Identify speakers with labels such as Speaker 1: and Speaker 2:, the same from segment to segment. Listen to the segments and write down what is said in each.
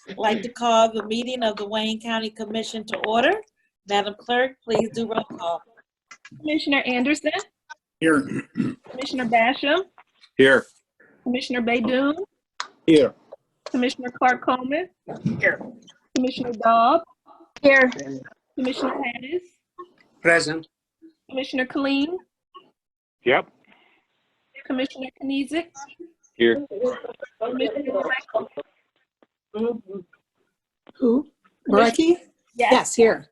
Speaker 1: I'd like to call the meeting of the Wayne County Commission to order. Madam Clerk, please do roll call.
Speaker 2: Commissioner Anderson.
Speaker 3: Here.
Speaker 2: Commissioner Basham.
Speaker 3: Here.
Speaker 2: Commissioner Baydoun.
Speaker 3: Here.
Speaker 2: Commissioner Clark Coleman.
Speaker 3: Here.
Speaker 2: Commissioner Dobb.
Speaker 4: Here.
Speaker 2: Commissioner Hattis.
Speaker 3: Present.
Speaker 2: Commissioner Killeen.
Speaker 3: Yep.
Speaker 2: Commissioner Kniezek.
Speaker 3: Here.
Speaker 2: Commissioner
Speaker 4: Who? Marecki? Yes, here.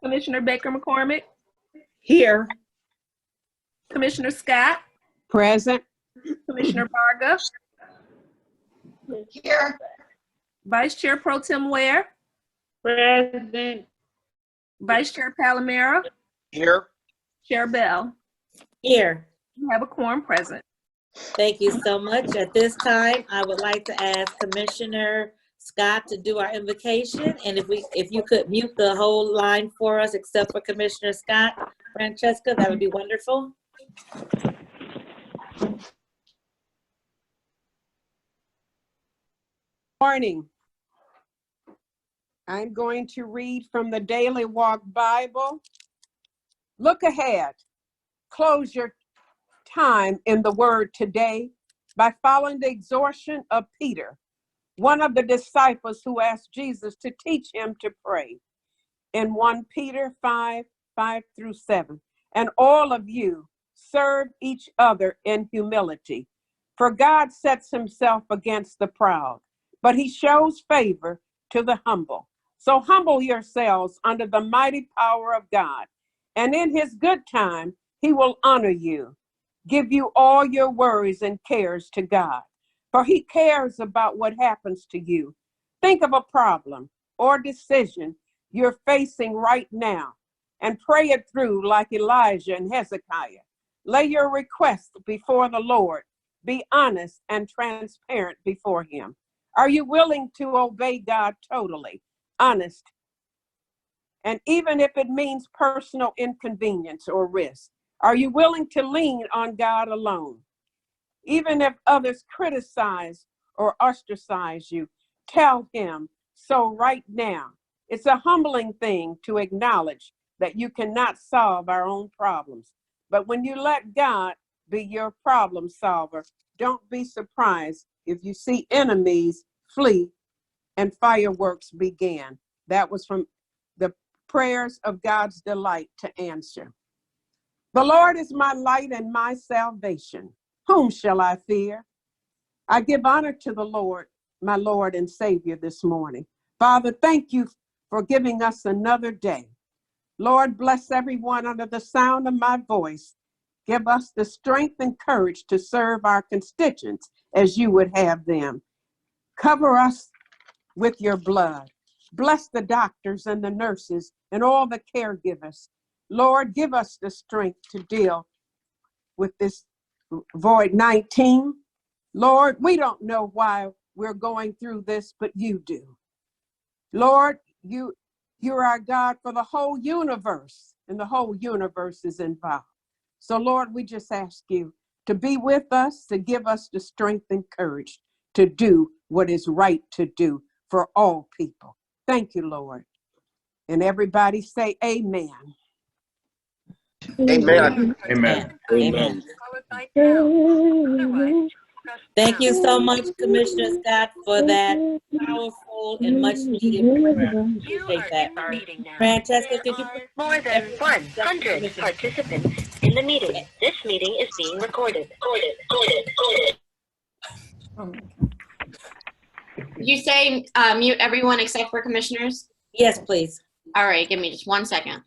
Speaker 2: Commissioner Baker McCormick.
Speaker 4: Here.
Speaker 2: Commissioner Scott.
Speaker 4: Present.
Speaker 2: Commissioner Varga.
Speaker 4: Here.
Speaker 2: Vice Chair Pro Tem Ware.
Speaker 4: Present.
Speaker 2: Vice Chair Palomera.
Speaker 3: Here.
Speaker 2: Chair Bell.
Speaker 1: Here.
Speaker 2: You have a quorum present.
Speaker 1: Thank you so much. At this time, I would like to ask Commissioner Scott to do our invocation. And if you could mute the whole line for us, except for Commissioner Scott, Francesca, that would be wonderful.
Speaker 4: Morning. I'm going to read from the Daily Walk Bible. Look ahead. Close your time in the Word today by following the exhortation of Peter, one of the disciples who asked Jesus to teach him to pray. In 1 Peter 5:5-7. And all of you serve each other in humility. For God sets himself against the proud, but he shows favor to the humble. So humble yourselves under the mighty power of God, and in his good time, he will honor you. Give you all your worries and cares to God, for he cares about what happens to you. Think of a problem or decision you're facing right now and pray it through like Elijah and Hezekiah. Lay your requests before the Lord. Be honest and transparent before him. Are you willing to obey God totally? Honest. And even if it means personal inconvenience or risk, are you willing to lean on God alone? Even if others criticize or ostracize you, tell him so right now. It's a humbling thing to acknowledge that you cannot solve our own problems. But when you let God be your problem solver, don't be surprised if you see enemies flee and fireworks begin. That was from the prayers of God's delight to answer. The Lord is my light and my salvation. Whom shall I fear? I give honor to the Lord, my Lord and Savior, this morning. Father, thank you for giving us another day. Lord, bless everyone under the sound of my voice. Give us the strength and courage to serve our constituents as you would have them. Cover us with your blood. Bless the doctors and the nurses and all the caregivers. Lord, give us the strength to deal with this COVID-19. Lord, we don't know why we're going through this, but you do. Lord, you're our God for the whole universe, and the whole universe is involved. So Lord, we just ask you to be with us, to give us the strength and courage to do what is right to do for all people. Thank you, Lord. And everybody say amen.
Speaker 3: Amen.
Speaker 1: Amen. Amen. Thank you so much, Commissioner Scott, for that powerful and much needed prayer. Appreciate that. Francesca, could you put
Speaker 5: More than 100 participants in the meeting. This meeting is being recorded.
Speaker 6: Did you say mute everyone except for commissioners?
Speaker 1: Yes, please.
Speaker 6: All right, give me just 1 second.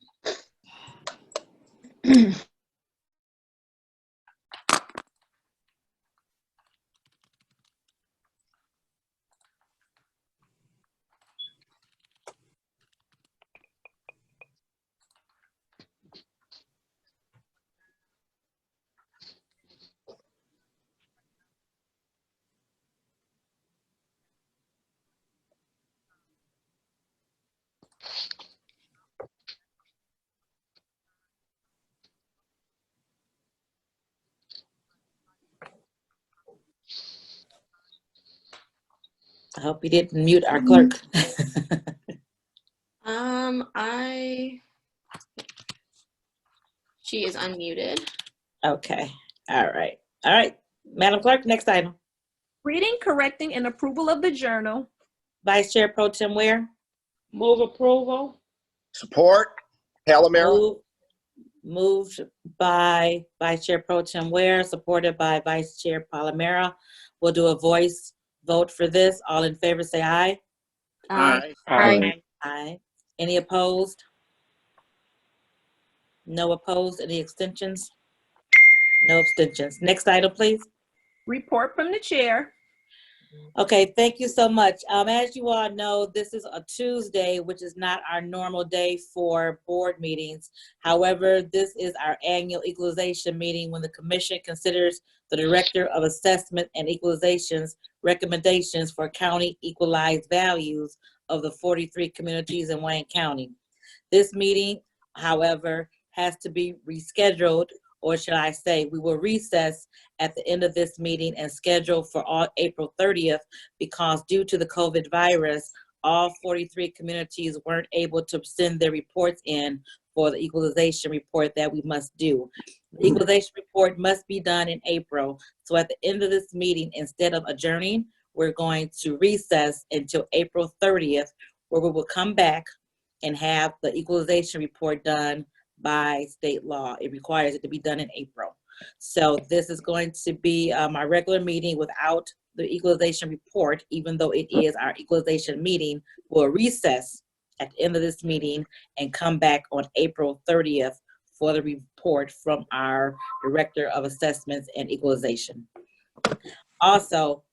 Speaker 1: hope you didn't mute our clerk.
Speaker 6: She is unmuted.
Speaker 1: Okay, all right. All right, Madam Clerk, next item.
Speaker 2: Reading, correcting, and approval of the journal.
Speaker 1: Vice Chair Pro Tem Ware.
Speaker 7: Move approval.
Speaker 3: Support. Palomero.
Speaker 1: Moved by Vice Chair Pro Tem Ware, supported by Vice Chair Palomero. We'll do a voice vote for this. All in favor say aye.
Speaker 3: Aye.
Speaker 1: Aye. Any opposed? No opposed. Any extensions? No abstentions. Next item, please.
Speaker 2: Report from the chair.
Speaker 1: Okay, thank you so much. As you all know, this is a Tuesday, which is not our normal day for board meetings. However, this is our annual equalization meeting when the commission considers the Director of Assessment and Equalization's recommendations for county equalized values of the 43 communities in Wayne County. This meeting, however, has to be rescheduled, or should I say, we will recess at the end of this meeting and schedule for April 30th, because due to the COVID virus, all 43 communities weren't able to send their reports in for the equalization report that we must do. The equalization report must be done in April. So at the end of this meeting, instead of adjourning, we're going to recess until April 30th, where we will come back and have the equalization report done by state law. It requires it to be done in April. So this is going to be my regular meeting without the equalization report, even though it is our equalization meeting. We'll recess at the end of this meeting and come back on April 30th for the report from our Director of Assessments and Equalization. Also,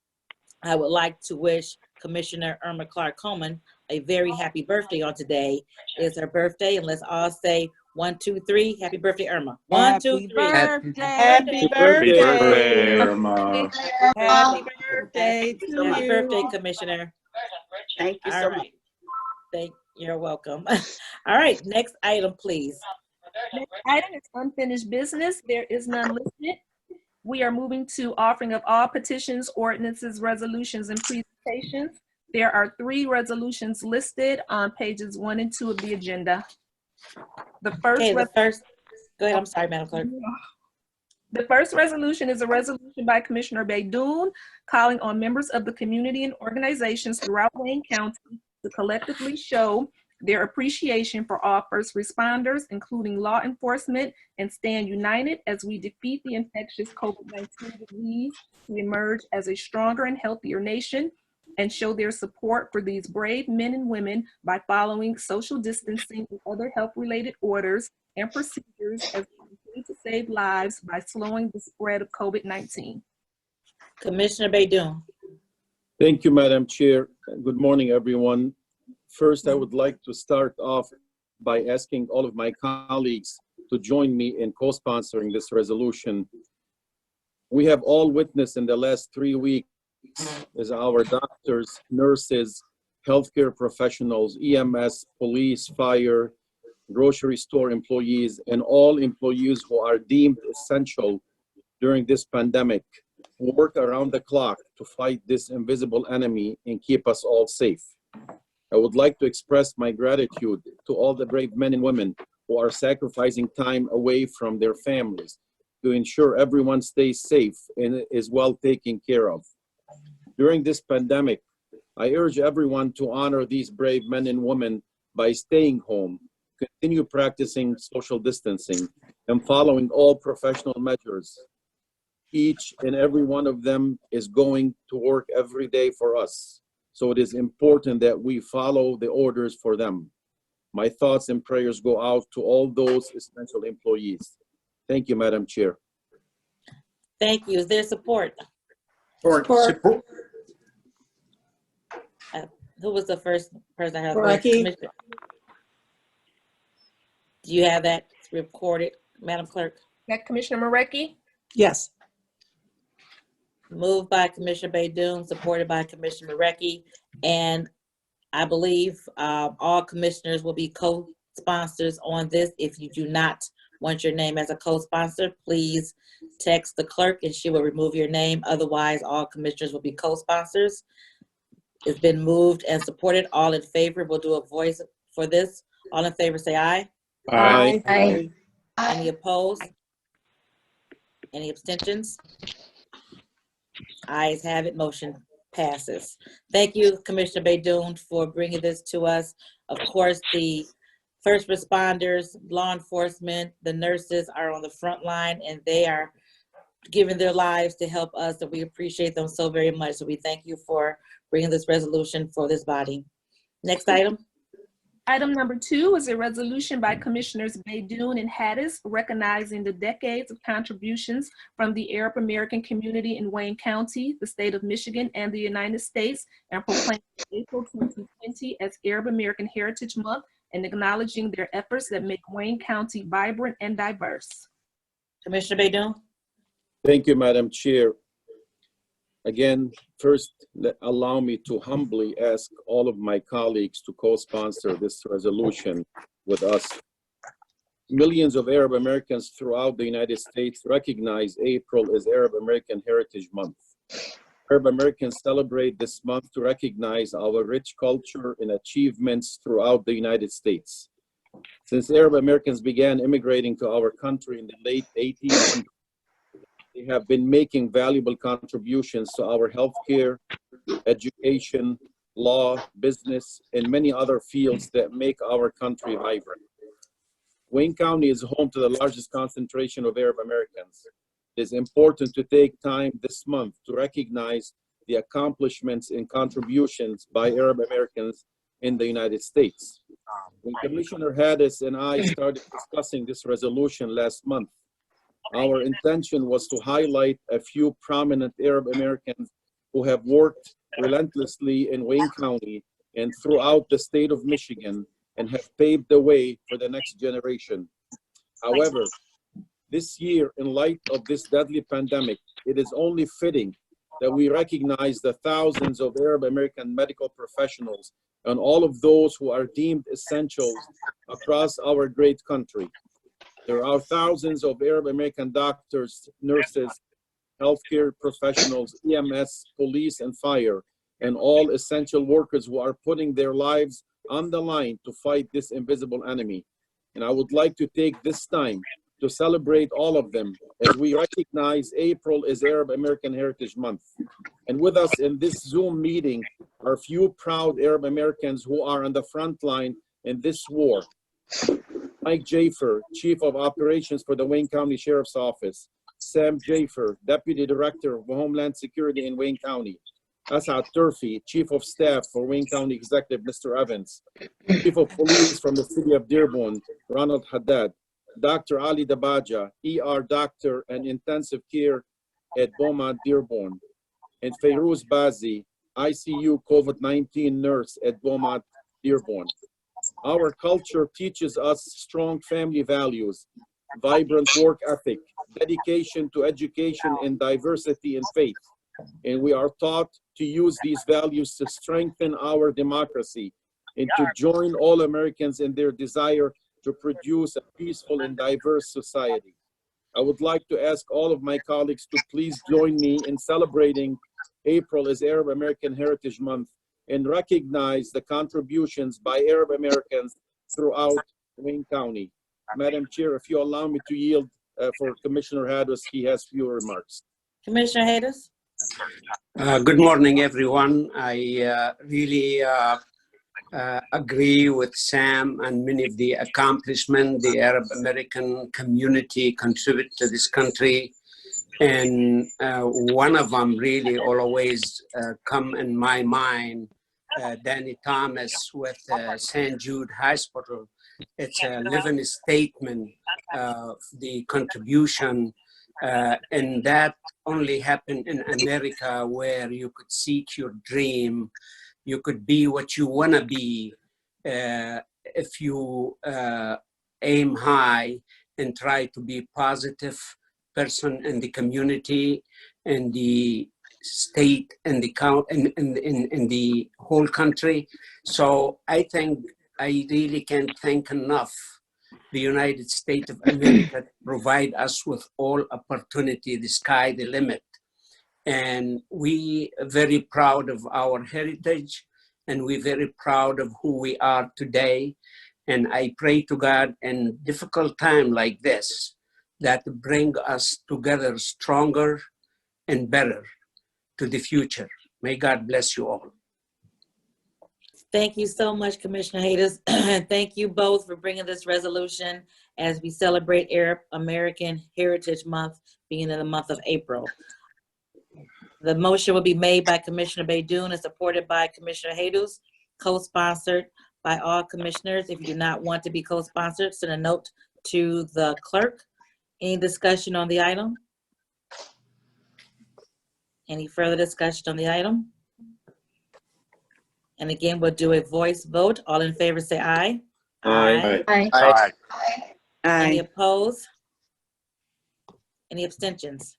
Speaker 1: I would like to wish Commissioner Irma Clark Coleman a very happy birthday on today. It's her birthday, and let's all say 1, 2, 3. Happy birthday, Irma. 1, 2, 3.
Speaker 4: Happy
Speaker 7: Happy birthday,
Speaker 3: Irma.
Speaker 4: Happy birthday to
Speaker 1: Happy
Speaker 4: you.
Speaker 1: birthday, Commissioner.
Speaker 3: Thank you
Speaker 1: All
Speaker 3: so much.
Speaker 1: right. You're welcome. All right, next item, please.
Speaker 2: Next item is unfinished business. There is none listed. We are moving to offering of all petitions, ordinances, resolutions, and presentations. There are 3 resolutions listed on pages 1 and 2 of the agenda. The first,
Speaker 1: Okay, go ahead. I'm sorry, Madam Clerk.
Speaker 2: The first resolution is a resolution by Commissioner Baydoun calling on members of the community and organizations throughout Wayne County to collectively show their appreciation for all first responders, including law enforcement, and stand united as we defeat the infectious COVID-19 disease to emerge as a stronger and healthier nation, and show their support for these brave men and women by following social distancing and other health-related orders and procedures as we continue to save lives by slowing the spread of COVID-19.
Speaker 1: Commissioner Baydoun.
Speaker 8: Thank you, Madam Chair. Good morning, everyone. First, I would like to start off by asking all of my colleagues to join me in co-sponsoring this resolution. We have all witnessed in the last 3 weeks as our doctors, nurses, healthcare professionals, EMS, police, fire, grocery store employees, and all employees who are deemed essential during this pandemic work around the clock to fight this invisible enemy and keep us all safe. I would like to express my gratitude to all the brave men and women who are sacrificing time away from their families to ensure everyone stays safe and is well taken care of. During this pandemic, I urge everyone to honor these brave men and women by staying home, continue practicing social distancing, and following all professional measures. Each and every one of them is going to work every day for us. So it is important that we follow the orders for them. My thoughts and prayers go out to all those essential employees. Thank you, Madam Chair.
Speaker 1: Thank you. Is there support?
Speaker 3: Support.
Speaker 1: Who was the first person I heard?
Speaker 7: Marecki.
Speaker 1: Commissioner. Do you have that recorded, Madam Clerk?
Speaker 2: That Commissioner Marecki?
Speaker 7: Yes.
Speaker 1: Moved by Commissioner Baydoun, supported by Commissioner Marecki. And I believe all commissioners will be co-sponsors on this. If you do not want your name as a co-sponsor, please text the clerk and she will remove your name. Otherwise, all commissioners will be co-sponsors. It's been moved and supported. All in favor, we'll do a voice for this. All in favor, say aye.
Speaker 8: Aye.
Speaker 7: Aye.
Speaker 1: Any opposed? Any abstentions? Ayes have it, motion passes. Thank you, Commissioner Baidoon, for bringing this to us. Of course, the first responders, law enforcement, the nurses are on the front line, and they are giving their lives to help us, and we appreciate them so very much. So we thank you for bringing this resolution for this body. Next item.
Speaker 2: Item number 2 is a resolution by Commissioners Baidoon and Haddis recognizing the decades of contributions from the Arab American community in Wayne County, the state of Michigan, and the United States, and proclaiming April 2020 as Arab American Heritage Month and acknowledging their efforts that make Wayne County vibrant and diverse.
Speaker 1: Commissioner Baidoon.
Speaker 8: Thank you, Madam Chair. Again, first, allow me to humbly ask all of my colleagues to co-sponsor this resolution with us. Millions of Arab Americans throughout the United States recognize April as Arab American Heritage Month. Arab Americans celebrate this month to recognize our rich culture and achievements throughout the United States. Since Arab Americans began immigrating to our country in the late 1800s, they have been making valuable contributions to our healthcare, education, law, business, and many other fields that make our country vibrant. Wayne County is home to the largest concentration of Arab Americans. It is important to take time this month to recognize the accomplishments and contributions by Arab Americans in the United States. When Commissioner Haddis and I started discussing this resolution last month, our intention was to highlight a few prominent Arab Americans who have worked relentlessly in Wayne County and throughout the state of Michigan and have paved the way for the next generation. However, this year, in light of this deadly pandemic, it is only fitting that we recognize the thousands of Arab American medical professionals and all of those who are deemed essentials across our great country. There are thousands of Arab American doctors, nurses, healthcare professionals, EMS, police, and fire, and all essential workers who are putting their lives on the line to fight this invisible enemy. And I would like to take this time to celebrate all of them as we recognize April as Arab American Heritage Month. And with us in this Zoom meeting are a few proud Arab Americans who are on the front line in this war. Mike Jaffer, Chief of Operations for the Wayne County Sheriff's Office. Sam Jaffer, Deputy Director of Homeland Security in Wayne County. Asad Turfi, Chief of Staff for Wayne County Executive, Mr. Evans. Chief of Police from the City of Dearborn, Ronald Haddad. Dr. Ali Dabaja, ER Doctor and Intensive Care at Beaumont Dearborn. And Feiruz Bazi, ICU COVID-19 Nurse at Beaumont Dearborn. Our culture teaches us strong family values, vibrant work ethic, dedication to education, and diversity in faith. And we are taught to use these values to strengthen our democracy and to join all Americans in their desire to produce a peaceful and diverse society. I would like to ask all of my colleagues to please join me in celebrating April as Arab American Heritage Month and recognize the contributions by Arab Americans throughout Wayne County. Madam Chair, if you allow me to yield for Commissioner Haddis, he has few remarks.
Speaker 1: Commissioner Haddis.
Speaker 9: Good morning, everyone. I really agree with Sam and many of the accomplishments the Arab American community contribute to this country. And one of them really always come in my mind, Danny Thomas with St. Jude Hospital. It's a living statement of the contribution, and that only happened in America, where you could seek your dream, you could be what you want to be if you aim high and try to be positive person in the community and the state and the county in the whole country. So I think I really can't thank enough the United States of America to provide us with all opportunity, the sky the limit. And we are very proud of our heritage, and we're very proud of who we are today. And I pray to God in difficult time like this, that bring us together stronger and better to the future. May God bless you all.
Speaker 1: Thank you so much, Commissioner Hayes. And thank you both for bringing this resolution as we celebrate Arab American Heritage Month, being in the month of April. The motion will be made by Commissioner Baidoon and supported by Commissioner Hayes, co-sponsored by all commissioners. If you do not want to be co-sponsored, send a note to the clerk. Any discussion on the item? Any further discussion on the item? And again, we'll do a voice vote. All in favor say aye.
Speaker 8: Aye.
Speaker 3: Aye.
Speaker 1: Any opposed? Any abstentions?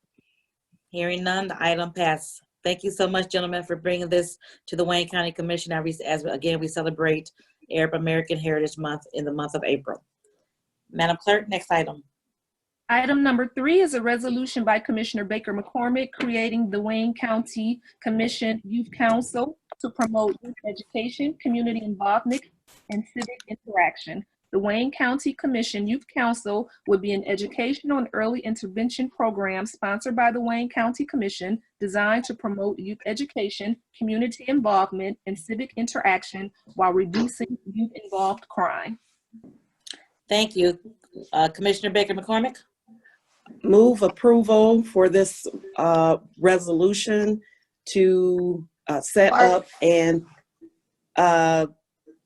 Speaker 1: Hearing none, the item passed. Thank you so much, gentlemen, for bringing this to the Wayne County Commission as again, we celebrate Arab American Heritage Month in the month of April. Madam Clerk, next item.
Speaker 2: Item number 3 is a resolution by Commissioner Baker McCormick creating the Wayne County Commission Youth Council to promote youth education, community involvement, and civic interaction. The Wayne County Commission Youth Council would be an educational and early intervention program sponsored by the Wayne County Commission designed to promote youth education, community involvement, and civic interaction while reducing youth-involved crime.
Speaker 1: Thank you. Commissioner Baker McCormick?
Speaker 10: Move approval for this resolution to set up and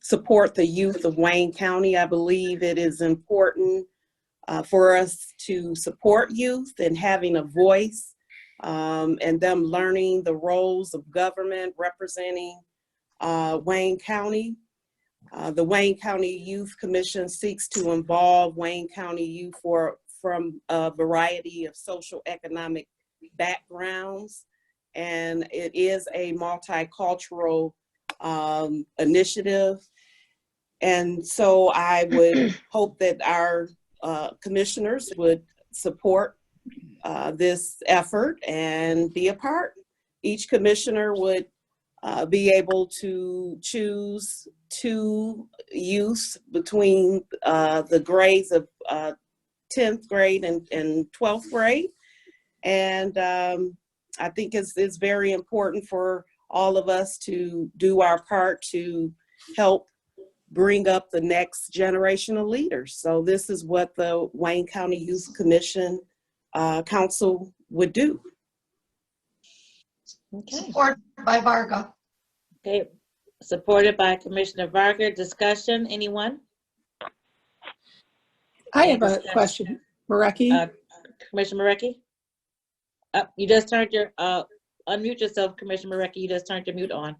Speaker 10: support the youth of Wayne County. I believe it is important for us to support youth and having a voice and them learning the roles of government representing Wayne County. The Wayne County Youth Commission seeks to involve Wayne County youth from a variety of social economic backgrounds, and it is a multicultural initiative. And so I would hope that our commissioners would support this effort and be a part. Each commissioner would be able to choose 2 youths between the grades of 10th grade and 12th grade. And I think it's very important for all of us to do our part to help bring up the next generation of leaders. So this is what the Wayne County Youth Commission Council would do.
Speaker 1: Okay.
Speaker 11: Support by Varga.
Speaker 1: Okay, supported by Commissioner Varga. Discussion, anyone?
Speaker 7: I have a question, Marecki.
Speaker 1: Commissioner Marecki? You just turned your, unmute yourself, Commissioner Marecki. You just turned your mute on.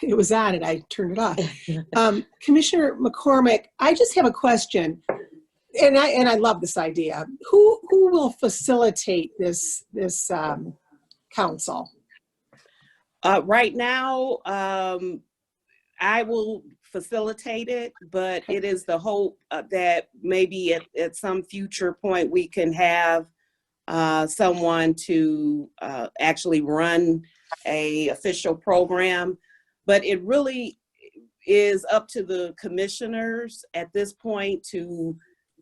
Speaker 7: It was on and I turned it off. Commissioner McCormick, I just have a question, and I love this idea. Who will facilitate this council?
Speaker 10: Right now, I will facilitate it, but it is the hope that maybe at some future point we can have someone to actually run a official program. But it really is up to the commissioners at this point to,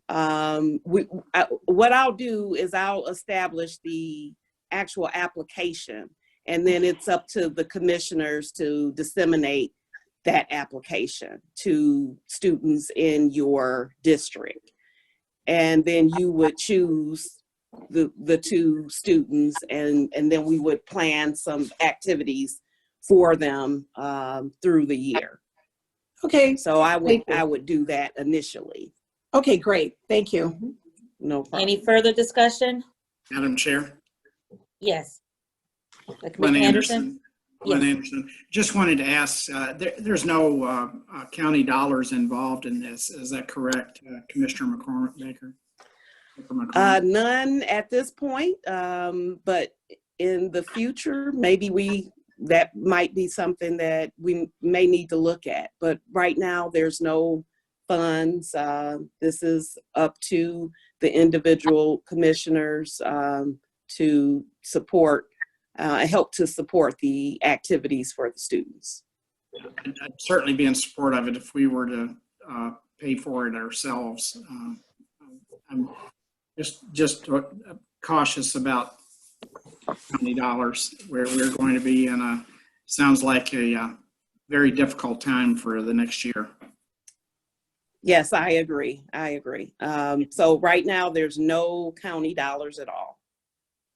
Speaker 10: what I'll do is I'll establish the actual application, and then it's up to the commissioners to disseminate that application to students in your district. And then you would choose the 2 students, and then we would plan some activities for them through the year.
Speaker 7: Okay.
Speaker 10: So I would do that initially.
Speaker 7: Okay, great. Thank you.
Speaker 10: No problem.
Speaker 1: Any further discussion?
Speaker 3: Madam Chair.
Speaker 1: Yes.
Speaker 3: Glenn
Speaker 1: Commissioner
Speaker 3: Anderson. Glenn
Speaker 1: Yes.
Speaker 3: Anderson. Just wanted to ask, there's no county dollars involved in this. Is that correct, Commissioner Baker?
Speaker 10: None at this point, but in the future, maybe that might be something that we may need to look at. But right now, there's no funds. This is up to the individual commissioners to support, help to support the activities for the students.
Speaker 3: I'd certainly be in support of it if we were to pay for it ourselves. I'm just cautious about how many dollars we're going to be in sounds like a very difficult time for the next year.
Speaker 10: Yes, I agree. So right now, there's no county dollars at all.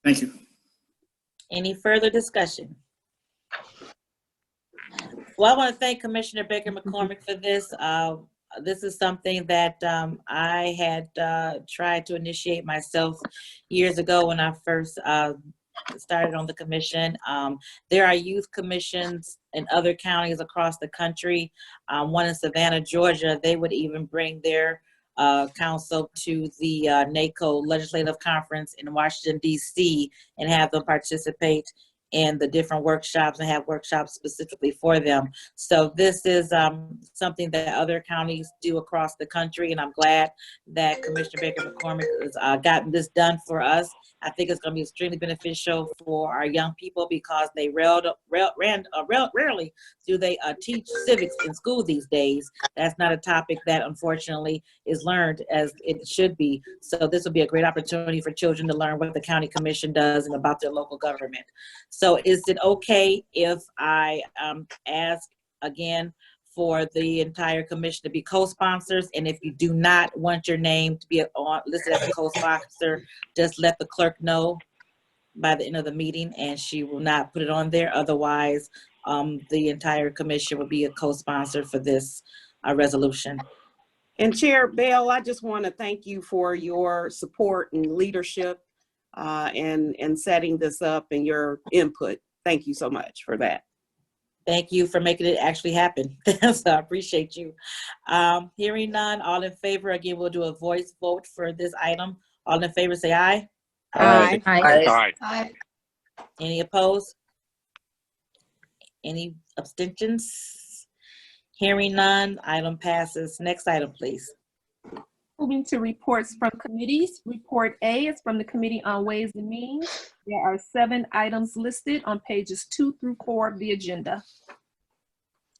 Speaker 3: Thank you.
Speaker 1: Any further discussion? Well, I want to thank Commissioner Baker McCormick for this. This is something that I had tried to initiate myself years ago when I first started on the commission. There are youth commissions in other counties across the country. One in Savannah, Georgia, they would even bring their council to the NACO Legislative Conference in Washington, D.C. and have them participate in the different workshops and have workshops specifically for them. So this is something that other counties do across the country, and I'm glad that Commissioner Baker McCormick has gotten this done for us. I think it's going to be extremely beneficial for our young people because they rarely do they teach civics in school these days. That's not a topic that unfortunately is learned as it should be. So this will be a great opportunity for children to learn what the county commission does and about their local government. So is it okay if I ask again for the entire commission to be co-sponsors? And if you do not want your name to be listed as a co-sponsor, just let the clerk know by the end of the meeting and she will not put it on there. Otherwise, the entire commission will be a co-sponsor for this resolution.
Speaker 10: And Chair Bell, I just want to thank you for your support and leadership and setting this up and your input. Thank you so much for that.
Speaker 1: Thank you for making it actually happen. So I appreciate you. Hearing none, all in favor, again, we'll do a voice vote for this item. All in favor, say aye.
Speaker 7: Aye.
Speaker 11: Aye.
Speaker 1: Any opposed? Any abstentions? Hearing none, item passes. Next item, please.
Speaker 2: Moving to reports from committees. Report A is from the Committee on Ways and Means. There are 7 items listed on pages 2 through 4 of the agenda.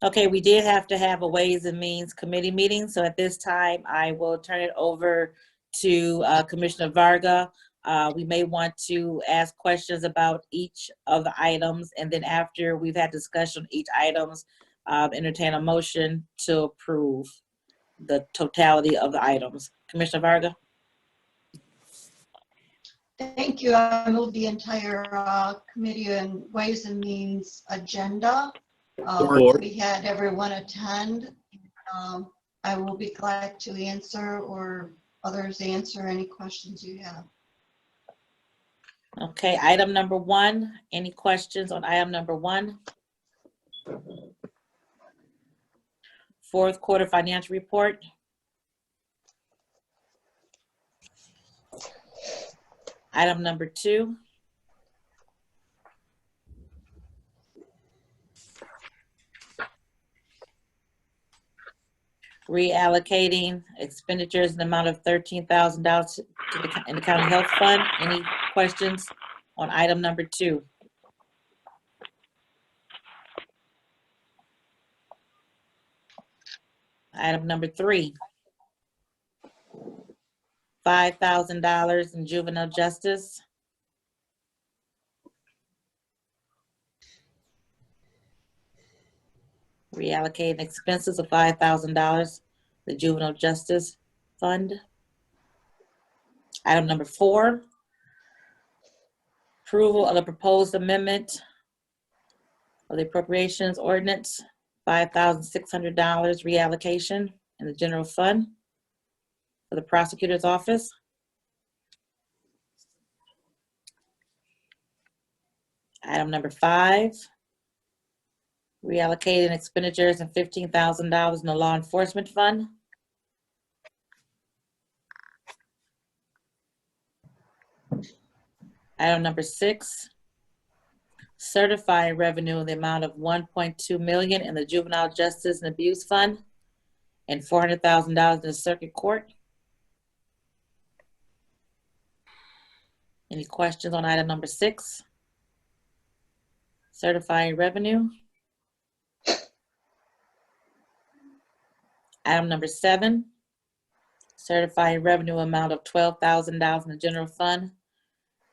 Speaker 1: Okay, we did have to have a Ways and Means Committee meeting. So at this time, I will turn it over to Commissioner Varga. We may want to ask questions about each of the items. And then after we've had discussion on each items, entertain a motion to approve the totality of the items. Commissioner Varga?
Speaker 11: Thank you. I move the entire Committee on Ways and Means agenda. We had everyone attend. I will be glad to answer or others answer any questions you have.
Speaker 1: Okay, item number 1. Any questions on item number 1? Fourth quarter financial report. Item number 2. Reallocating expenditures in the amount of $13,000 in the county health fund. Any questions on item number 2? Item number 3, $5,000 in juvenile justice. Reallocating expenses of $5,000, the juvenile justice fund. Item number 4, approval of the proposed amendment of the appropriations ordinance. $5,600 reallocation in the general fund for the prosecutor's office. Item number 5, reallocating expenditures of $15,000 in the law enforcement fund. Item number 6, certifying revenue in the amount of $1.2 million in the Juvenile Justice and Abuse Fund and $400,000 in the Circuit Court. Any questions on item number 6? Certifying revenue. Item number 7, certifying revenue amount of $12,000 in the general fund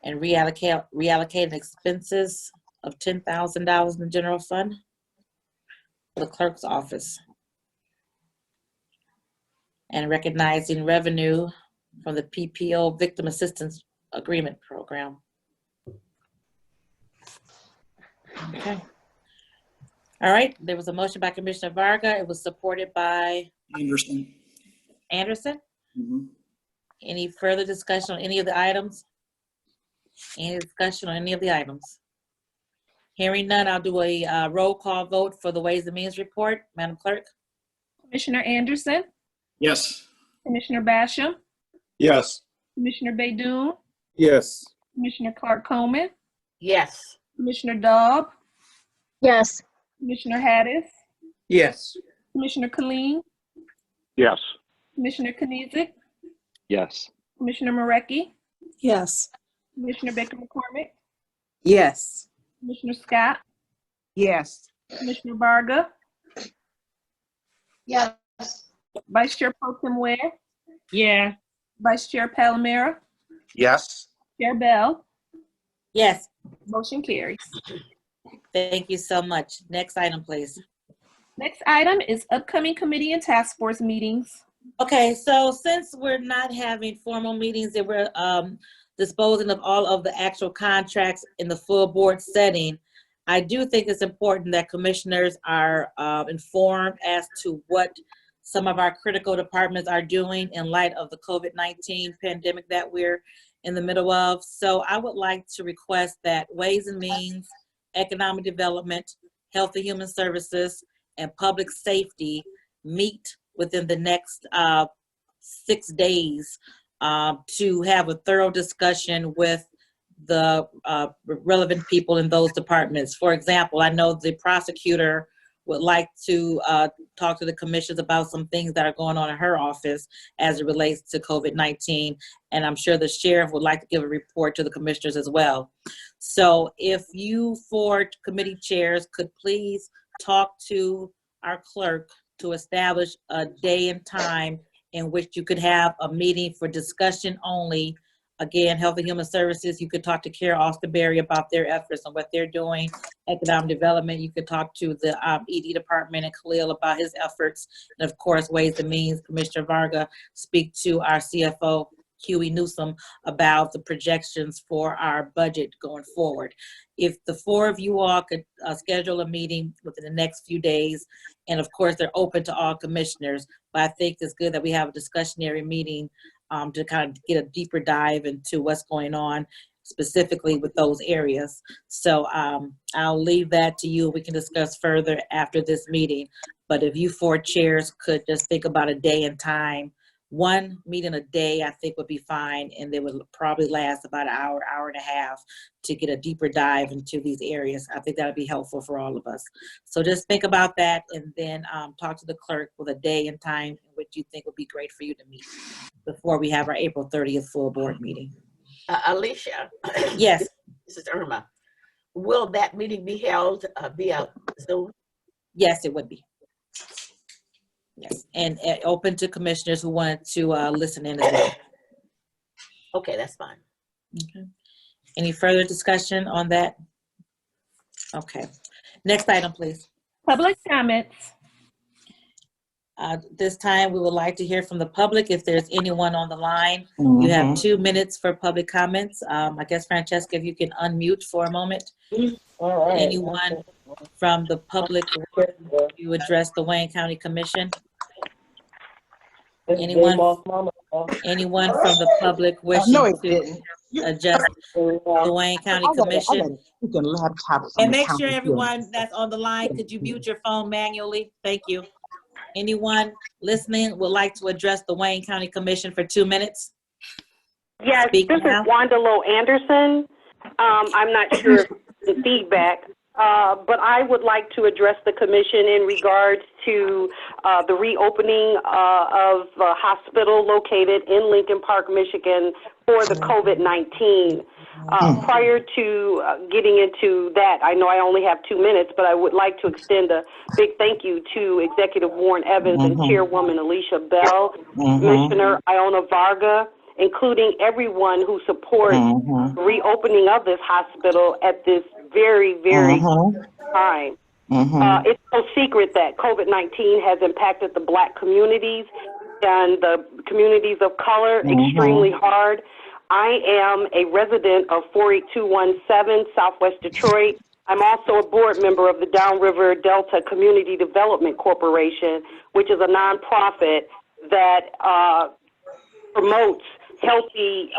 Speaker 1: and reallocating expenses of $10,000 in the general fund for the clerk's office. And recognizing revenue from the PPO Victim Assistance Agreement Program. Okay. All right, there was a motion by Commissioner Varga. It was supported by
Speaker 3: Anderson.
Speaker 1: Anderson.
Speaker 3: Mhm.
Speaker 1: Any further discussion on any of the items? Any discussion on any of the items? Hearing none, I'll do a roll call vote for the Ways and Means report. Madam Clerk?
Speaker 2: Commissioner Anderson,
Speaker 3: Yes.
Speaker 2: Commissioner Basham,
Speaker 8: Yes.
Speaker 2: Commissioner Baidoon,
Speaker 8: Yes.
Speaker 2: Commissioner Clark Coleman,
Speaker 12: Yes.
Speaker 2: Commissioner Dobb,
Speaker 5: Yes.
Speaker 2: Commissioner Hadis,
Speaker 9: Yes.
Speaker 2: Commissioner Killeen,
Speaker 13: Yes.
Speaker 2: Commissioner Knizik,
Speaker 13: Yes.
Speaker 2: Commissioner Marecki,
Speaker 7: Yes.
Speaker 2: Commissioner Baker McCormick,
Speaker 4: Yes.
Speaker 2: Commissioner Scott,
Speaker 4: Yes.
Speaker 2: Commissioner Varga,
Speaker 11: Yes.
Speaker 2: Vice Chair Pro Tem Ware,
Speaker 12: Yeah.
Speaker 2: Vice Chair Palomera,
Speaker 13: Yes.
Speaker 2: Chair Bell,
Speaker 1: Yes,
Speaker 2: motion carries.
Speaker 1: thank you so much. Next item, please.
Speaker 2: Next item is upcoming committee and task force meetings.
Speaker 1: Okay, so since we're not having formal meetings and we're disposing of all of the actual contracts in the full board setting, I do think it's important that commissioners are informed as to what some of our critical departments are doing in light of the COVID-19 pandemic that we're in the middle of. So I would like to request that Ways and Means, Economic Development, Health and Human Services, and Public Safety meet within the next 6 days to have a thorough discussion with the relevant people in those departments. For example, I know the prosecutor would like to talk to the commissions about some things that are going on in her office as it relates to COVID-19. And I'm sure the sheriff would like to give a report to the commissioners as well. So if you 4 committee chairs could please talk to our clerk to establish a day and time in which you could have a meeting for discussion only. Again, Health and Human Services, you could talk to Kara Osterberry about their efforts and what they're doing. Economic Development, you could talk to the ED department and Khalil about his efforts. And of course, Ways and Means, Commissioner Varga, speak to our CFO, Huey Newsome, about the projections for our budget going forward. If the 4 of you all could schedule a meeting within the next few days, and of course, they're open to all commissioners, but I think it's good that we have a discussionary meeting to kind of get a deeper dive into what's going on specifically with those areas. So I'll leave that to you. We can discuss further after this meeting. But if you 4 chairs could just think about a day and time, 1 meeting a day, I think would be fine. And they would probably last about an hour, hour and a half to get a deeper dive into these areas. I think that would be helpful for all of us. So just think about that and then talk to the clerk with a day and time in which you think would be great for you to meet before we have our April 30th full board meeting.
Speaker 12: Alicia.
Speaker 1: Yes.
Speaker 12: This is Irma. Will that meeting be held via Zoom?
Speaker 1: Yes, it would be. Yes, and open to commissioners who wanted to listen in as well.
Speaker 12: Okay, that's fine.
Speaker 1: Okay. Any further discussion on that? Okay. Next item, please.
Speaker 2: Public comments.
Speaker 1: This time, we would like to hear from the public. If there's anyone on the line, you have 2 minutes for public comments. I guess, Francesca, if you can unmute for a moment. Anyone from the public you address the Wayne County Commission? Anyone from the public wishing to address the Wayne County Commission? And make sure everyone that's on the line, could you mute your phone manually? Thank you. Anyone listening would like to address the Wayne County Commission for 2 minutes?
Speaker 14: Yes,
Speaker 1: Speak
Speaker 14: this
Speaker 1: now.
Speaker 14: is Wanda Lowe Anderson. I'm not sure the feedback. but I would like to address the commission in regards to the reopening of a hospital located in Lincoln Park, Michigan for the COVID-19. Prior to getting into that, I know I only have 2 minutes, but I would like to extend a big thank you to Executive Warren Evans and Chairwoman Alicia Bell, Commissioner Iona Varga, including everyone who supports reopening of this hospital at this very, very time. It's no secret that COVID-19 has impacted the Black communities and the communities of color extremely hard. I am a resident of 48217 Southwest Detroit. I'm also a board member of the Downriver Delta Community Development Corporation, which is a nonprofit that promotes healthy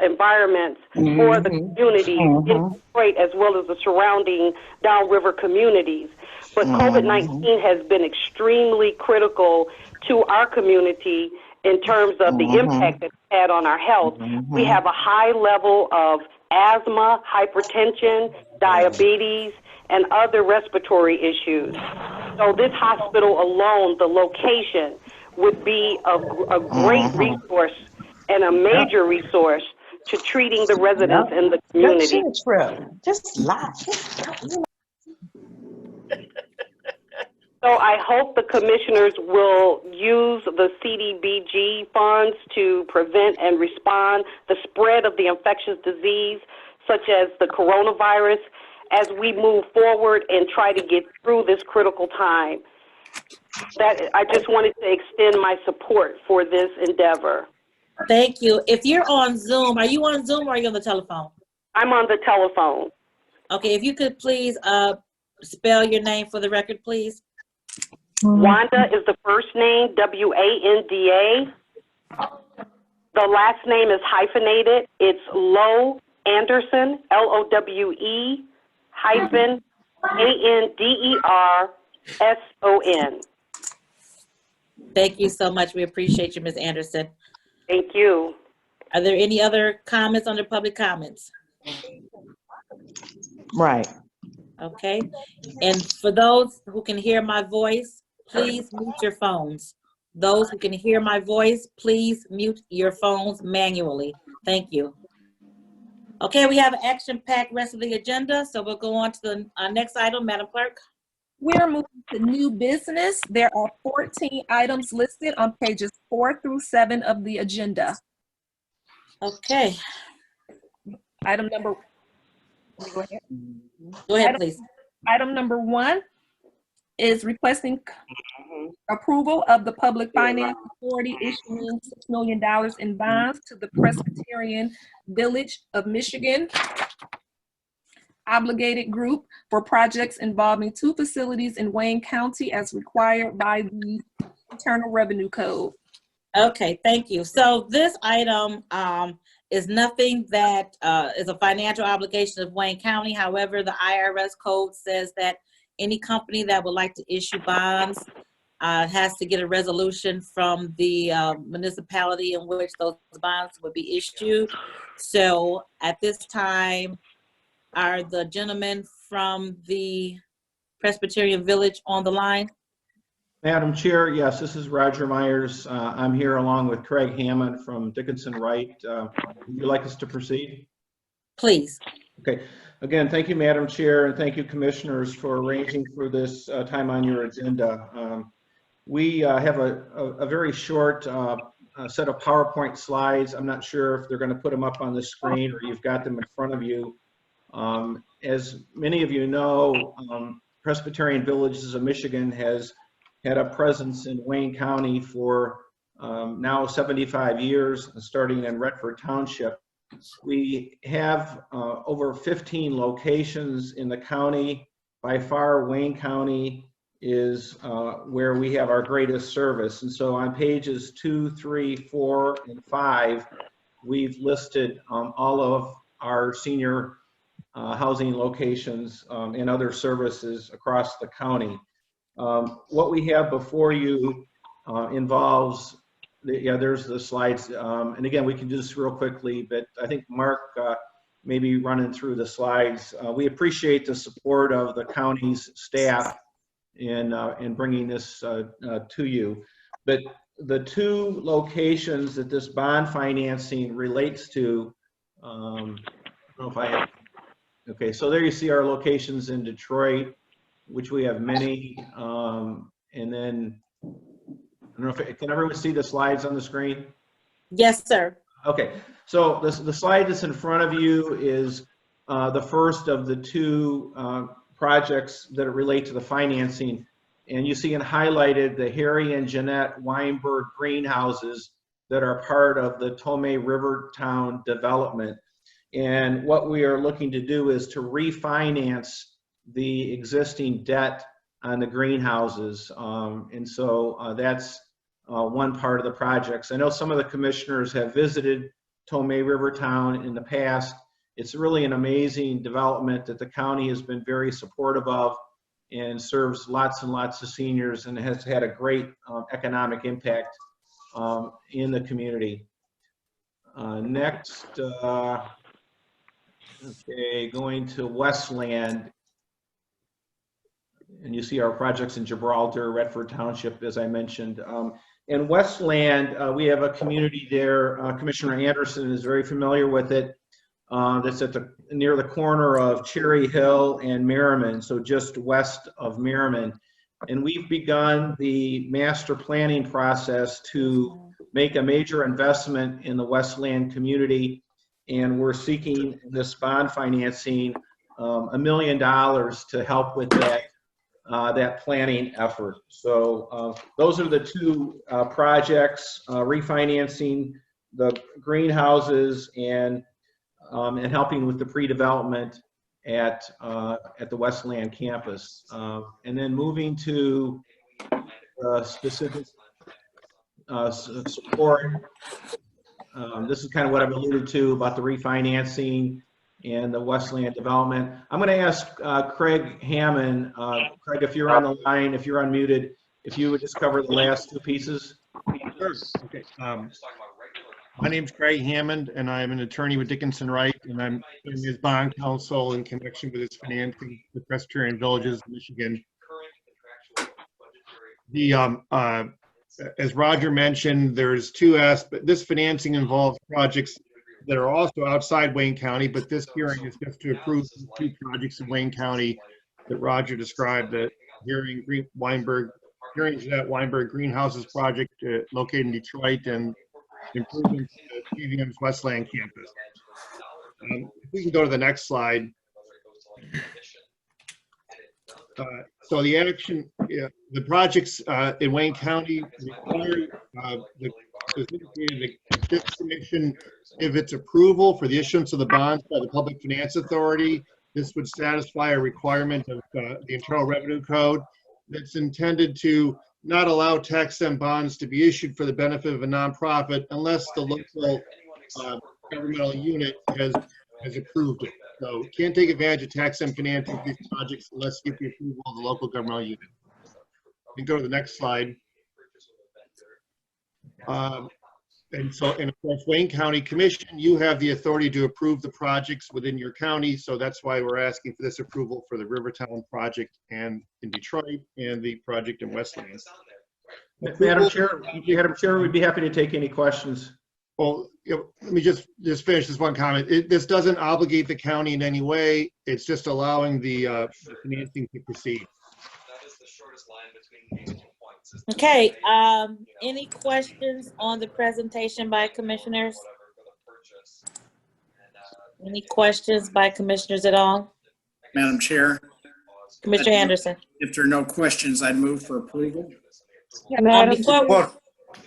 Speaker 14: environments for the community in Detroit as well as the surrounding downriver communities. But COVID-19 has been extremely critical to our community in terms of the impact it's had on our health. We have a high level of asthma, hypertension, diabetes, and other respiratory issues. So this hospital alone, the location, would be a great resource and a major resource to treating the residents in the community.
Speaker 12: Just lie.
Speaker 14: So I hope the commissioners will use the CDBG funds to prevent and respond the spread of the infectious disease, such as the coronavirus, as we move forward and try to get through this critical time. That I just wanted to extend my support for this endeavor.
Speaker 1: Thank you. If you're on Zoom, are you on Zoom or are you on the telephone?
Speaker 14: I'm on the telephone.
Speaker 1: Okay, if you could please spell your name for the record, please.
Speaker 14: Wanda is the first name, W-A-N-D-A. The last name is hyphenated. It's Lowe Anderson, L-O-W-E hyphen A-N-D-E-R-S-O-N.
Speaker 1: Thank you so much. We appreciate you, Ms. Anderson.
Speaker 14: Thank you.
Speaker 1: Are there any other comments under public comments?
Speaker 12: Right.
Speaker 1: Okay. And for those who can hear my voice, please mute your phones. Those who can hear my voice, please mute your phones manually. Thank you. Okay, we have an action-packed rest of the agenda, so we'll go on to the next item, Madam Clerk.
Speaker 2: We're moving to new business. There are 14 items listed on pages 4 through 7 of the agenda.
Speaker 1: Okay.
Speaker 2: Item number, go ahead.
Speaker 1: Go ahead, please.
Speaker 2: Item number 1 is requesting approval of the Public Finance Authority issuing $6 million in bonds to the Presbyterian Village of Michigan Obligated Group for projects involving 2 facilities in Wayne County as required by the Internal Revenue Code.
Speaker 1: Okay, thank you. So this item is nothing that is a financial obligation of Wayne County. However, the IRS code says that any company that would like to issue bonds has to get a resolution from the municipality in which those bonds would be issued. So at this time, are the gentlemen from the Presbyterian Village on the line?
Speaker 15: Madam Chair, yes, this is Roger Myers. I'm here along with Craig Hammond from Dickinson Wright. Would you like us to proceed?
Speaker 1: Please.
Speaker 15: Okay. Again, thank you, Madam Chair, and thank you, commissioners, for arranging for this time on your agenda. We have a very short set of PowerPoint slides. I'm not sure if they're going to put them up on the screen or you've got them in front of you. As many of you know, Presbyterian Villages of Michigan has had a presence in Wayne County for now 75 years, starting in Redford Township. We have over 15 locations in the county. By far, Wayne County is where we have our greatest service. And so on pages 2, 3, 4, and 5, we've listed all of our senior housing locations and other services across the county. What we have before you involves, there's the slides. And again, we can do this real quickly, but I think Mark maybe running through the slides. We appreciate the support of the county's staff in bringing this to you. But the two locations that this bond financing relates to, I don't know if I have, okay, so there you see our locations in Detroit, which we have many, and then, I don't know if, can everyone see the slides on the screen?
Speaker 1: Yes, sir.
Speaker 15: Okay, so the slide that's in front of you is the first of the two projects that relate to the financing. And you see in highlighted the Harry and Jeanette Weinberg greenhouses that are part of the Tomei Rivertown development. And what we are looking to do is to refinance the existing debt on the greenhouses. And so that's one part of the projects. I know some of the commissioners have visited Tomei Rivertown in the past. It's really an amazing development that the county has been very supportive of and serves lots and lots of seniors and has had a great economic impact in the community. Next, okay, going to Westland. And you see our projects in Gibraltar, Redford Township, as I mentioned. In Westland, we have a community there. Commissioner Anderson is very familiar with it. That's at near the corner of Cherry Hill and Merriman, so just west of Merriman. And we've begun the master planning process to make a major investment in the Westland community. And we're seeking this bond financing, $1 million to help with that. That planning effort. So those are the two projects, refinancing the greenhouses and helping with the pre-development at the Westland campus. And then moving to specific support. This is kind of what I've alluded to about the refinancing and the Westland development. I'm going to ask Craig Hammond. Craig, if you're on the line, if you're unmuted, if you would just cover the last two pieces.
Speaker 16: Sure. Okay. My name's Craig Hammond, and I'm an attorney with Dickinson Wright, and I'm in his bond counsel in connection with his financing with Presbyterian Villages, Michigan. As Roger mentioned, there's two aspects. This financing involves projects that are also outside Wayne County, but this hearing is just to approve the two projects in Wayne County that Roger described, the Harry and Jeanette Weinberg Greenhouses project located in Detroit and improvements to TVM's Westland campus. If we can go to the next slide. So the action, the projects in Wayne County require this commission give its approval for the issuance of the bonds by the Public Finance Authority. This would satisfy a requirement of the Internal Revenue Code that's intended to not allow tax-exempt bonds to be issued for the benefit of a nonprofit unless the local governmental unit has approved it. So can't take advantage of tax-exempt financing for these projects unless you get the approval of the local governmental unit. You can go to the next slide. And of course, Wayne County Commission, you have the authority to approve the projects within your county. So that's why we're asking for this approval for the Rivertown project and in Detroit and the project in Westland.
Speaker 15: Madam Chair, we'd be happy to take any questions.
Speaker 16: Well, let me just finish this one comment. This doesn't obligate the county in any way. It's just allowing the financing to proceed.
Speaker 17: That is the shortest line between these 2 points.
Speaker 1: Okay, any questions on the presentation by commissioners? Any questions by commissioners at all?
Speaker 3: Madam Chair.
Speaker 1: Commissioner Anderson.
Speaker 3: If there are no questions, I'd move for approval.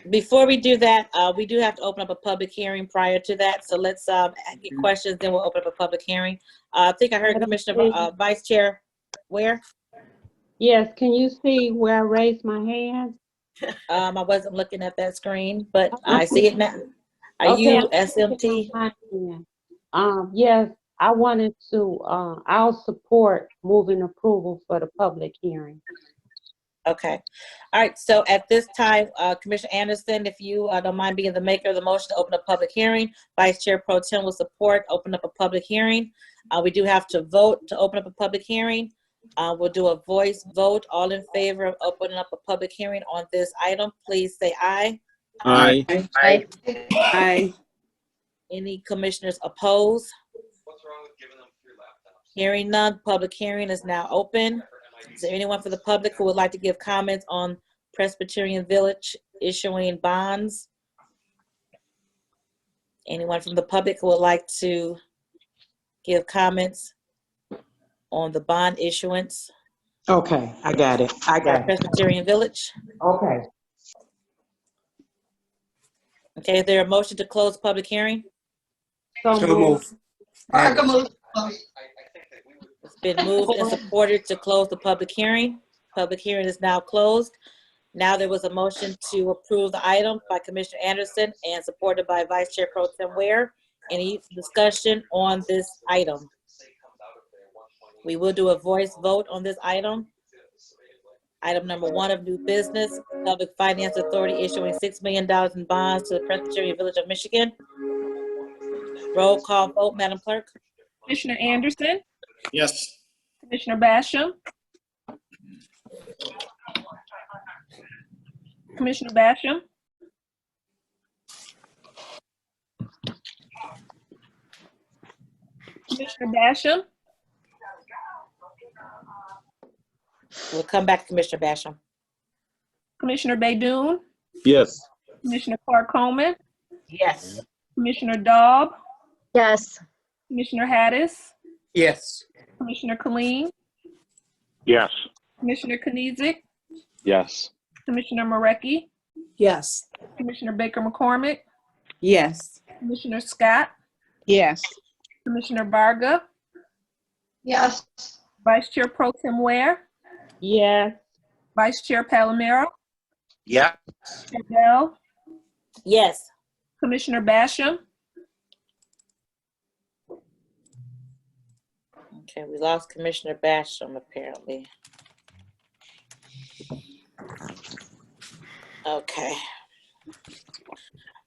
Speaker 1: Before we do that, we do have to open up a public hearing prior to that. So let's get questions, then we'll open up a public hearing. I think I heard Commissioner Vice Chair Ware.
Speaker 18: Yes, can you see where I raised my hand?
Speaker 1: I wasn't looking at that screen, but I see it now. Are you SMT?
Speaker 18: Yes, I wanted to, I'll support moving approval for the public hearing.
Speaker 1: Okay. All right. So at this time, Commissioner Anderson, if you don't mind being the maker of the motion to open a public hearing, Vice Chair Pro Tem will support, open up a public hearing. We do have to vote to open up a public hearing. We'll do a voice vote. All in favor of opening up a public hearing on this item, please say aye.
Speaker 8: Aye.
Speaker 10: Aye.
Speaker 1: Aye. Any commissioners opposed? Hearing none, public hearing is now open. Is there anyone from the public who would like to give comments on Presbyterian Village issuing bonds? Anyone from the public who would like to give comments on the bond issuance?
Speaker 19: Okay, I got it.
Speaker 1: Presbyterian Village?
Speaker 19: Okay.
Speaker 1: Okay, is there a motion to close public hearing?
Speaker 19: So moved.
Speaker 1: It's been moved and supported to close the public hearing. Public hearing is now closed. Now there was a motion to approve the item by Commissioner Anderson and supported by Vice Chair Pro Tem Ware. Any discussion on this item? We will do a voice vote on this item. Item number 1 of new business, Public Finance Authority issuing $6 million in bonds to the Presbyterian Village of Michigan. Roll call vote, Madam Clerk.
Speaker 2: Commissioner Anderson,
Speaker 3: Yes.
Speaker 2: Commissioner Basham, Commissioner Basham, Commissioner Basham,
Speaker 1: We'll come back to Commissioner Basham.
Speaker 2: Commissioner Baydoun,
Speaker 8: Yes.
Speaker 2: Commissioner Clark Coleman,
Speaker 12: Yes.
Speaker 2: Commissioner Daub,
Speaker 5: Yes.
Speaker 2: Commissioner Hattis,
Speaker 9: Yes.
Speaker 2: Commissioner Killeen,
Speaker 13: Yes.
Speaker 2: Commissioner Knizik,
Speaker 13: Yes.
Speaker 2: Commissioner Marecki,
Speaker 7: Yes.
Speaker 2: Commissioner Baker McCormick,
Speaker 10: Yes.
Speaker 2: Commissioner Scott,
Speaker 4: Yes.
Speaker 2: Commissioner Varga,
Speaker 11: Yes.
Speaker 2: Vice Chair Pro Tem Ware,
Speaker 18: Yes.
Speaker 2: Vice Chair Palomero,
Speaker 13: Yeah.
Speaker 2: Chair Bell,
Speaker 1: Yes.
Speaker 2: Commissioner Basham,
Speaker 1: Okay, we lost Commissioner Basham apparently. Okay.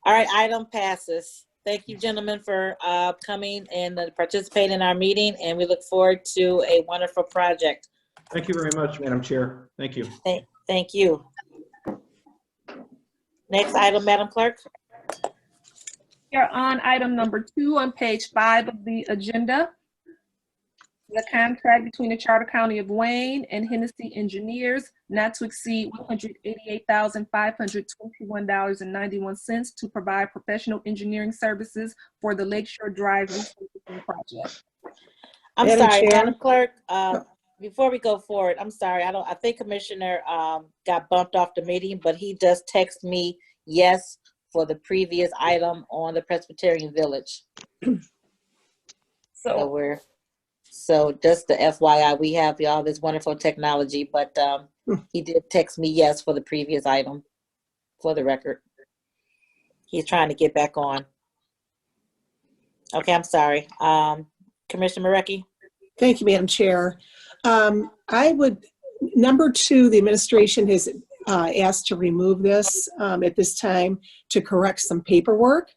Speaker 1: All right, item passes. Thank you, gentlemen, for coming and participating in our meeting, and we look forward to a wonderful project.
Speaker 15: Thank you very much, Madam Chair. Thank you.
Speaker 1: Thank you. Next item, Madam Clerk.
Speaker 2: You're on item number 2 on page 5 of the agenda. The contract between the Charter County of Wayne and Hennessy Engineers not to exceed $188,521.91 to provide professional engineering services for the Lakeshore Drive resurfacing project.
Speaker 1: I'm
Speaker 7: Madam
Speaker 1: sorry,
Speaker 7: Chair.
Speaker 1: Madam Clerk, before we go forward, I'm sorry, I think Commissioner got bumped off the meeting, but he just texted me yes for the previous item on the Presbyterian Village. So just the FYI, we have all this wonderful technology, but he did text me yes for the previous item, for the record. He's trying to get back on. Okay, I'm sorry. Commissioner Marecki?
Speaker 7: Thank you, Madam Chair. Number 2, the administration has asked to remove this at this time to correct some paperwork.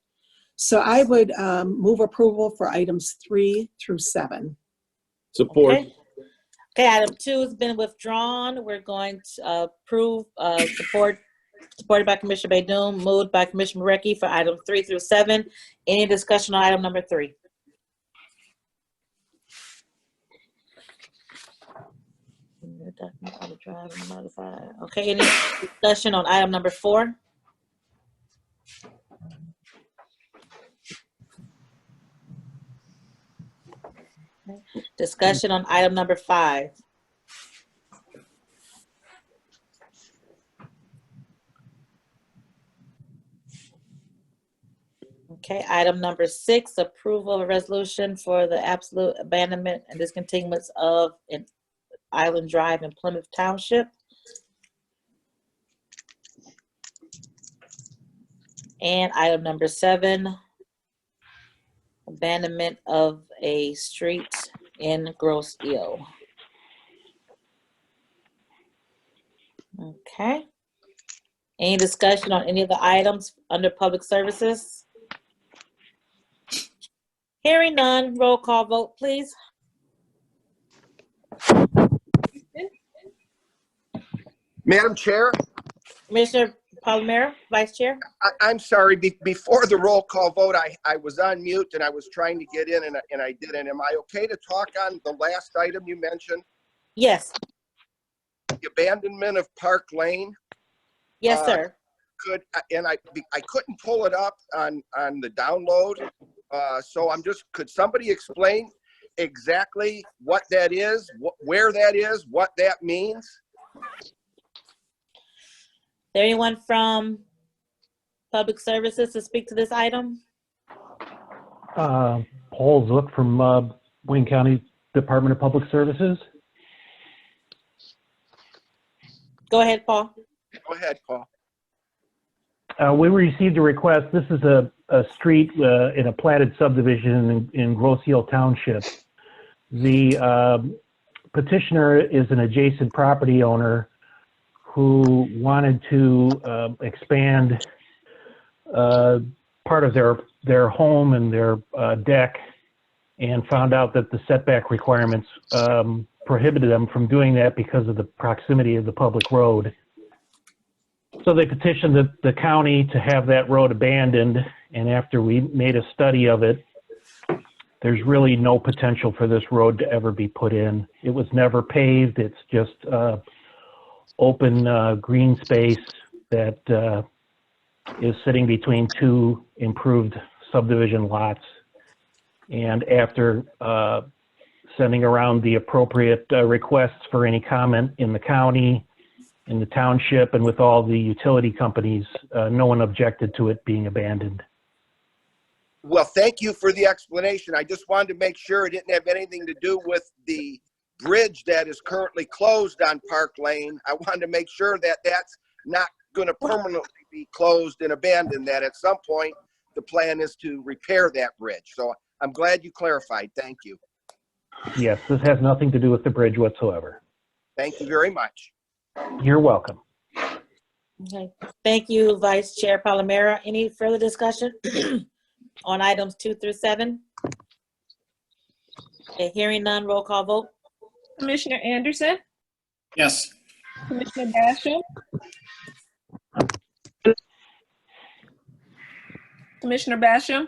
Speaker 7: So I would move approval for items 3 through 7.
Speaker 8: Support.
Speaker 1: Okay, item 2 has been withdrawn. We're going to approve, supported by Commissioner Baydoun, moved by Commissioner Marecki for items 3 through 7. Any discussion on item number 3? Okay, any discussion on item number 4? Discussion on item number 5. Okay, item number 6, approval of a resolution for the absolute abandonment and discontinuance of an Island Drive in Plymouth Township. And item number 7, abandonment of a street in Grosse Ile. Okay. Any discussion on any of the items under public services? Hearing none, roll call vote, please.
Speaker 20: Madam Chair,
Speaker 1: Commissioner Palomero, Vice Chair.
Speaker 20: I'm sorry, before the roll call vote, I was on mute and I was trying to get in and I didn't. Am I okay to talk on the last item you mentioned?
Speaker 1: Yes.
Speaker 20: The abandonment of Park Lane?
Speaker 1: Yes, sir.
Speaker 20: I couldn't pull it up on the download. So could somebody explain exactly what that is, where that is, what that means?
Speaker 1: There anyone from Public Services to speak to this item?
Speaker 21: Paul Zook from Wayne County Department of Public Services.
Speaker 1: Go ahead, Paul.
Speaker 20: Go ahead, Paul.
Speaker 21: We received a request. This is a street in a platted subdivision in Grosse Ile Township. The petitioner is an adjacent property owner who wanted to expand part of their home and their deck, and found out that the setback requirements prohibited them from doing that because of the proximity of the public road. So they petitioned the county to have that road abandoned, and after we made a study of it, there's really no potential for this road to ever be put in. It was never paved. It's just open green space that is sitting between two improved subdivision lots. And after sending around the appropriate requests for any comment in the county, in the township, and with all the utility companies, no one objected to it being abandoned.
Speaker 20: Well, thank you for the explanation. I just wanted to make sure it didn't have anything to do with the bridge that is currently closed on Park Lane. I wanted to make sure that that's not going to permanently be closed and abandoned, that at some point the plan is to repair that bridge. So I'm glad you clarified. Thank you.
Speaker 21: Yes, this has nothing to do with the bridge whatsoever.
Speaker 20: Thank you very much.
Speaker 21: You're welcome.
Speaker 1: Okay. Thank you, Vice Chair Palomero. Any further discussion on items 2 through 7? Okay, hearing none, roll call vote.
Speaker 2: Commissioner Anderson,
Speaker 3: Yes.
Speaker 2: Commissioner Basham, Commissioner Basham,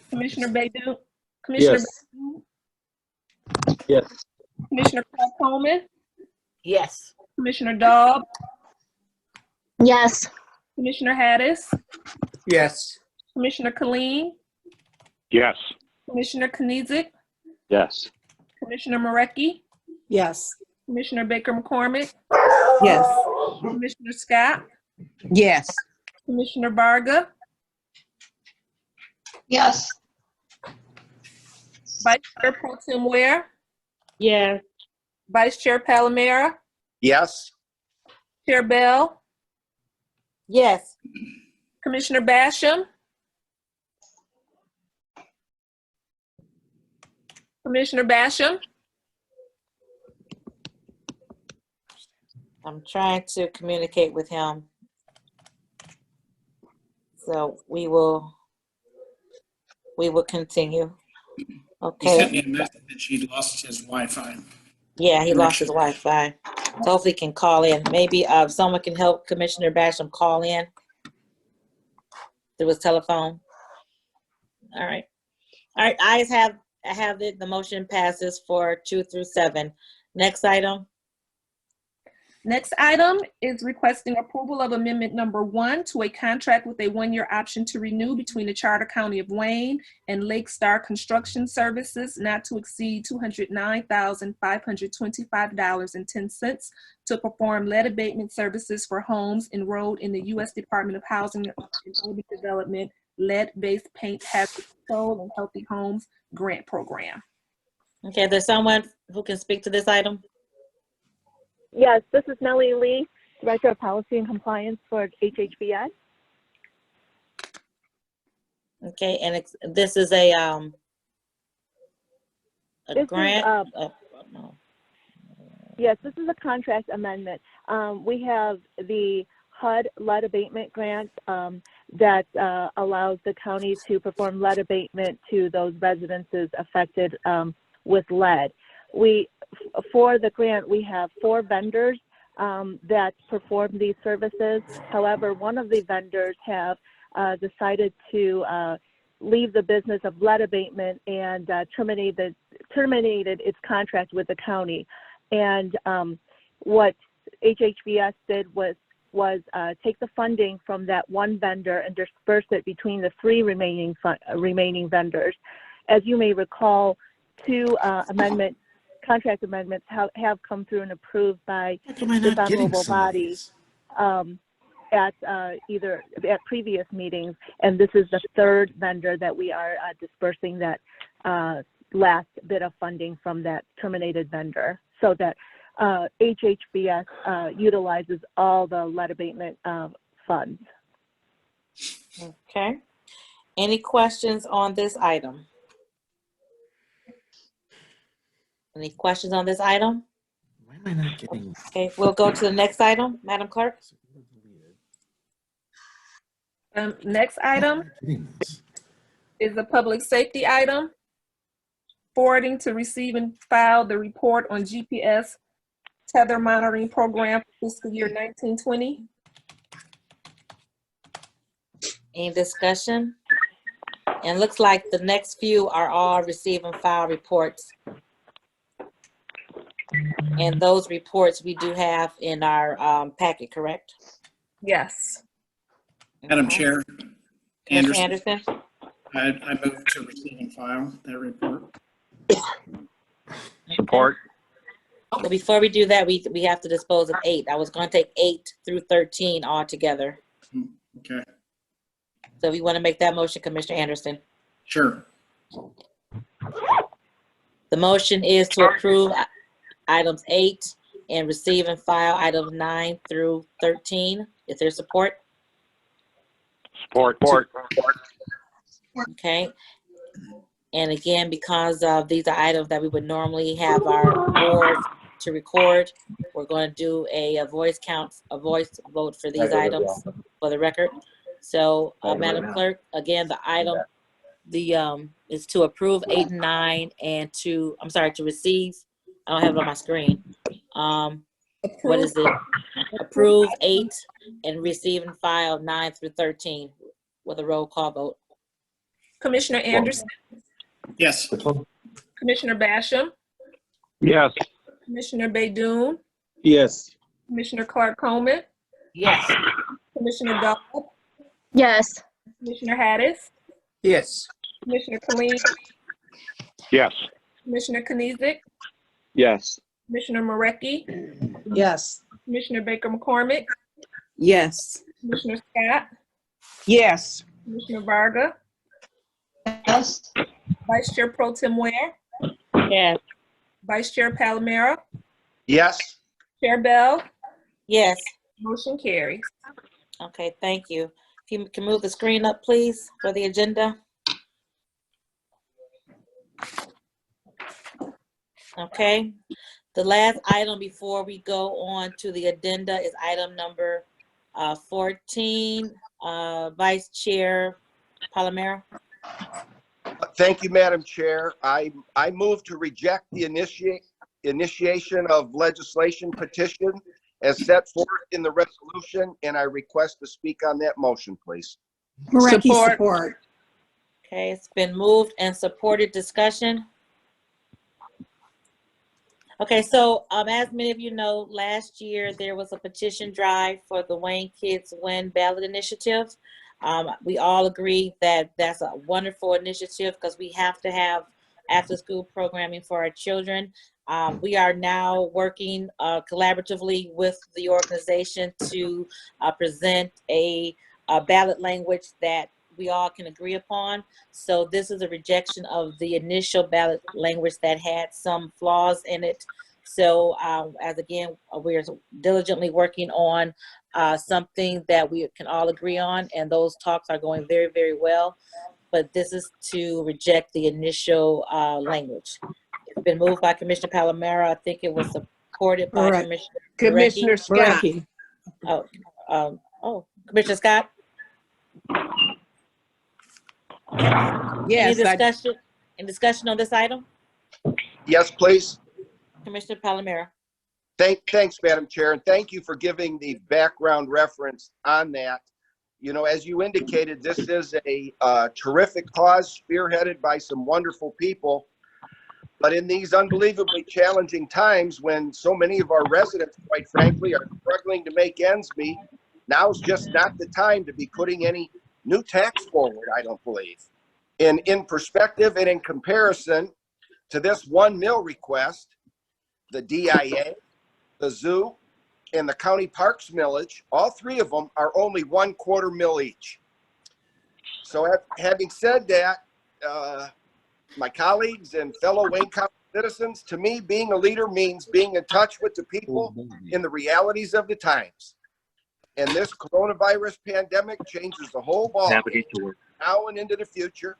Speaker 2: Commissioner Baydun, Commissioner
Speaker 8: Yes.
Speaker 2: Baydun,
Speaker 8: Yes.
Speaker 2: Commissioner Coleman,
Speaker 12: Yes.
Speaker 2: Commissioner Daub,
Speaker 5: Yes.
Speaker 2: Commissioner Hattis,
Speaker 9: Yes.
Speaker 2: Commissioner Killeen,
Speaker 13: Yes.
Speaker 2: Commissioner Knizik,
Speaker 13: Yes.
Speaker 2: Commissioner Marecki,
Speaker 7: Yes.
Speaker 2: Commissioner Baker McCormick,
Speaker 4: Yes.
Speaker 2: Commissioner Scott,
Speaker 4: Yes.
Speaker 2: Commissioner Barga,
Speaker 11: Yes.
Speaker 2: Vice Chair Pro Tem Ware,
Speaker 18: Yes.
Speaker 2: Vice Chair Palomero,
Speaker 20: Yes.
Speaker 2: Chair Bell,
Speaker 1: Yes.
Speaker 2: Commissioner Basham, Commissioner Basham,
Speaker 1: I'm trying to communicate with him. So we will continue.
Speaker 3: He sent
Speaker 1: Okay.
Speaker 3: me a message that she lost his Wi-Fi.
Speaker 1: Yeah, he lost his Wi-Fi. So hopefully he can call in. Maybe someone can help Commissioner Basham call in through his telephone. All right. All right, I have it. The motion passes for 2 through 7. Next item.
Speaker 2: Next item is requesting approval of amendment number 1 to a contract with a 1-year option to renew between the Charter County of Wayne and Lake Star Construction Services not to exceed $209,525.10 to perform lead abatement services for homes enrolled in the U.S. Department of Housing and Urban Development Lead-Based Paint Hazard Control and Healthy Homes Grant Program.
Speaker 1: Okay, there's someone who can speak to this item?
Speaker 22: Yes, this is Nellie Lee, Director of Policy and Compliance for HHBS.
Speaker 1: Okay, and this is a
Speaker 22: This
Speaker 1: grant?
Speaker 22: is,
Speaker 1: No.
Speaker 22: Yes, this is a contract amendment. We have the HUD lead abatement grant that allows the county to perform lead abatement to those residences affected with lead. For the grant, we have 4 vendors that perform these services. However, one of the vendors have decided to leave the business of lead abatement and terminated its contract with the county. And what HHBS did was take the funding from that one vendor and disperse it between the 3 remaining vendors. As you may recall, 2 contract amendments have come through and approved by the venerable body at previous meetings, and this is the 3rd vendor that we are dispersing that last bit of funding from that terminated vendor, so that HHBS utilizes all the lead abatement funds.
Speaker 1: Okay. Any questions on this item? Any questions on this item?
Speaker 6: Why am I not getting?
Speaker 1: Okay, we'll go to the next item, Madam Clerk.
Speaker 2: Next item is a public safety item. Forwarding to receive and file the report on GPS tether monitoring program for fiscal year 1920.
Speaker 1: Any discussion? And looks like the next few are all receive and file reports. And those reports we do have in our packet, correct?
Speaker 2: Yes.
Speaker 3: Madam Chair,
Speaker 1: Commissioner
Speaker 3: Anderson,
Speaker 1: Anderson?
Speaker 3: I move to receive and file that report.
Speaker 13: Support.
Speaker 1: But before we do that, we have to dispose of 8. I was going to take 8 through 13 all together.
Speaker 3: Okay.
Speaker 1: So if you want to make that motion, Commissioner Anderson.
Speaker 3: Sure.
Speaker 1: The motion is to approve items 8 and receive and file items 9 through 13. Is there support?
Speaker 13: Support.
Speaker 1: Okay. And again, because these are items that we would normally have our board to record, we're going to do a voice vote for these items for the record. So, Madam Clerk, again, the item is to approve 8 and 9 and to receive. I don't have it on my screen. What is it? Approve 8 and receive and file 9 through 13 with a roll call vote.
Speaker 2: Commissioner Anderson?
Speaker 3: Yes.
Speaker 2: Commissioner Basham?
Speaker 13: Yes.
Speaker 2: Commissioner Baydoun?
Speaker 8: Yes.
Speaker 2: Commissioner Clark-Coleman?
Speaker 12: Yes.
Speaker 2: Commissioner Dahl?
Speaker 22: Yes.
Speaker 2: Commissioner Hattis?
Speaker 9: Yes.
Speaker 2: Commissioner Khalid?
Speaker 13: Yes.
Speaker 2: Commissioner Knizik?
Speaker 13: Yes.
Speaker 2: Commissioner Marecki?
Speaker 7: Yes.
Speaker 2: Commissioner Baker McCormick?
Speaker 10: Yes.
Speaker 2: Commissioner Scott?
Speaker 4: Yes.
Speaker 2: Commissioner Varga?
Speaker 11: Yes.
Speaker 2: Vice Chair Pro Tem Ware?
Speaker 1: Yes.
Speaker 2: Vice Chair Palomero?
Speaker 20: Yes.
Speaker 2: Chair Bell?
Speaker 1: Yes.
Speaker 2: Motion carries.
Speaker 1: Okay, thank you. If you can move the screen up, please, for the agenda. Okay. The last item before we go on to the agenda is item number 14. Vice Chair Palomero.
Speaker 20: Thank you, Madam Chair. I move to reject the initiation of legislation petition as set forth in the resolution, and I request to speak on that motion, please.
Speaker 7: Marecki, support.
Speaker 1: Okay, it's been moved and supported. Discussion. Okay, so as many of you know, last year there was a petition drive for the Wayne Kids Win ballot initiative. We all agree that that's a wonderful initiative because we have to have after-school programming for our children. We are now working collaboratively with the organization to present a ballot language that we all can agree upon. So this is a rejection of the initial ballot language that had some flaws in it. So as again, we're diligently working on something that we can all agree on, and those talks are going very, very well. But this is to reject the initial language. It's been moved by Commissioner Palomero. I think it was supported by
Speaker 7: All right.
Speaker 1: Commissioner
Speaker 4: Commissioner Scott.
Speaker 7: Marecki.
Speaker 1: Commissioner Scott? Any
Speaker 4: Yes,
Speaker 1: discussion? Any discussion on this item?
Speaker 20: Yes, please.
Speaker 1: Commissioner Palomero?
Speaker 20: Thanks, Madam Chair, and thank you for giving the background reference on that. You know, as you indicated, this is a terrific cause spearheaded by some wonderful people. But in these unbelievably challenging times when so many of our residents, quite frankly, are struggling to make ends meet, now's just not the time to be putting any new tax forward, I don't believe. And in perspective and in comparison to this 1 mil request, the DIA, the zoo, and the county parks millage, all three of them are only 1/4 mil each. So having said that, my colleagues and fellow Wayne County citizens, to me, being a leader means being in touch with the people in the realities of the times. And this coronavirus pandemic changes the whole ball now and into the future.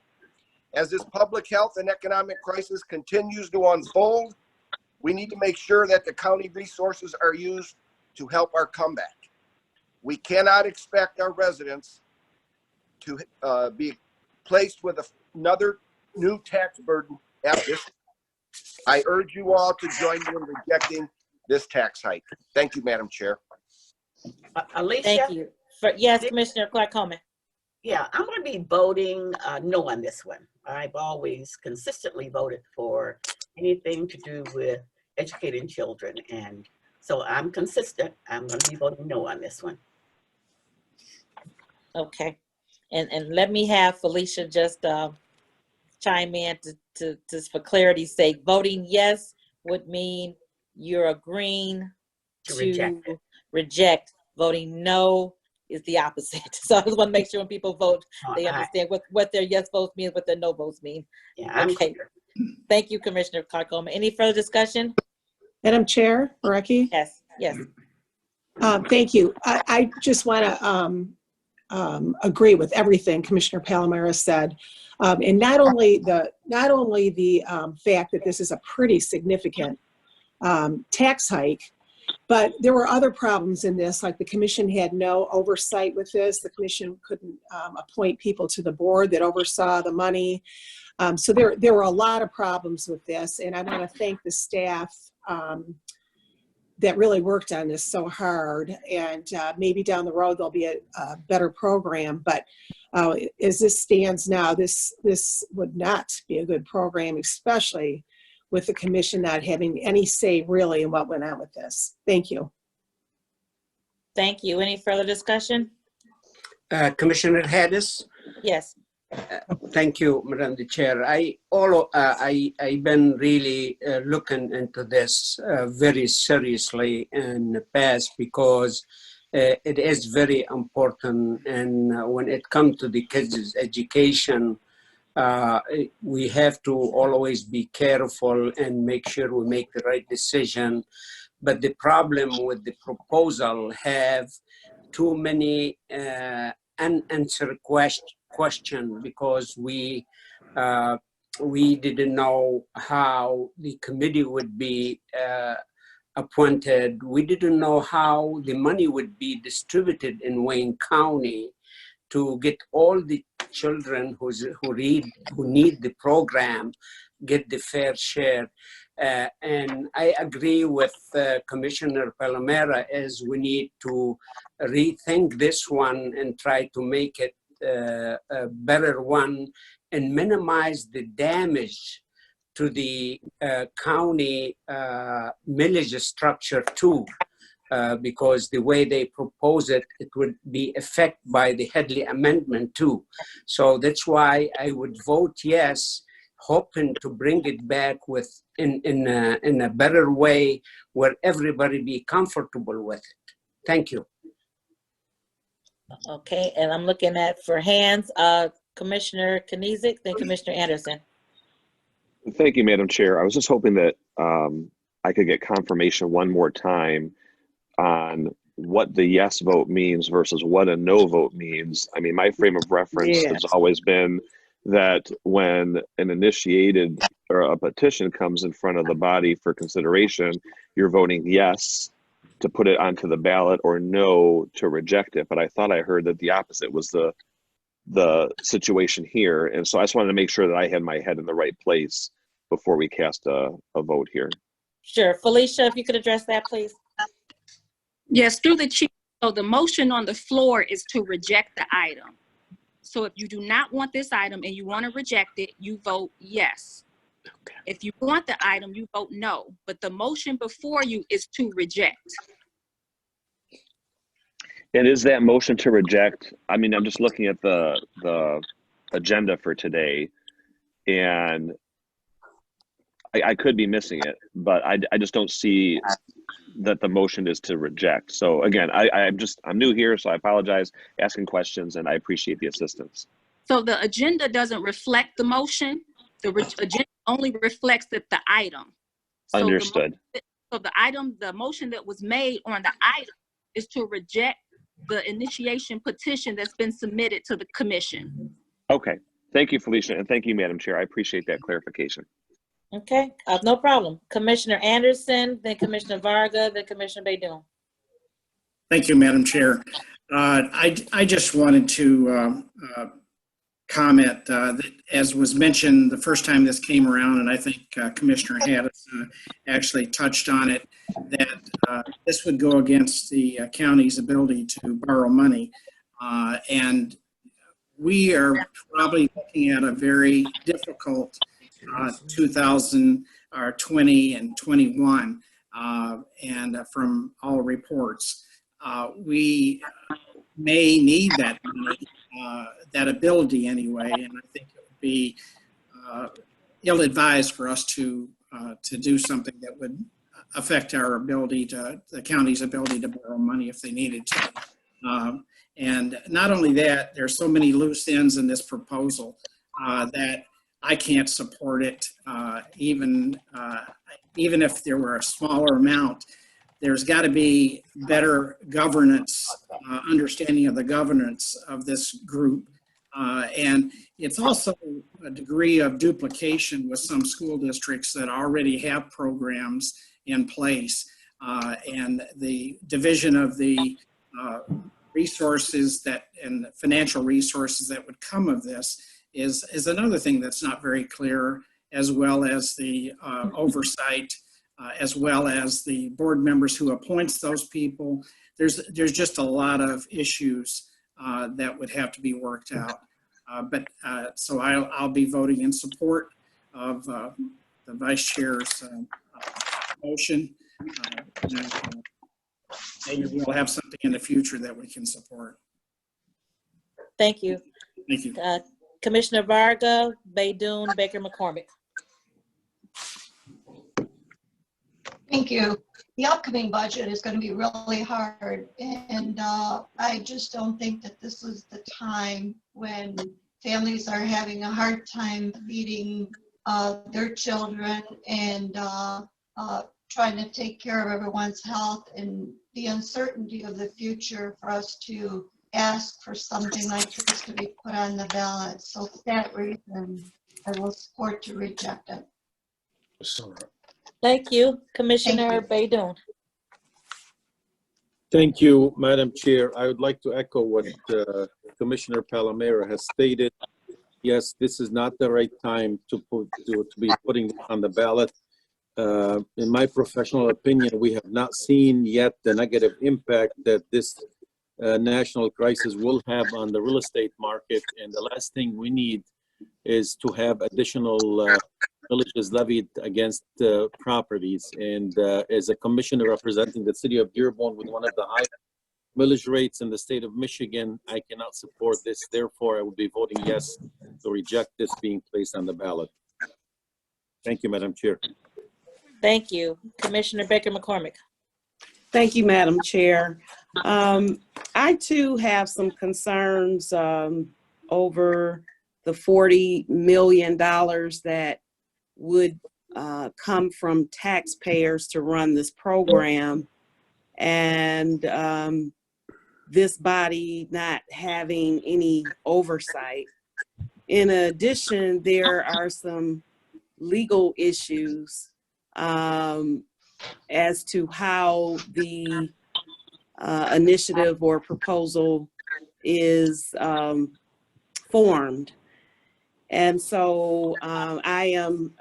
Speaker 20: As this public health and economic crisis continues to unfold, we need to make sure that the county resources are used to help our comeback. We cannot expect our residents to be placed with another new tax burden at this. I urge you all to join me in rejecting this tax hike. Thank you, Madam Chair.
Speaker 12: Alicia?
Speaker 1: Thank you. Yes, Commissioner Clark Coleman.
Speaker 12: Yeah, I'm going to be voting no on this one. I've always consistently voted for anything to do with educating children. And so I'm consistent. I'm going to be voting no on this one.
Speaker 1: Okay. And let me have Felicia just chime in to just for clarity's sake. Voting yes would mean you're agreeing to reject. Voting no is the opposite. So I just want to make sure when people vote, they understand what their yes votes mean, what their no votes mean.
Speaker 12: Yeah,
Speaker 1: okay. Thank you, Commissioner Clark-Coleman. Any further discussion?
Speaker 7: Madam Chair, Marecki?
Speaker 1: Yes, yes.
Speaker 7: Thank you. I just want to agree with everything Commissioner Palomero said. And not only the fact that this is a pretty significant tax hike, but there were other problems in this, like the commission had no oversight with this. The commission couldn't appoint people to the board that oversaw the money. So there were a lot of problems with this, and I want to thank the staff that really worked on this so hard, and maybe down the road there'll be a better program, but as this stands now, this would not be a good program, especially with the commission not having any say really in what went on with this. Thank you.
Speaker 1: Thank you. Any further discussion?
Speaker 9: Commissioner Hedges?
Speaker 1: Yes.
Speaker 9: Thank you, Madam the Chair. I've been really looking into this very seriously in the past because it is very important. And when it comes to the kids' education, we have to always be careful and make sure we make the right decision. But the problem with the proposal have too many unanswered question because we didn't know how the committee would be appointed. We didn't know how the money would be distributed in Wayne County to get all the children who need the program get the fair share. And I agree with Commissioner Palomero as we need to rethink this one and try to make it a better one and minimize the damage to the county millage structure too. Because the way they propose it, it would be affected by the Headley Amendment too. So that's why I would vote yes, hoping to bring it back in a better way where everybody be comfortable with it. Thank you.
Speaker 1: Okay, and I'm looking at for hands, Commissioner Kniezek, then Commissioner Anderson.
Speaker 14: Thank you, Madam Chair. I was just hoping that I could get confirmation one more time on what the yes vote means versus what a no vote means. I mean, my frame of reference has always been that when an initiated or a petition comes in front of the body for consideration, you're voting yes to put it onto the ballot or no to reject it. But I thought I heard that the opposite was the situation here. And so I just wanted to make sure that I had my head in the right place before we cast a vote here.
Speaker 1: Sure. Felicia, if you could address that, please.
Speaker 16: Yes, through the chair. So the motion on the floor is to reject the item. So if you do not want this item and you want to reject it, you vote yes. Okay. If you want the item, you vote no. But the motion before you is to reject.
Speaker 14: And is that motion to reject? I mean, I'm just looking at the agenda for today, and I could be missing it, but I just don't see that the motion is to reject. So again, I'm new here, so I apologize, asking questions, and I appreciate the assistance.
Speaker 16: So the agenda doesn't reflect the motion. The agenda only reflects the item. So
Speaker 14: Understood.
Speaker 16: The motion that was made on the item is to reject the initiation petition that's been submitted to the commission.
Speaker 14: Okay. Thank you, Felicia, and thank you, Madam Chair. I appreciate that clarification.
Speaker 1: Okay, no problem. Commissioner Anderson, then Commissioner Varga, then Commissioner Baidoon.
Speaker 3: Thank you, Madam Chair. I just wanted to comment that, as was mentioned the first time this came around, and I think Commissioner Haddis actually touched on it, that this would go against the county's ability to borrow money. And we are probably looking at a very difficult 2020 and 21, and from all reports, we may need that money, that ability anyway, and I think it would be ill-advised for us to do something that would affect our ability the county's ability to borrow money if they needed to. And not only that, there's so many loose ends in this proposal that I can't support it, even if there were a smaller amount. There's got to be better governance, understanding of the governance of this group. And it's also a degree of duplication with some school districts that already have programs in place. And the division of the resources and financial resources that would come of this is another thing that's not very clear, as well as the oversight, as well as the board members who appoints those people. There's just a lot of issues that would have to be worked out. So I'll be voting in support of the Vice Chair's motion. Maybe we'll have something in the future that we can support.
Speaker 1: Thank you.
Speaker 3: Thank you.
Speaker 1: Commissioner Varga, Baidoon, Baker McCormick.
Speaker 11: Thank you. The upcoming budget is going to be really hard, and I just don't think that this is the time when families are having a hard time feeding their children and trying to take care of everyone's health, and the uncertainty of the future for us to ask for something like this to be put on the ballot. So for that reason, I will support to reject it.
Speaker 1: Thank you. Commissioner Baidoon.
Speaker 8: Thank you, Madam Chair. I would like to echo what Commissioner Palomera has stated. Yes, this is not the right time to be putting it on the ballot. In my professional opinion, we have not seen yet the negative impact that this national crisis will have on the real estate market. And the last thing we need is to have additional villages levied against properties. And as a commissioner representing the city of Dearborn with one of the highest millage rates in the state of Michigan, I cannot support this. Therefore, I will be voting yes to reject this being placed on the ballot. Thank you, Madam Chair.
Speaker 1: Thank you. Commissioner Baker McCormick.
Speaker 10: Thank you, Madam Chair. I too have some concerns over the $40 million that would come from taxpayers to run this program, and this body not having any oversight. In addition, there are some legal issues as to how the initiative or proposal is formed. And so I am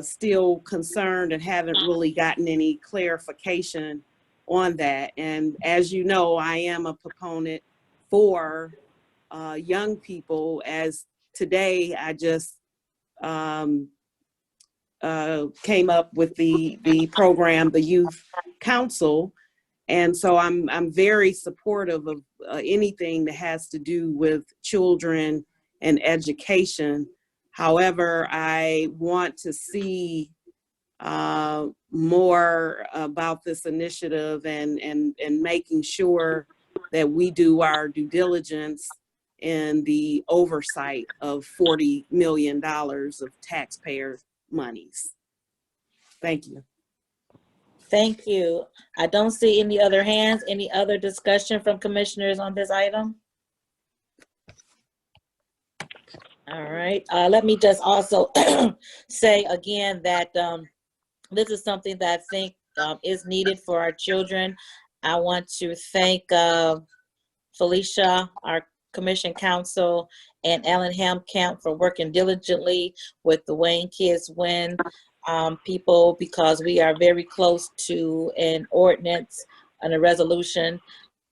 Speaker 10: still concerned and haven't really gotten any clarification on that. And as you know, I am a proponent for young people, as today I just came up with the program, the Youth Council. And so I'm very supportive of anything that has to do with children and education. However, I want to see more about this initiative and making sure that we do our due diligence in the oversight of $40 million of taxpayer monies. Thank you.
Speaker 1: Thank you. I don't see any other hands. Any other discussion from commissioners on this item? All right. Let me just also say again that this is something that I think is needed for our children. I want to thank Felicia, our Commission Counsel, and Ellen Hamkamp for working diligently with the Wayne Kids Win people, because we are very close to an ordinance and a resolution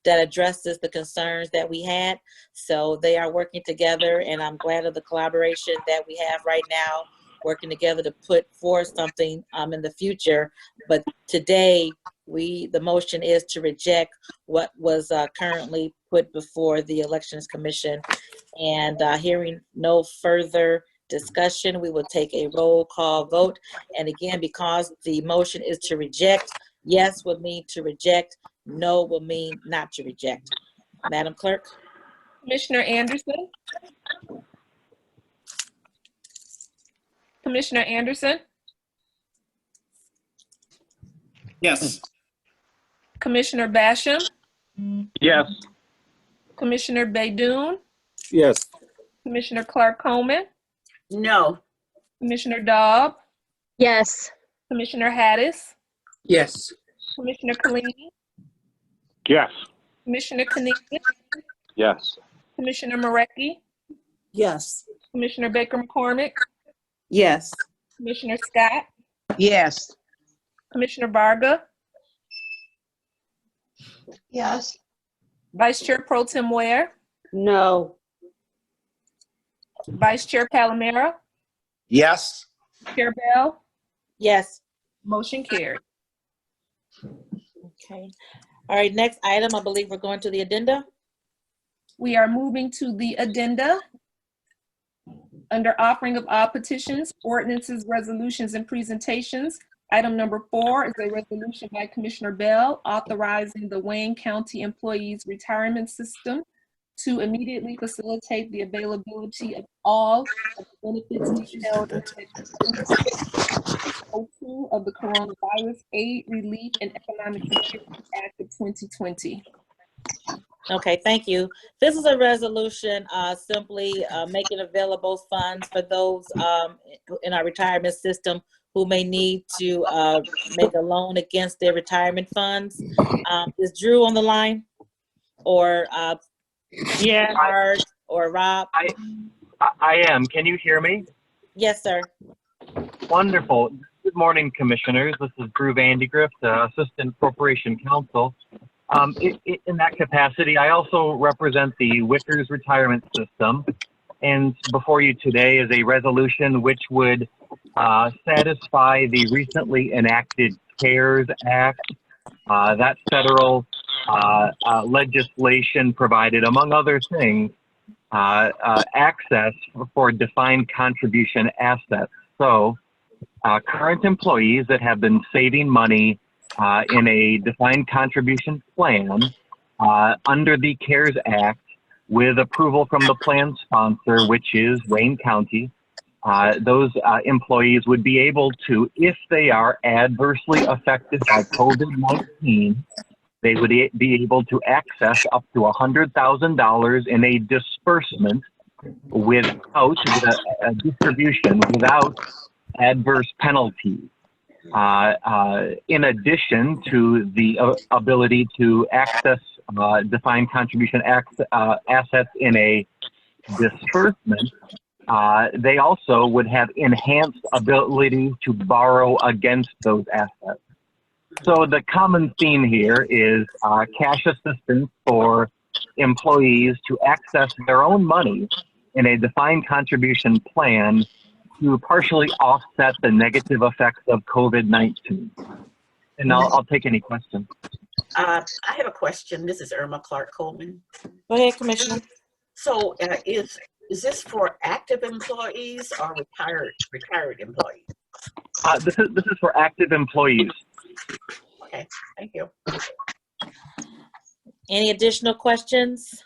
Speaker 1: that addresses the concerns that we had. So they are working together, and I'm glad of the collaboration that we have right now, working together to put forth something in the future. But today, the motion is to reject what was currently put before the Elections Commission. And hearing no further discussion, we will take a roll call vote. And again, because the motion is to reject, yes would mean to reject, no will mean not to reject. Madam Clerk?
Speaker 2: Commissioner Anderson? Commissioner Anderson?
Speaker 3: Yes.
Speaker 2: Commissioner Basham?
Speaker 13: Yes.
Speaker 2: Commissioner Baydoun?
Speaker 8: Yes.
Speaker 2: Commissioner Clark Coleman?
Speaker 12: No.
Speaker 2: Commissioner Dobb?
Speaker 17: Yes.
Speaker 2: Commissioner Hattis?
Speaker 9: Yes.
Speaker 2: Commissioner Kalini?
Speaker 13: Yes.
Speaker 2: Commissioner Kaniga?
Speaker 14: Yes.
Speaker 2: Commissioner Marecki?
Speaker 7: Yes.
Speaker 2: Commissioner Baker McCormick?
Speaker 10: Yes.
Speaker 2: Commissioner Scott?
Speaker 4: Yes.
Speaker 2: Commissioner Varga?
Speaker 11: Yes.
Speaker 2: Vice Chair Pro Tem Ware?
Speaker 18: No.
Speaker 2: Vice Chair Palomero?
Speaker 20: Yes.
Speaker 2: Chair Bell?
Speaker 1: Yes.
Speaker 2: Motion carried.
Speaker 1: Okay. All right, next item, I believe we're going to the addenda.
Speaker 2: We are moving to the addenda. Under offering of all petitions, ordinances, resolutions, and presentations, item number 4 is a resolution by Commissioner Bell authorizing the Wayne County Employees Retirement System to immediately facilitate the availability of all of the benefits detailed in Section 2 of the Coronavirus Aid, Relief, and Economic Security Act of 2020.
Speaker 1: Okay, thank you. This is a resolution simply making available funds for those in our retirement system who may need to make a loan against their retirement funds. Is Drew on the line? Or
Speaker 19: yeah,
Speaker 1: Art or Rob?
Speaker 19: I am. Can you hear me?
Speaker 1: Yes, sir.
Speaker 19: Wonderful. Good morning, commissioners. This is Drew Vandegrift, Assistant Corporation Counsel. In that capacity, I also represent the Wickers Retirement System. And before you today is a resolution which would satisfy the recently enacted CARES Act. That federal legislation provided, among other things, access for defined contribution assets. So current employees that have been saving money in a defined contribution plan under the CARES Act with approval from the plan sponsor, which is Wayne County, those employees would be able to, if they are adversely affected by COVID-19, they would be able to access up to $100,000 in a disbursement without a distribution, without adverse penalties. In addition to the ability to access defined contribution assets in a disbursement, they also would have enhanced ability to borrow against those assets. So the common theme here is cash assistance for employees to access their own money in a defined contribution plan to partially offset the negative effects of COVID-19. And I'll take any questions.
Speaker 12: I have a question. This is Irma Clark Coleman.
Speaker 1: Go ahead, Commissioner.
Speaker 12: So is this for active employees or retired employees?
Speaker 19: This is for active employees.
Speaker 12: Okay, thank you.
Speaker 1: Any additional questions?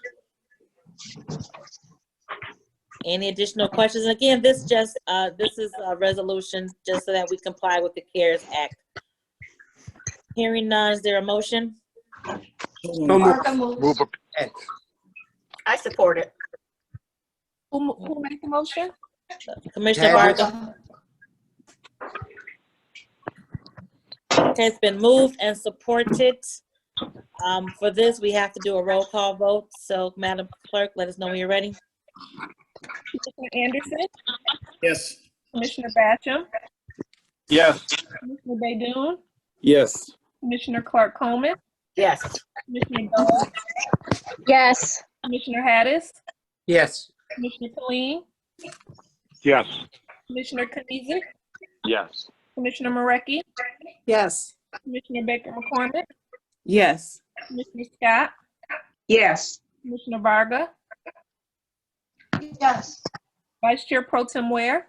Speaker 1: Any additional questions? Again, this is a resolution just so that we comply with the CARES Act. Hearing none, is there a motion?
Speaker 12: I support it.
Speaker 2: Who made the motion?
Speaker 1: Commissioner Varga. Okay, it's been moved and supported. For this, we have to do a roll call vote. So, Madam Clerk, let us know when you're ready.
Speaker 2: Commissioner Anderson?
Speaker 3: Yes.
Speaker 2: Commissioner Basham?
Speaker 13: Yes.
Speaker 2: Commissioner Baydoun?
Speaker 8: Yes.
Speaker 2: Commissioner Clark Coleman?
Speaker 12: Yes.
Speaker 2: Commissioner Dole?
Speaker 22: Yes.
Speaker 2: Commissioner Hattis?
Speaker 9: Yes.
Speaker 2: Commissioner Killeen?
Speaker 13: Yes.
Speaker 2: Commissioner Kanizik?
Speaker 13: Yes.
Speaker 2: Commissioner Marecki?
Speaker 7: Yes.
Speaker 2: Commissioner Baker McCormick?
Speaker 10: Yes.
Speaker 2: Commissioner Scott?
Speaker 4: Yes.
Speaker 2: Commissioner Varga?
Speaker 11: Yes.
Speaker 2: Vice Chair Pro Tem Ware?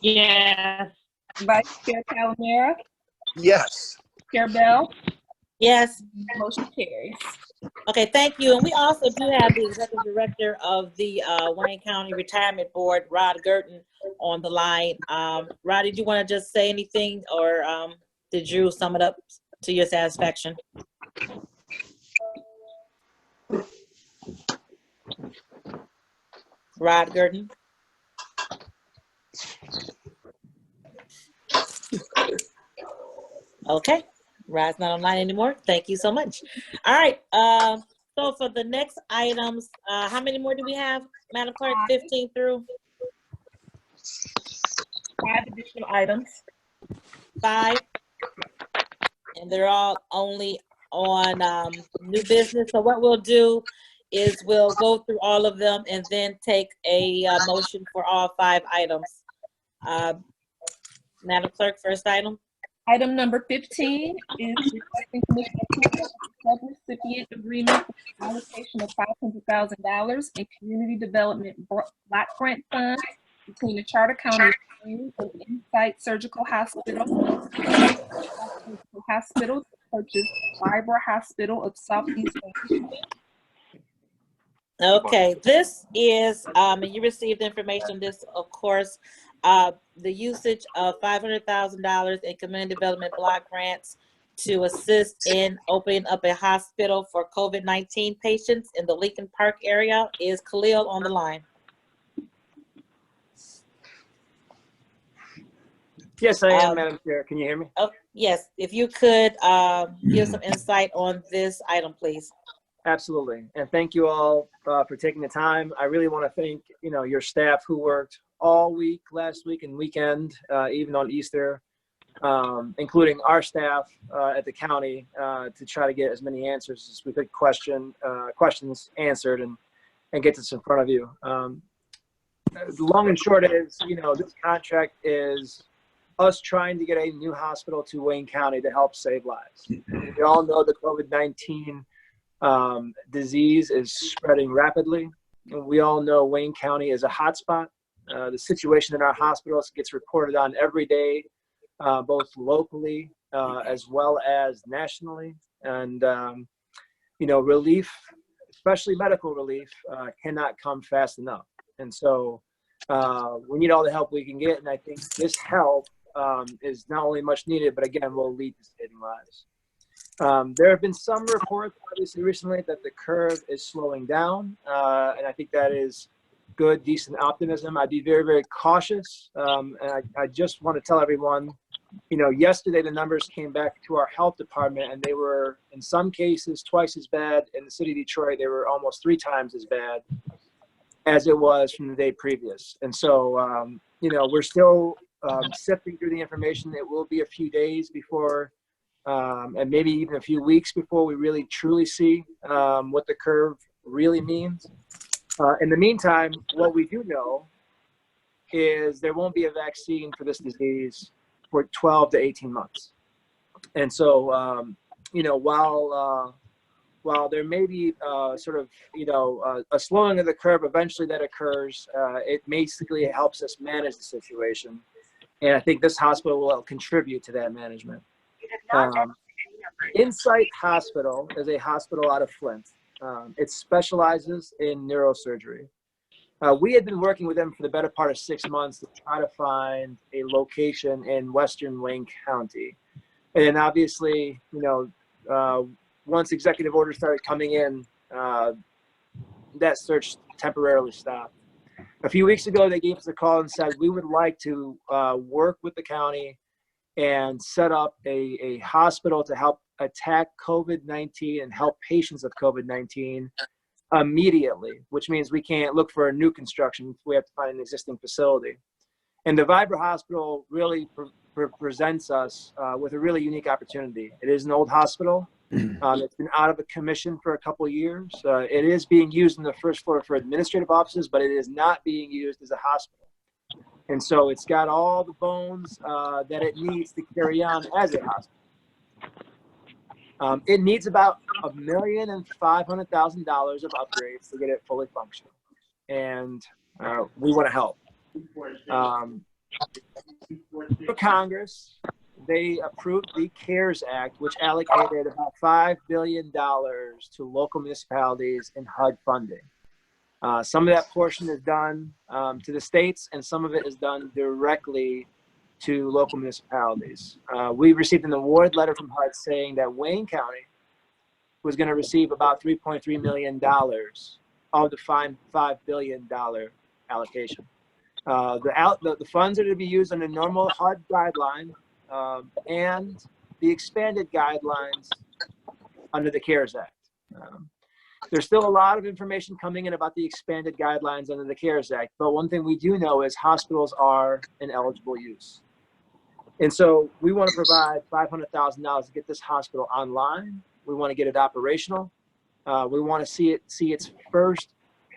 Speaker 18: Yes.
Speaker 2: Vice Chair Calamera?
Speaker 20: Yes.
Speaker 2: Chair Bell?
Speaker 1: Yes.
Speaker 2: Motion carries.
Speaker 1: Okay, thank you. And we also do have the Executive Director of the Wayne County Retirement Board, Rod Gurton, on the line. Rod, did you want to just say anything, or did you sum it up to your satisfaction? Rod Gurton. Okay, Rod's not online anymore. Thank you so much. All right, so for the next items, how many more do we have, Madam Clerk? 15 through?
Speaker 2: 5 additional items.
Speaker 1: 5? And they're all only on new business. So what we'll do is we'll go through all of them and then take a motion for all 5 items. Madam Clerk, first item.
Speaker 2: Item number 15 is requesting Commissioner approval of subrecipient agreement for the allocation of $500,000 in community development block grant funds between the Charter County and Insight Surgical Hospital to purchase Vibra Hospital of Southeast Michigan.
Speaker 1: Okay, this is, and you received information on this, of course, the usage of $500,000 in community development block grants to assist in opening up a hospital for COVID-19 patients in the Lincoln Park area. Is Khalil on the line?
Speaker 15: Yes, I am, Madam Chair. Can you hear me?
Speaker 1: Oh, yes, if you could give some insight on this item, please.
Speaker 15: Absolutely. And thank you all for taking the time. I really want to thank, your staff who worked all week, last week and weekend, even on Easter, including our staff at the county to try to get as many answers as we could, questions answered and get this in front of you. The long and short is, this contract is us trying to get a new hospital to Wayne County to help save lives. We all know the COVID-19 disease is spreading rapidly. We all know Wayne County is a hotspot. The situation in our hospitals gets reported on every day, both locally as well as nationally. And, relief, especially medical relief, cannot come fast enough. And so we need all the help we can get. And I think this help is not only much needed, but again, will lead to saving lives. There have been some reports, obviously, recently that the curve is slowing down, and I think that is good, decent optimism. I'd be very, very cautious. And I just want to tell everyone, yesterday the numbers came back to our health department, and they were, in some cases, twice as bad. In the city of Detroit, they were almost 3 times as bad as it was from the day previous. And so, we're still sifting through the information. It will be a few days before, and maybe even a few weeks before we really truly see what the curve really means. In the meantime, what we do know is there won't be a vaccine for this disease for 12 to 18 months. And so, while there may be a slowing of the curve eventually that occurs, it basically helps us manage the situation. And I think this hospital will contribute to that management. Insight Hospital is a hospital out of Flint. It specializes in neurosurgery. We had been working with them for the better part of 6 months to try to find a location in Western Wayne County. And then obviously, once executive orders started coming in, that search temporarily stopped. A few weeks ago, they gave us a call and said, we would like to work with the county and set up a hospital to help attack COVID-19 and help patients with COVID-19 immediately, which means we can't look for a new construction. We have to find an existing facility. And the Vibra Hospital really presents us with a really unique opportunity. It is an old hospital. It's been out of a commission for a couple of years. It is being used on the first floor for administrative offices, but it is not being used as a hospital. And so it's got all the bones that it needs to carry on as a hospital. It needs about $1,500,000 of upgrades to get it fully functional. And we want to help. For Congress, they approved the CARES Act, which allocated about $5 billion to local municipalities in HUD funding. Some of that portion is done to the states, and some of it is done directly to local municipalities. We received an award letter from HUD saying that Wayne County was going to receive about $3.3 million of the $5 billion allocation. The funds are to be used under normal HUD guideline and the expanded guidelines under the CARES Act. There's still a lot of information coming in about the expanded guidelines under the CARES Act, but one thing we do know is hospitals are an eligible use. And so we want to provide $500,000 to get this hospital online. We want to get it operational. We want to see its first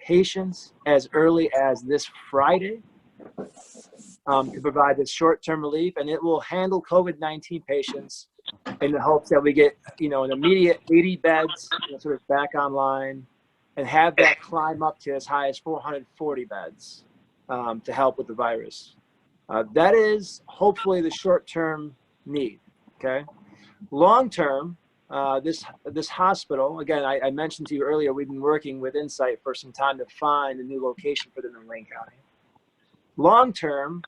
Speaker 15: patients as early as this Friday to provide this short-term relief, and it will handle COVID-19 patients in the hopes that we get, an immediate 80 beds sort of back online and have that climb up to as high as 440 beds to help with the virus. That is hopefully the short-term need, okay? Long-term, this hospital, again, I mentioned to you earlier, we've been working with Insight for some time to find a new location for them in Wayne County. Long-term,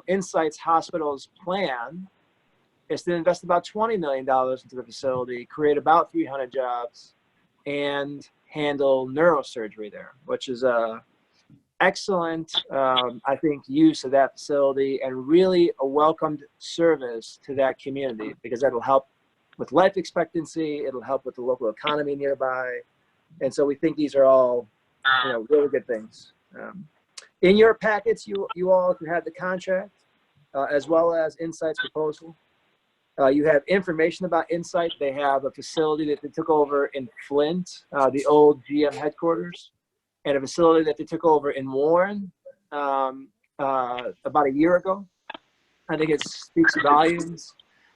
Speaker 15: Insight's hospital's plan is to invest about $20 million into the facility, create about 300 jobs, and handle neurosurgery there, which is a excellent, I think, use of that facility and really a welcomed service to that community because that'll help with life expectancy. It'll help with the local economy nearby. And so we think these are all, really good things. In your packets, you all had the contract as well as Insight's proposal. You have information about Insight. They have a facility that they took over in Flint, the old GM headquarters, and a facility that they took over in Warren about a year ago. I think it speaks volumes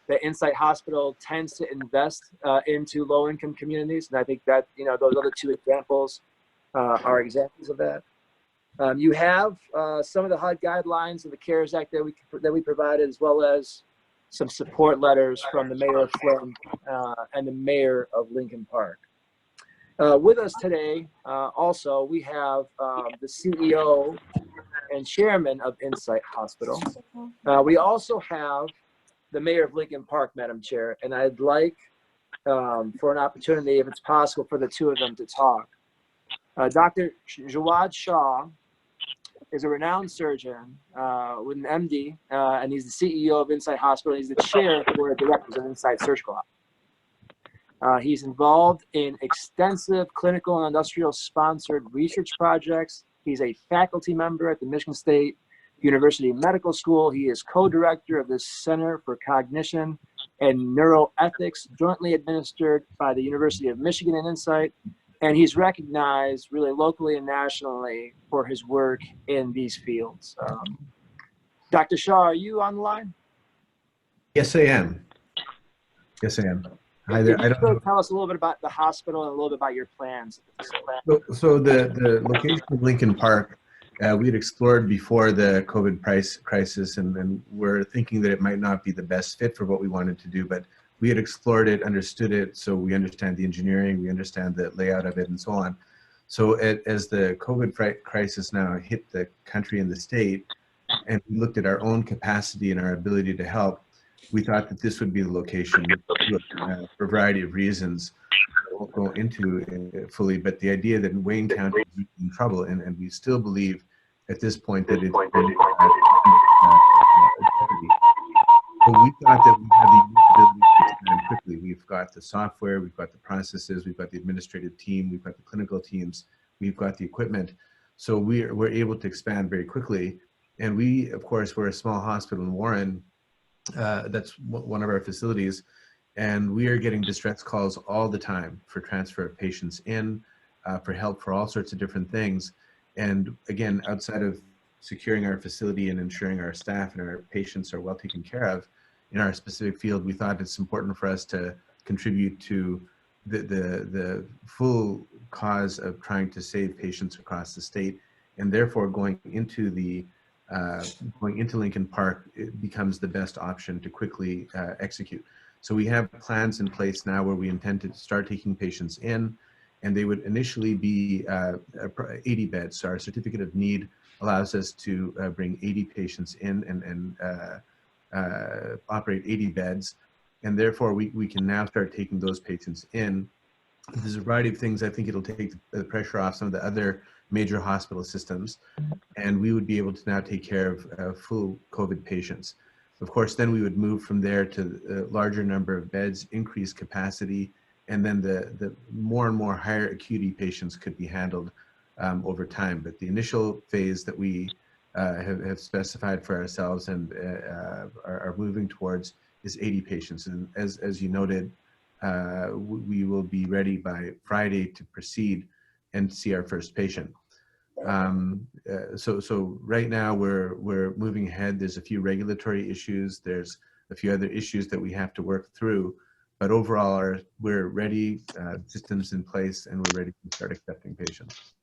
Speaker 15: that Insight Hospital tends to invest into low-income communities, and I think that those other two examples are examples of that. You have some of the HUD guidelines of the CARES Act that we provided, as well as some support letters from the mayor of Flint and the mayor of Lincoln Park. With us today, also, we have the CEO and chairman of Insight Hospital. We also have the mayor of Lincoln Park, Madam Chair, and I'd like for an opportunity, if it's possible, for the two of them to talk. Dr. Jawad Shah is a renowned surgeon with an MD, and he's the CEO of Insight Hospital. He's the chair for the directors of Insight Surgical Hospital. He's involved in extensive clinical and industrial sponsored research projects. He's a faculty member at the Michigan State University Medical School. He is co-director of the Center for Cognition and Neuroethics, jointly administered by the University of Michigan and Insight. And he's recognized really locally and nationally for his work in these fields. Dr. Shah, are you on the line?
Speaker 6: Yes, I am. Yes, I am. Hi there.
Speaker 15: Can you sort of tell us a little bit about the hospital and a little bit about your plans?
Speaker 6: So the location of Lincoln Park, we had explored before the COVID crisis, and we're thinking that it might not be the best fit for what we wanted to do, but we had explored it, understood it, so we understand the engineering, we understand the layout of it, and so on. So as the COVID crisis now hit the country and the state, and we looked at our own capacity and our ability to help, we thought that this would be the location for a variety of reasons I won't go into it fully, but the idea that Wayne County is in trouble, and we still believe at this point that it's jeopardy. So we thought that we had the ability to expand quickly. We've got the software, we've got the processes, we've got the administrative team, we've got the clinical teams, we've got the equipment. So we're able to expand very quickly. And we, of course, we're a small hospital in Warren. That's one of our facilities. And we are getting distress calls all the time for transfer of patients in, for help for all sorts of different things. And again, outside of securing our facility and ensuring our staff and our patients are well taken care of in our specific field, we thought it's important for us to contribute to the full cause of trying to save patients across the state. And therefore going into Lincoln Park, it becomes the best option to quickly execute. So we have plans in place now where we intend to start taking patients in, and they would initially be 80 beds. So our certificate of need allows us to bring 80 patients in and operate 80 beds. And therefore we can now start taking those patients in. There's a variety of things. I think it'll take the pressure off some of the other major hospital systems, and we would be able to now take care of full COVID patients. Of course, then we would move from there to a larger number of beds, increase capacity, and then the more and more higher acuity patients could be handled over time. But the initial phase that we have specified for ourselves and are moving towards is 80 patients. And as you noted, we will be ready by Friday to proceed and see our first patient. So right now we're moving ahead. There's a few regulatory issues. There's a few other issues that we have to work through. But overall, we're ready, systems in place, and we're ready to start accepting patients.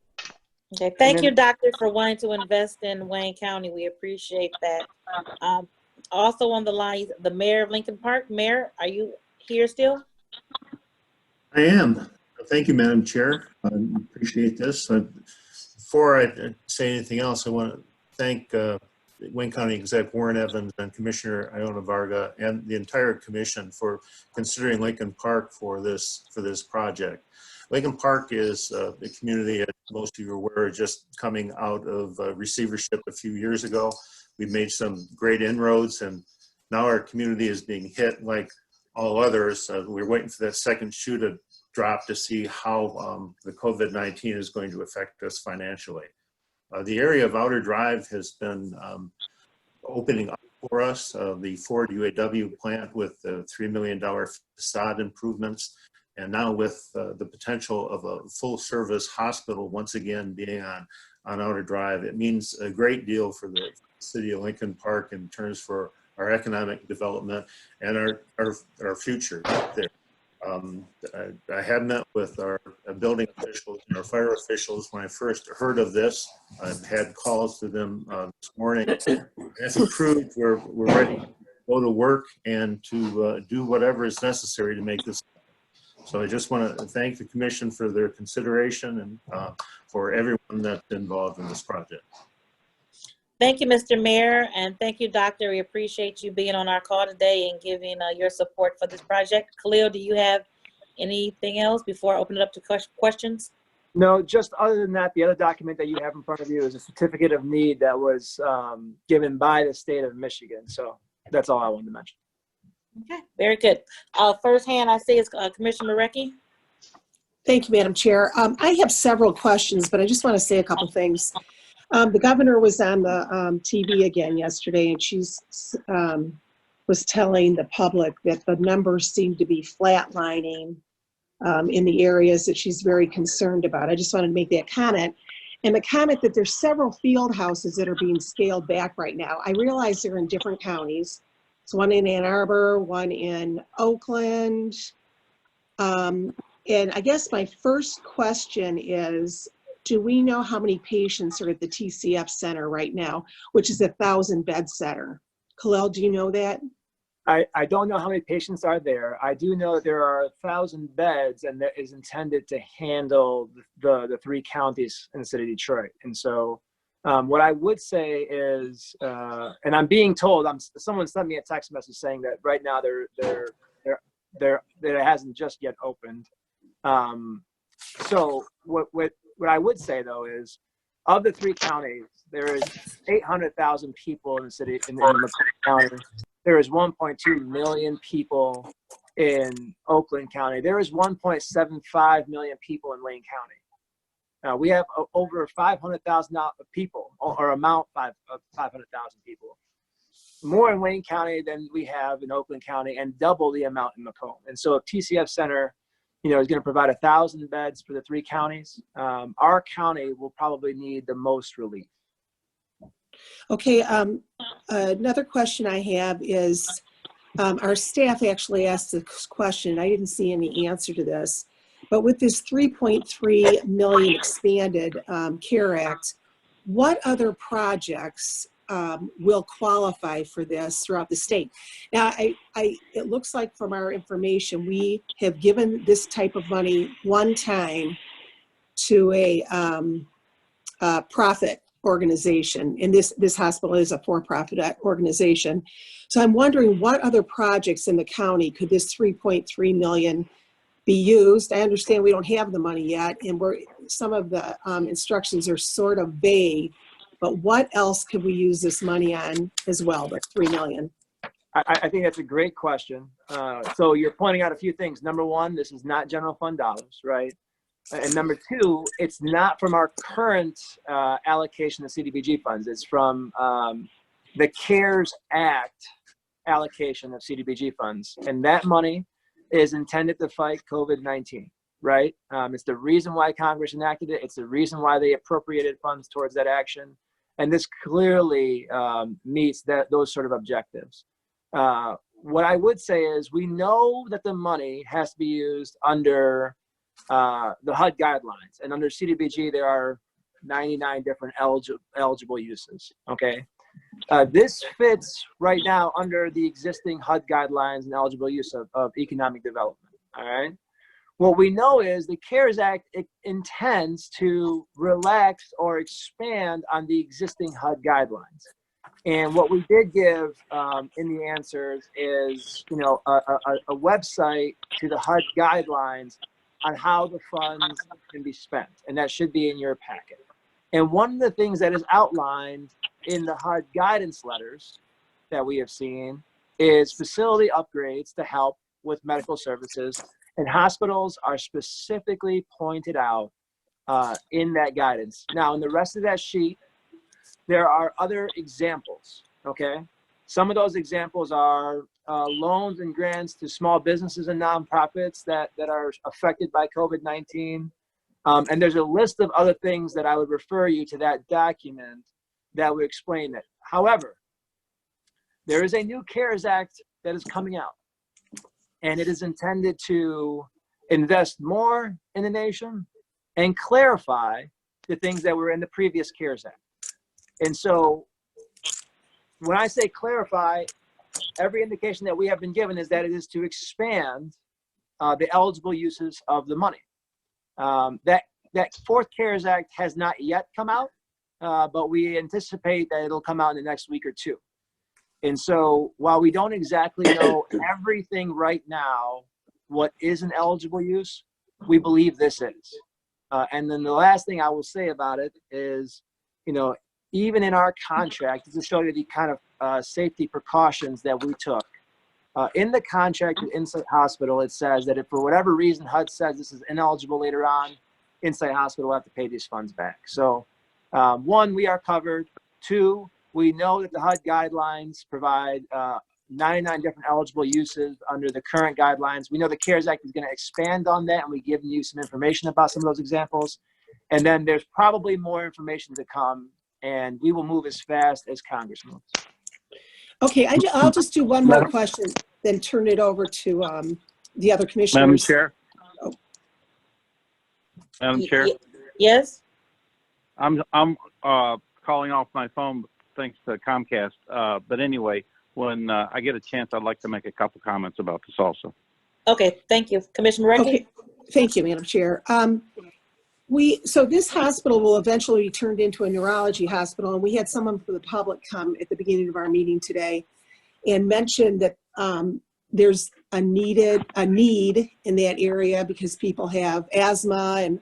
Speaker 1: Okay, thank you, Doctor, for wanting to invest in Wayne County. We appreciate that. Also on the line, the Mayor of Lincoln Park. Mayor, are you here still?
Speaker 17: I am. Thank you, Madam Chair. I appreciate this. Before I say anything else, I want to thank Wayne County Exec Warren Evans and Commissioner Iona Varga and the entire commission for considering Lincoln Park for this project. Lincoln Park is a community, as most of you are aware, just coming out of receivership a few years ago. We've made some great inroads, and now our community is being hit like all others. We're waiting for that second shoe to drop to see how the COVID-19 is going to affect us financially. The area of Outer Drive has been opening up for us. The Ford UAW plant with the $3 million facade improvements, and now with the potential of a full service hospital once again being on Outer Drive. It means a great deal for the city of Lincoln Park in terms for our economic development and our future there. I have met with our building officials and our fire officials when I first heard of this. I've had calls to them this morning. If approved, we're ready to go to work and to do whatever is necessary to make this. So I just want to thank the commission for their consideration and for everyone that's involved in this project.
Speaker 1: Thank you, Mr. Mayor, and thank you, Doctor. We appreciate you being on our call today and giving your support for this project. Khalil, do you have anything else before I open it up to questions?
Speaker 15: No, just other than that, the other document that you have in front of you is a certificate of need that was given by the state of Michigan. So that's all I wanted to mention.
Speaker 1: Okay, very good. First hand I see is Commissioner Marecki.
Speaker 7: Thank you, Madam Chair. I have several questions, but I just want to say a couple things. The governor was on the TV again yesterday, and she's was telling the public that the numbers seem to be flatlining in the areas that she's very concerned about. I just wanted to make that comment. And the comment that there's several field houses that are being scaled back right now. I realize they're in different counties. It's one in Ann Arbor, one in Oakland. And I guess my first question is, do we know how many patients are at the TCF Center right now, which is a 1,000-bed center? Khalil, do you know that?
Speaker 15: I don't know how many patients are there. I do know that there are 1,000 beds, and that is intended to handle the 3 counties in the city of Detroit. And so what I would say is, and I'm being told, someone sent me a text message saying that right now that it hasn't just yet opened. So what I would say though is, of the 3 counties, there is 800,000 people in the city in the county. There is 1.2 million people in Oakland County. There is 1.75 million people in Lane County. We have over 500,000 people, or amount of 500,000 people, more in Wayne County than we have in Oakland County, and double the amount in Macomb. And so if TCF Center, is going to provide 1,000 beds for the 3 counties, our county will probably need the most relief.
Speaker 7: Okay, another question I have is, our staff actually asked this question. I didn't see any answer to this, but with this 3.3 million expanded CARE Act, what other projects will qualify for this throughout the state? Now, it looks like from our information, we have given this type of money one time to a profit organization, and this hospital is a for-profit organization. So I'm wondering, what other projects in the county could this 3.3 million be used? I understand we don't have the money yet, and some of the instructions are sort of vague, but what else could we use this money on as well, the 3 million?
Speaker 15: I think that's a great question. So you're pointing out a few things. Number one, this is not general fund dollars, right? And number two, it's not from our current allocation of CDBG funds. It's from the CARES Act allocation of CDBG funds. And that money is intended to fight COVID-19, right? It's the reason why Congress enacted it. It's the reason why they appropriated funds towards that action. And this clearly meets those sort of objectives. What I would say is, we know that the money has to be used under the HUD guidelines, and under CDBG there are 99 different eligible uses. Okay, this fits right now under the existing HUD guidelines and eligible use of economic development. All right, what we know is the CARES Act, it intends to relax or expand on the existing HUD guidelines. And what we did give in the answers is, a website to the HUD guidelines on how the funds can be spent, and that should be in your packet. And one of the things that is outlined in the HUD guidance letters that we have seen is facility upgrades to help with medical services, and hospitals are specifically pointed out in that guidance. Now, in the rest of that sheet, there are other examples, okay? Some of those examples are loans and grants to small businesses and nonprofits that are affected by COVID-19. And there's a list of other things that I would refer you to that document that would explain it. However, there is a new CARES Act that is coming out, and it is intended to invest more in the nation and clarify the things that were in the previous CARES Act. And so when I say clarify, every indication that we have been given is that it is to expand the eligible uses of the money. That fourth CARES Act has not yet come out, but we anticipate that it'll come out in the next week or two. And so while we don't exactly know everything right now, what is an eligible use, we believe this is. And then the last thing I will say about it is, you know, even in our contract, to show you the kind of safety precautions that we took. In the contract with Insight Hospital, it says that if for whatever reason HUD says this is ineligible later on, Insight Hospital will have to pay these funds back. So one, we are covered. Two, we know that the HUD guidelines provide 99 different eligible uses under the current guidelines. We know the CARES Act is going to expand on that, and we've given you some information about some of those examples. And then there's probably more information to come, and we will move as fast as Congress moves.
Speaker 7: Okay, I'll just do one more question, then turn it over to the other commissioners.
Speaker 13: Madam Chair.
Speaker 7: Oh.
Speaker 13: Madam Chair.
Speaker 1: Yes.
Speaker 13: I'm calling off my phone thanks to Comcast. But anyway, when I get a chance, I'd like to make a couple comments about this also.
Speaker 1: Okay, thank you. Commissioner Reckey?
Speaker 7: Okay, thank you, Madam Chair. So this hospital will eventually be turned into a neurology hospital, and we had someone from the public come at the beginning of our meeting today and mentioned that there's a need in that area because people have asthma and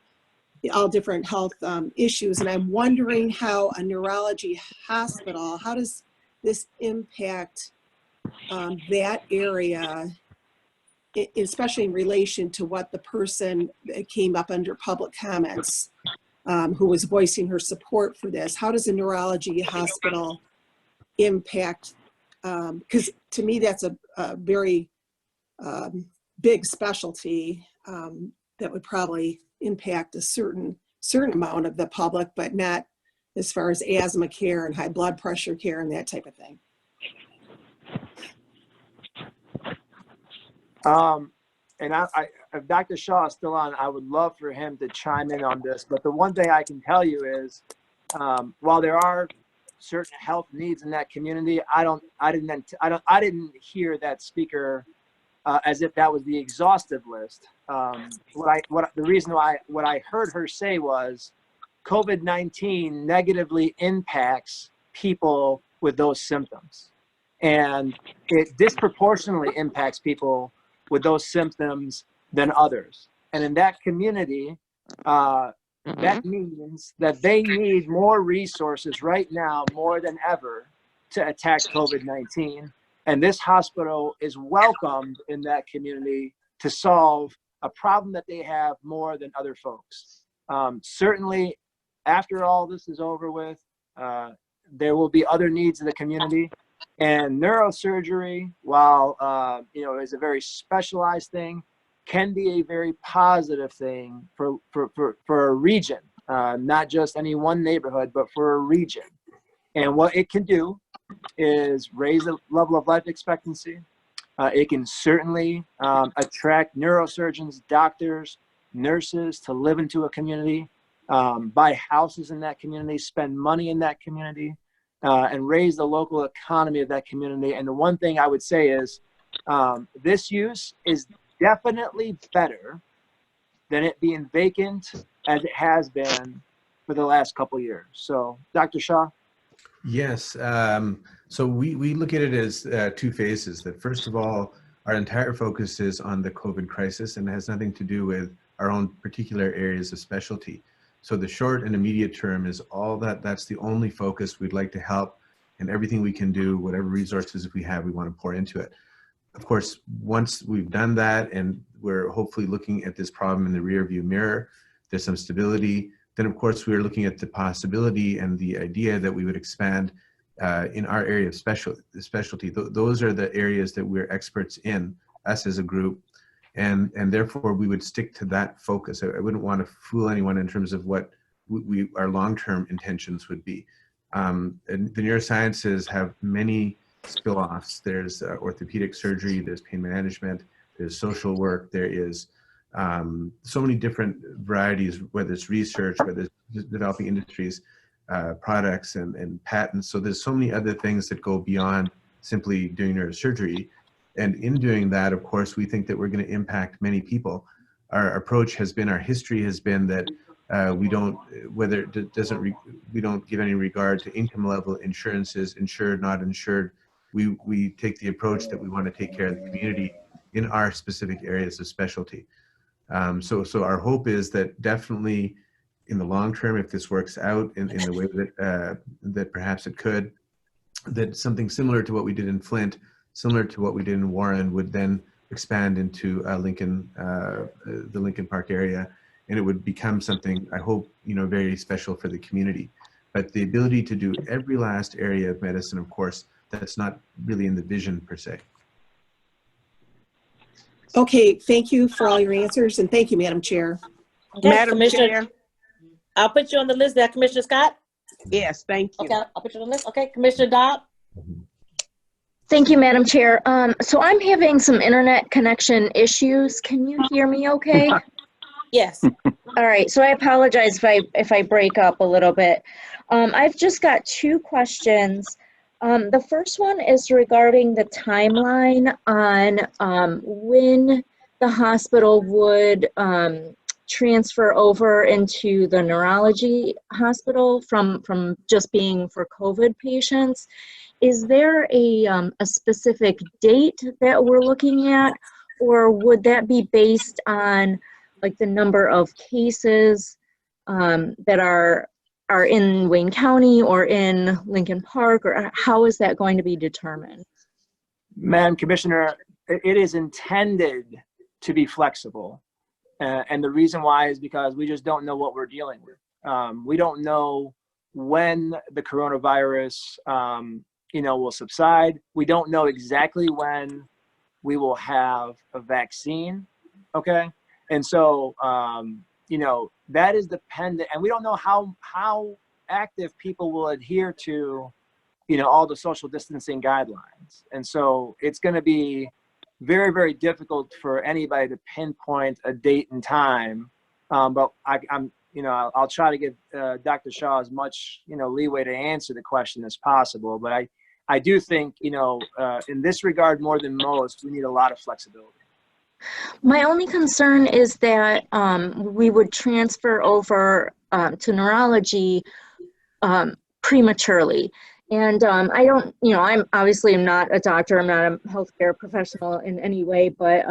Speaker 7: all different health issues. And I'm wondering how a neurology hospital, how does this impact that area, especially in relation to what the person that came up under public comments, who was voicing her support for this. How does a neurology hospital impact? Because to me, that's a very big specialty that would probably impact a certain amount of the public, but not as far as asthma care and high blood pressure care and that type of thing.
Speaker 15: And if Dr. Shaw is still on, I would love for him to chime in on this. But the one thing I can tell you is, while there are certain health needs in that community, I didn't hear that speaker as if that was the exhaustive list. The reason why what I heard her say was, COVID-19 negatively impacts people with those symptoms, and it disproportionately impacts people with those symptoms than others. And in that community, that means that they need more resources right now, more than ever, to attack COVID-19. And this hospital is welcomed in that community to solve a problem that they have more than other folks. Certainly, after all this is over with, there will be other needs in the community. And neurosurgery, while is a very specialized thing, can be a very positive thing for a region, not just any one neighborhood, but for a region. And what it can do is raise the level of life expectancy. It can certainly attract neurosurgeons, doctors, nurses to live into a community, buy houses in that community, spend money in that community, and raise the local economy of that community. And the one thing I would say is this use is definitely better than it being vacant as it has been for the last couple of years. So, Dr. Shaw?
Speaker 6: Yes. So we look at it as two phases. That first of all, our entire focus is on the COVID crisis and has nothing to do with our own particular areas of specialty. So the short and immediate term is all that's the only focus. We'd like to help, and everything we can do, whatever resources we have, we want to pour into it. Of course, once we've done that and we're hopefully looking at this problem in the rear view mirror, there's some stability, then of course we're looking at the possibility and the idea that we would expand in our area of specialty. Those are the areas that we're experts in, us as a group, and therefore we would stick to that focus. I wouldn't want to fool anyone in terms of what our long-term intentions would be. And the neurosciences have many spill-offs. There's orthopedic surgery, there's pain management, there's social work, there is so many different varieties, whether it's research, whether it's developing industries, products and patents. So there's so many other things that go beyond simply doing neurosurgery. And in doing that, of course, we think that we're going to impact many people. Our approach has been, our history has been that we don't give any regard to income level, insurances, insured, not insured. We take the approach that we want to take care of the community in our specific areas of specialty. So our hope is that definitely in the long term, if this works out in the way that perhaps it could, that something similar to what we did in Flint, similar to what we did in Warren, would then expand into Lincoln, the Lincoln Park area, and it would become something, I hope, very special for the community. But the ability to do every last area of medicine, of course, that's not really in the vision per se.
Speaker 7: Okay, thank you for all your answers, and thank you, Madam Chair.
Speaker 1: Okay,
Speaker 4: Madam
Speaker 1: Commissioner,
Speaker 4: Chair.
Speaker 1: I'll put you on the list there, Commissioner Scott.
Speaker 4: Yes, thank you.
Speaker 1: Okay, I'll put you on the list. Okay, Commissioner Dobb.
Speaker 5: Thank you, Madam Chair. So I'm having some internet connection issues. Can you hear me okay?
Speaker 1: Yes.
Speaker 5: All right, so I apologize if I break up a little bit. I've just got two questions. The first one is regarding the timeline on when the hospital would transfer over into the neurology hospital from just being for COVID patients. Is there a specific date that we're looking at, or would that be based on like the number of cases that are in Wayne County or in Lincoln Park, or how is that going to be determined?
Speaker 15: Madam Commissioner, it is intended to be flexible. And the reason why is because we just don't know what we're dealing with. We don't know when the coronavirus, will subside. We don't know exactly when we will have a vaccine, okay? And so, that is dependent, and we don't know how active people will adhere to, all the social distancing guidelines. And so it's going to be very, very difficult for anybody to pinpoint a date and time. But I'll try to give Dr. Shaw as much, leeway to answer the question as possible. But I do think, in this regard, more than most, we need a lot of flexibility.
Speaker 5: My only concern is that we would transfer over to neurology prematurely. And I don't, I'm obviously not a doctor, I'm not a healthcare professional in any way, but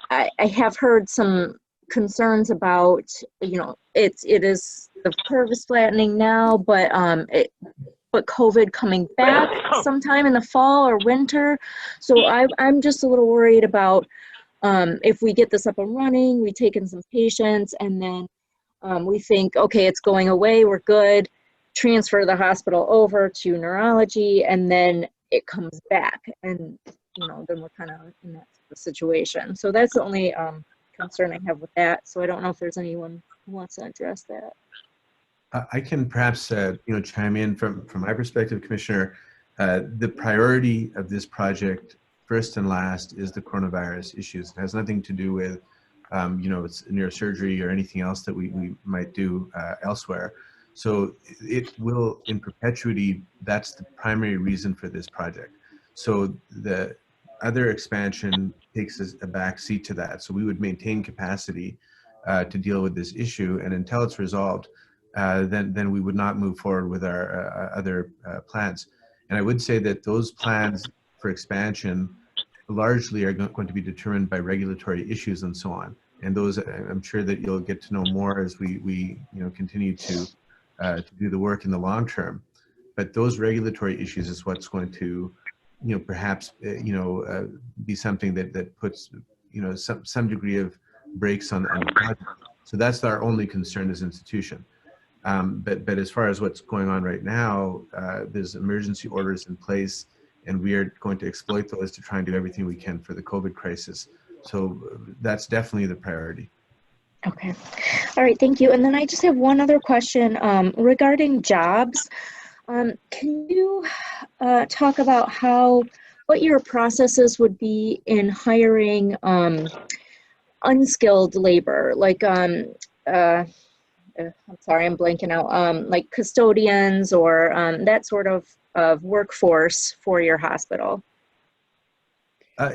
Speaker 5: I have heard some concerns about, it is, the curve is flattening now, but COVID coming back sometime in the fall or winter. So I'm just a little worried about if we get this up and running, we take in some patients, and then we think, okay, it's going away, we're good, transfer the hospital over to neurology, and then it comes back. And, then we're kind of in that situation. So that's the only concern I have with that. So I don't know if there's anyone who wants to address that.
Speaker 6: I can perhaps, chime in from my perspective, Commissioner. The priority of this project, first and last, is the coronavirus issues. It has nothing to do with, it's neurosurgery or anything else that we might do elsewhere. So it will, in perpetuity, that's the primary reason for this project. So the other expansion takes a back seat to that. So we would maintain capacity to deal with this issue, and until it's resolved, then we would not move forward with our other plans. And I would say that those plans for expansion largely are going to be determined by regulatory issues and so on. And those, I'm sure that you'll get to know more as we continue to do the work in the long term. But those regulatory issues is what's going to, perhaps, be something that puts, some degree of brakes on the project. So that's our only concern as an institution. But as far as what's going on right now, there's emergency orders in place, and we are going to exploit those to try and do everything we can for the COVID crisis. So that's definitely the priority.
Speaker 5: Okay. All right, thank you. And then I just have one other question regarding jobs. Can you talk about what your processes would be in hiring unskilled labor, like I'm sorry, I'm blanking out, like custodians or that sort of workforce for your hospital?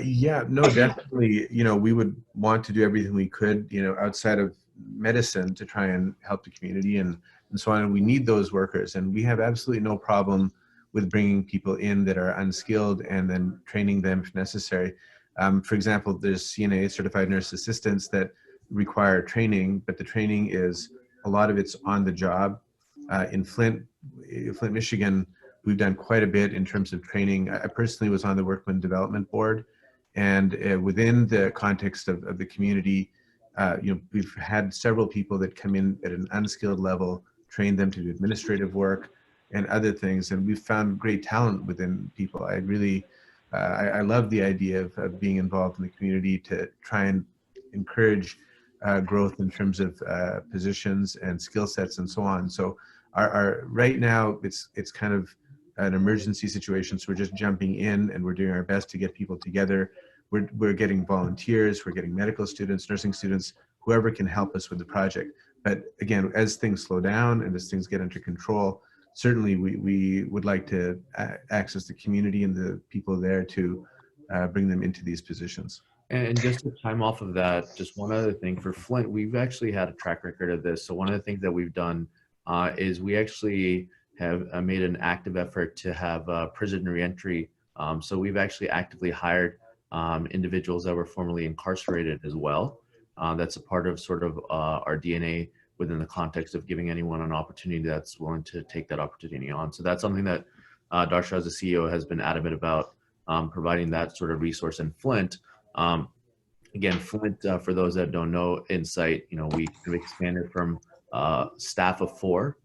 Speaker 6: Yeah, no, definitely. We would want to do everything we could, outside of medicine to try and help the community and so on. And we need those workers, and we have absolutely no problem with bringing people in that are unskilled and then training them if necessary. For example, there's CNA, certified nurse assistants, that require training, but the training is, a lot of it's on the job. In Flint, Michigan, we've done quite a bit in terms of training. I personally was on the Workman Development Board, and within the context of the community, we've had several people that come in at an unskilled level, train them to do administrative work and other things, and we've found great talent within people. I really, I love the idea of being involved in the community to try and encourage growth in terms of positions and skill sets and so on. So our right now it's kind of an emergency situation, so we're just jumping in and we're doing our best to get people together. We're getting volunteers, we're getting medical students, nursing students, whoever can help us with the project. But again, as things slow down and as things get under control, certainly we would like to access the community and the people there to bring them into these positions.
Speaker 16: And just to time off of that, just one other thing for Flint, we've actually had a track record of this. So one of the things that we've done is we actually have made an active effort to have prison reentry. So we've actually actively hired individuals that were formerly incarcerated as well. That's a part of sort of our DNA within the context of giving anyone an opportunity that's willing to take that opportunity on. So that's something that Darsha, as a CEO, has been adamant about, providing that sort of resource in Flint. Again, Flint, for those that don't know, Insight, we have expanded from staff of 4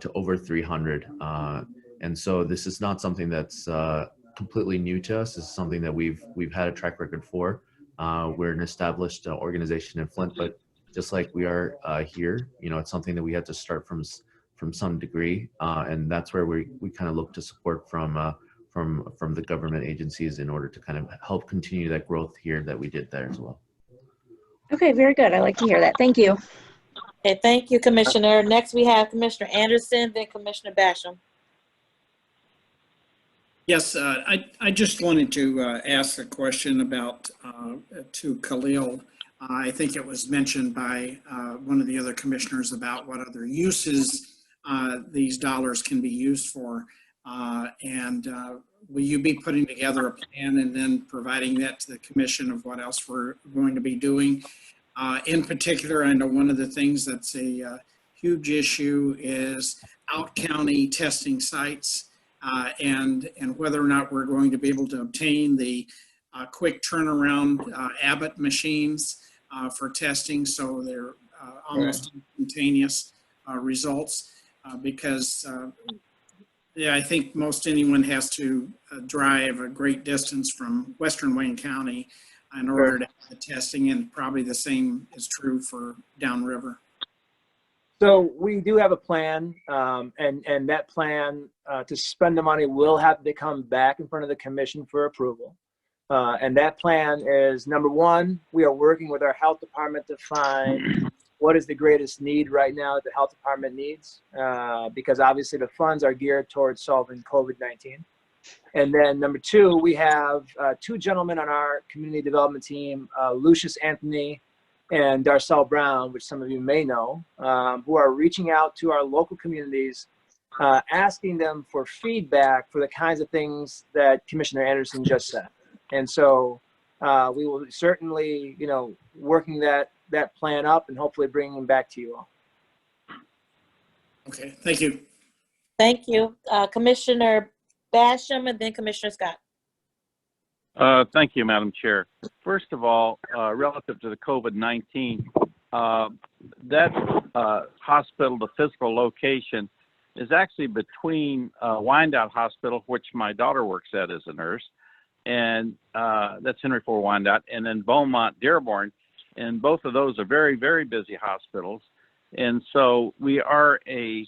Speaker 16: to over 300. And so this is not something that's completely new to us. This is something that we've had a track record for. We're an established organization in Flint, but just like we are here, it's something that we had to start from some degree. And that's where we kind of look to support from the government agencies in order to kind of help continue that growth here that we did there as well.
Speaker 5: Okay, very good. I like to hear that. Thank you.
Speaker 1: Okay, thank you, Commissioner. Next, we have Commissioner Anderson, then Commissioner Basham.
Speaker 3: Yes, I just wanted to ask a question about to Khalil. I think it was mentioned by one of the other commissioners about what other uses these dollars can be used for. Will you be putting together a plan and then providing that to the commission of what else we're going to be doing? In particular, I know one of the things that's a huge issue is out-county testing sites and whether or not we're going to be able to obtain the quick turnaround Abbott machines for testing, so they're almost instantaneous results because yeah, I think most anyone has to drive a great distance from Western Wayne County in order to have the testing, and probably the same is true for downriver.
Speaker 15: So we do have a plan, and that plan to spend the money will have to come back in front of the commission for approval. And that plan is, number one, we are working with our health department to find what is the greatest need right now that the health department needs, because obviously the funds are geared towards solving COVID-19. And then number two, we have 2 gentlemen on our community development team, Lucius Anthony and Darcel Brown, which some of you may know, who are reaching out to our local communities, asking them for feedback for the kinds of things that Commissioner Anderson just said. And so we will certainly, working that plan up and hopefully bringing them back to you all.
Speaker 3: Okay, thank you.
Speaker 1: Thank you. Commissioner Basham and then Commissioner Scott.
Speaker 13: Thank you, Madam Chair. First of all, relative to the COVID-19, that hospital, the physical location, is actually between Wyandotte Hospital, which my daughter works at as a nurse, and that's Henry Ford Wyandotte, and then Beaumont Dearborn, and both of those are very, very busy hospitals. And so we are a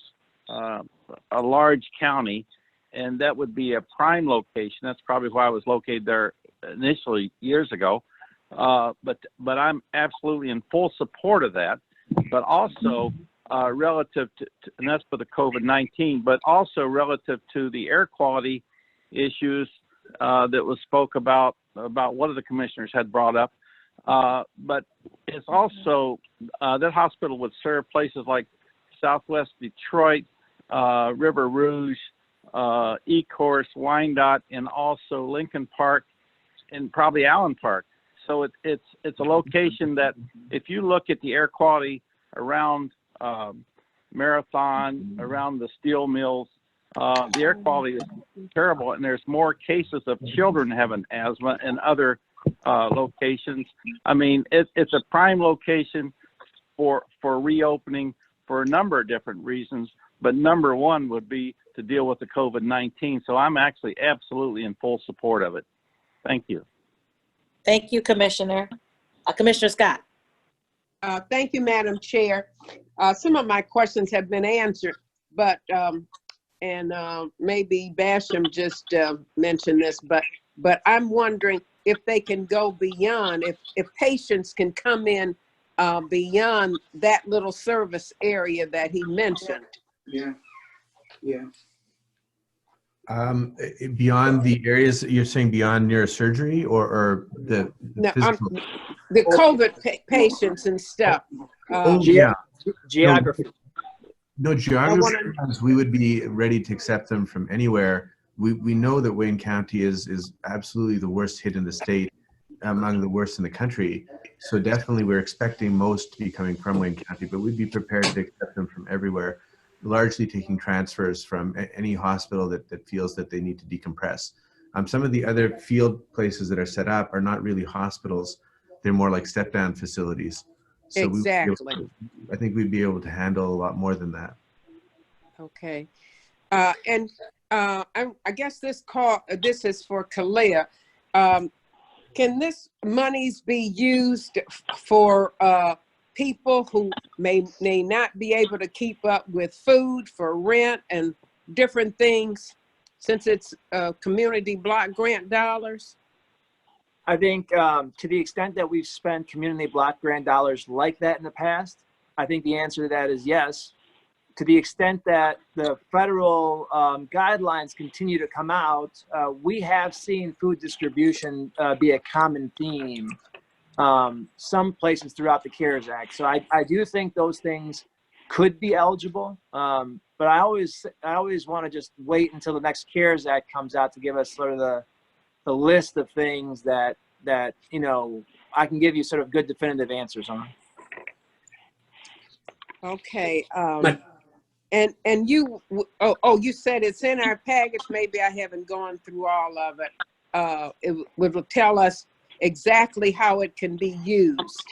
Speaker 13: large county, and that would be a prime location. That's probably why I was located there initially years ago. But I'm absolutely in full support of that. But also relative to, and that's for the COVID-19, but also relative to the air quality issues that was spoke about one of the commissioners had brought up. But it's also, that hospital would serve places like Southwest Detroit, River Rouge, Ecorse, Wyandotte, and also Lincoln Park, and probably Allen Park. So it's a location that, if you look at the air quality around Marathon, around the steel mills, the air quality is terrible, and there's more cases of children having asthma in other locations. I mean, it's a prime location for reopening for a number of different reasons, but number one would be to deal with the COVID-19. So I'm actually absolutely in full support of it. Thank you.
Speaker 1: Thank you, Commissioner. Commissioner Scott.
Speaker 4: Thank you, Madam Chair. Some of my questions have been answered, but maybe Basham just mentioned this, but I'm wondering if they can go beyond, if patients can come in beyond that little service area that he mentioned.
Speaker 10: Yeah.
Speaker 6: Beyond the areas, you're saying beyond neurosurgery or the
Speaker 4: No,
Speaker 6: physical?
Speaker 4: the COVID patients and stuff.
Speaker 15: Geography.
Speaker 6: No, geography, we would be ready to accept them from anywhere. We know that Wayne County is absolutely the worst hit in the state, among the worst in the country. So definitely we're expecting most to be coming from Wayne County, but we'd be prepared to accept them from everywhere, largely taking transfers from any hospital that feels that they need to decompress. Some of the other field places that are set up are not really hospitals. They're more like step-down facilities. So
Speaker 4: exactly.
Speaker 6: I think we'd be able to handle a lot more than that.
Speaker 4: Okay. I guess this is for Kalea. Can this monies be used for people who may not be able to keep up with food, for rent and different things, since it's community block grant dollars?
Speaker 15: I think to the extent that we've spent community block grant dollars like that in the past, I think the answer to that is yes. To the extent that the federal guidelines continue to come out, we have seen food distribution be a common theme some places throughout the CARES Act. So I do think those things could be eligible, but I always want to just wait until the next CARES Act comes out to give us sort of the list of things that you know I can give you sort of good definitive answers on.
Speaker 4: Okay. And you you said it's in our package. Maybe I haven't gone through all of it. It will tell us exactly how it can be used.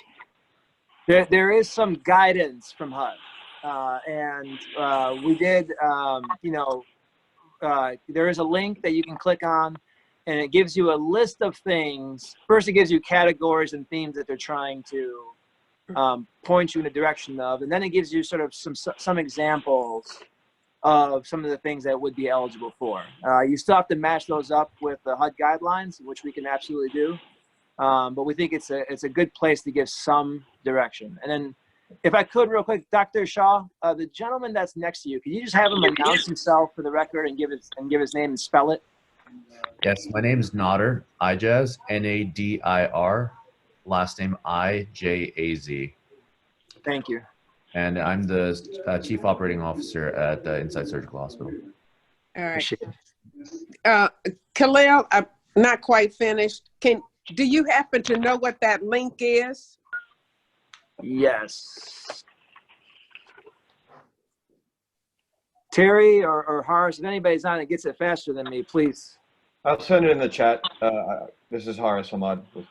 Speaker 15: There is some guidance from HUD, and we did, there is a link that you can click on, and it gives you a list of things. First, it gives you categories and themes that they're trying to point you in the direction of, and then it gives you sort of some examples of some of the things that would be eligible for. You still have to match those up with the HUD guidelines, which we can absolutely do. But we think it's a good place to give some direction. And then, if I could, real quick, Dr. Shaw, the gentleman that's next to you, can you just have him announce himself for the record and give his name and spell it?
Speaker 16: Yes, my name is Nadir Ijaz, Nadir. Last name Ijaz.
Speaker 15: Thank you.
Speaker 16: And I'm the Chief Operating Officer at Inside Surgical Hospital.
Speaker 4: All right. Khalil, I'm not quite finished. Do you happen to know what that link is?
Speaker 15: Yes. Terry or Horace, if anybody's on it gets it faster than me, please.
Speaker 14: I'll send it in the chat. This is Horace Ahmad with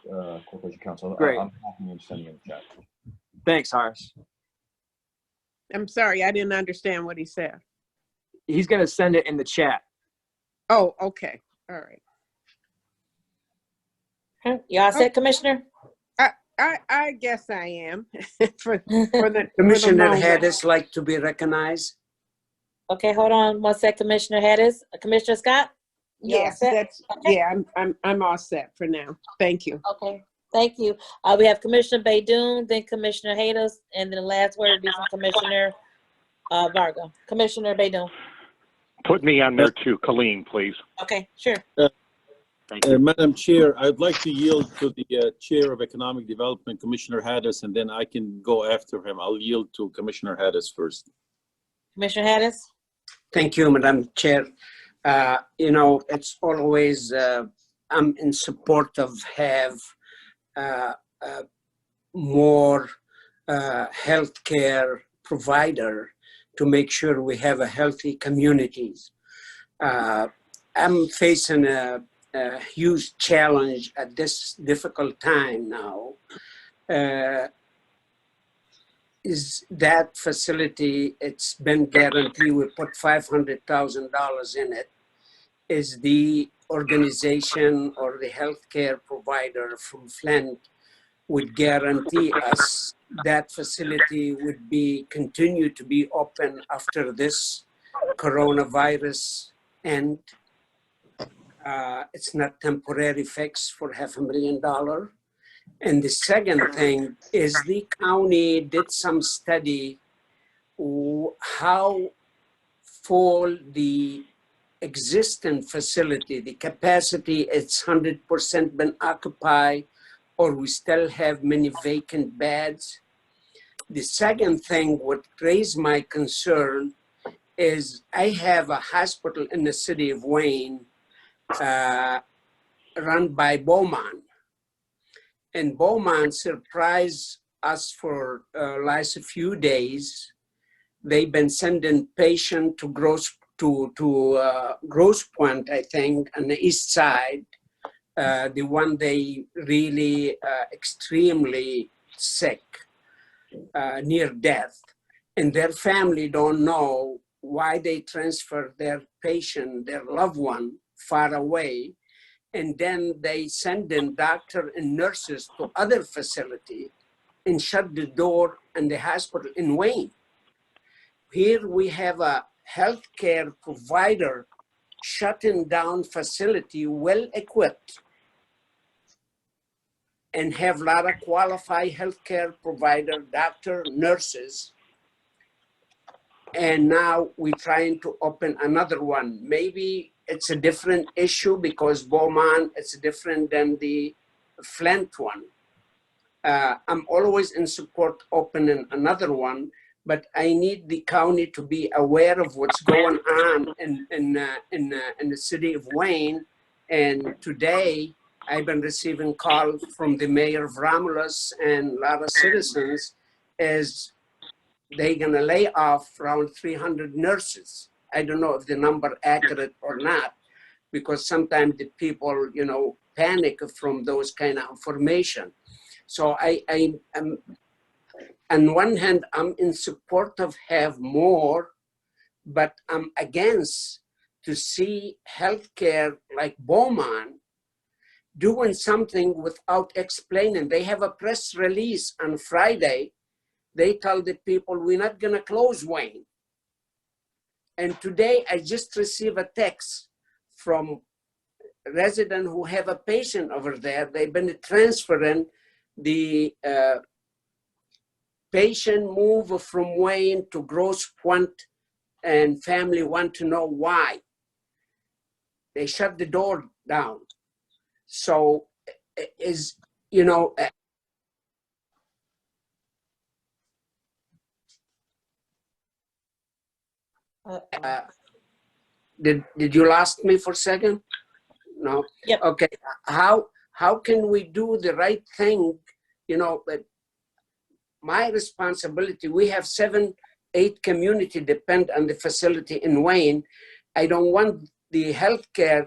Speaker 14: Corporation Counsel.
Speaker 15: Great.
Speaker 14: I'm happy to send it in the chat.
Speaker 15: Thanks, Horace.
Speaker 4: I'm sorry, I didn't understand what he said.
Speaker 15: He's going to send it in the chat.
Speaker 4: Oh, okay. All right.
Speaker 1: You all set, Commissioner?
Speaker 4: I guess I am.
Speaker 9: Commissioner Hedges like to be recognized.
Speaker 1: Okay, hold on one sec, Commissioner Hedges. Commissioner Scott?
Speaker 4: Yes, I'm all set for now. Thank you.
Speaker 1: Okay, thank you. We have Commissioner Baidoon, then Commissioner Hayes, and then the last word would be from Commissioner Varga. Commissioner Baidoon.
Speaker 21: Put me on there too, Colleen, please.
Speaker 1: Okay, sure.
Speaker 8: Madam Chair, I'd like to yield to the Chair of Economic Development, Commissioner Hedges, and then I can go after him. I'll yield to Commissioner Hedges first.
Speaker 1: Commissioner Hedges.
Speaker 9: Thank you, Madam Chair. It's always, I'm in support of have more healthcare provider to make sure we have a healthy communities. I'm facing a huge challenge at this difficult time now. Is that facility, it's been guaranteed, we put $500,000 in it, is the organization or the healthcare provider from Flint would guarantee us that facility would be continue to be open after this coronavirus end. It's not temporary fix for $500,000. And the second thing is the county did some study how full the existing facility, the capacity, it's 100% been occupied, or we still have many vacant beds. The second thing what raised my concern is I have a hospital in the city of Wayne run by Beaumont. And Beaumont surprised us for last few days. They've been sending patients to Grosse Pointe, I think, on the east side. The one they really extremely sick, near death. And their family don't know why they transfer their patient, their loved one, far away. And then they send in doctor and nurses to other facility and shut the door in the hospital in Wayne. Here we have a healthcare provider shutting down facility well equipped and have a lot of qualified healthcare provider, doctor, nurses. And now we're trying to open another one. Maybe it's a different issue because Beaumont is different than the Flint one. I'm always in support opening another one, but I need the county to be aware of what's going on in the city of Wayne. And today I've been receiving calls from the mayor of Romulus and a lot of citizens as they're gonna lay off around 300 nurses. I don't know if the number accurate or not, because sometimes the people, you know, panic from those kind of information. So I'm on one hand, I'm in support of have more, but I'm against to see healthcare like Beaumont doing something without explaining. They have a press release on Friday. They tell the people, we're not gonna close Wayne. And today I just received a text from a resident who have a patient over there. They've been transferring the patient move from Wayne to Grosse Pointe, and family want to know why. They shut the door down. So is, you know, did you lost me for a second? No?
Speaker 1: Yep.
Speaker 9: Okay. How can we do the right thing? You know, but my responsibility, we have 7-8 community depend on the facility in Wayne. I don't want the healthcare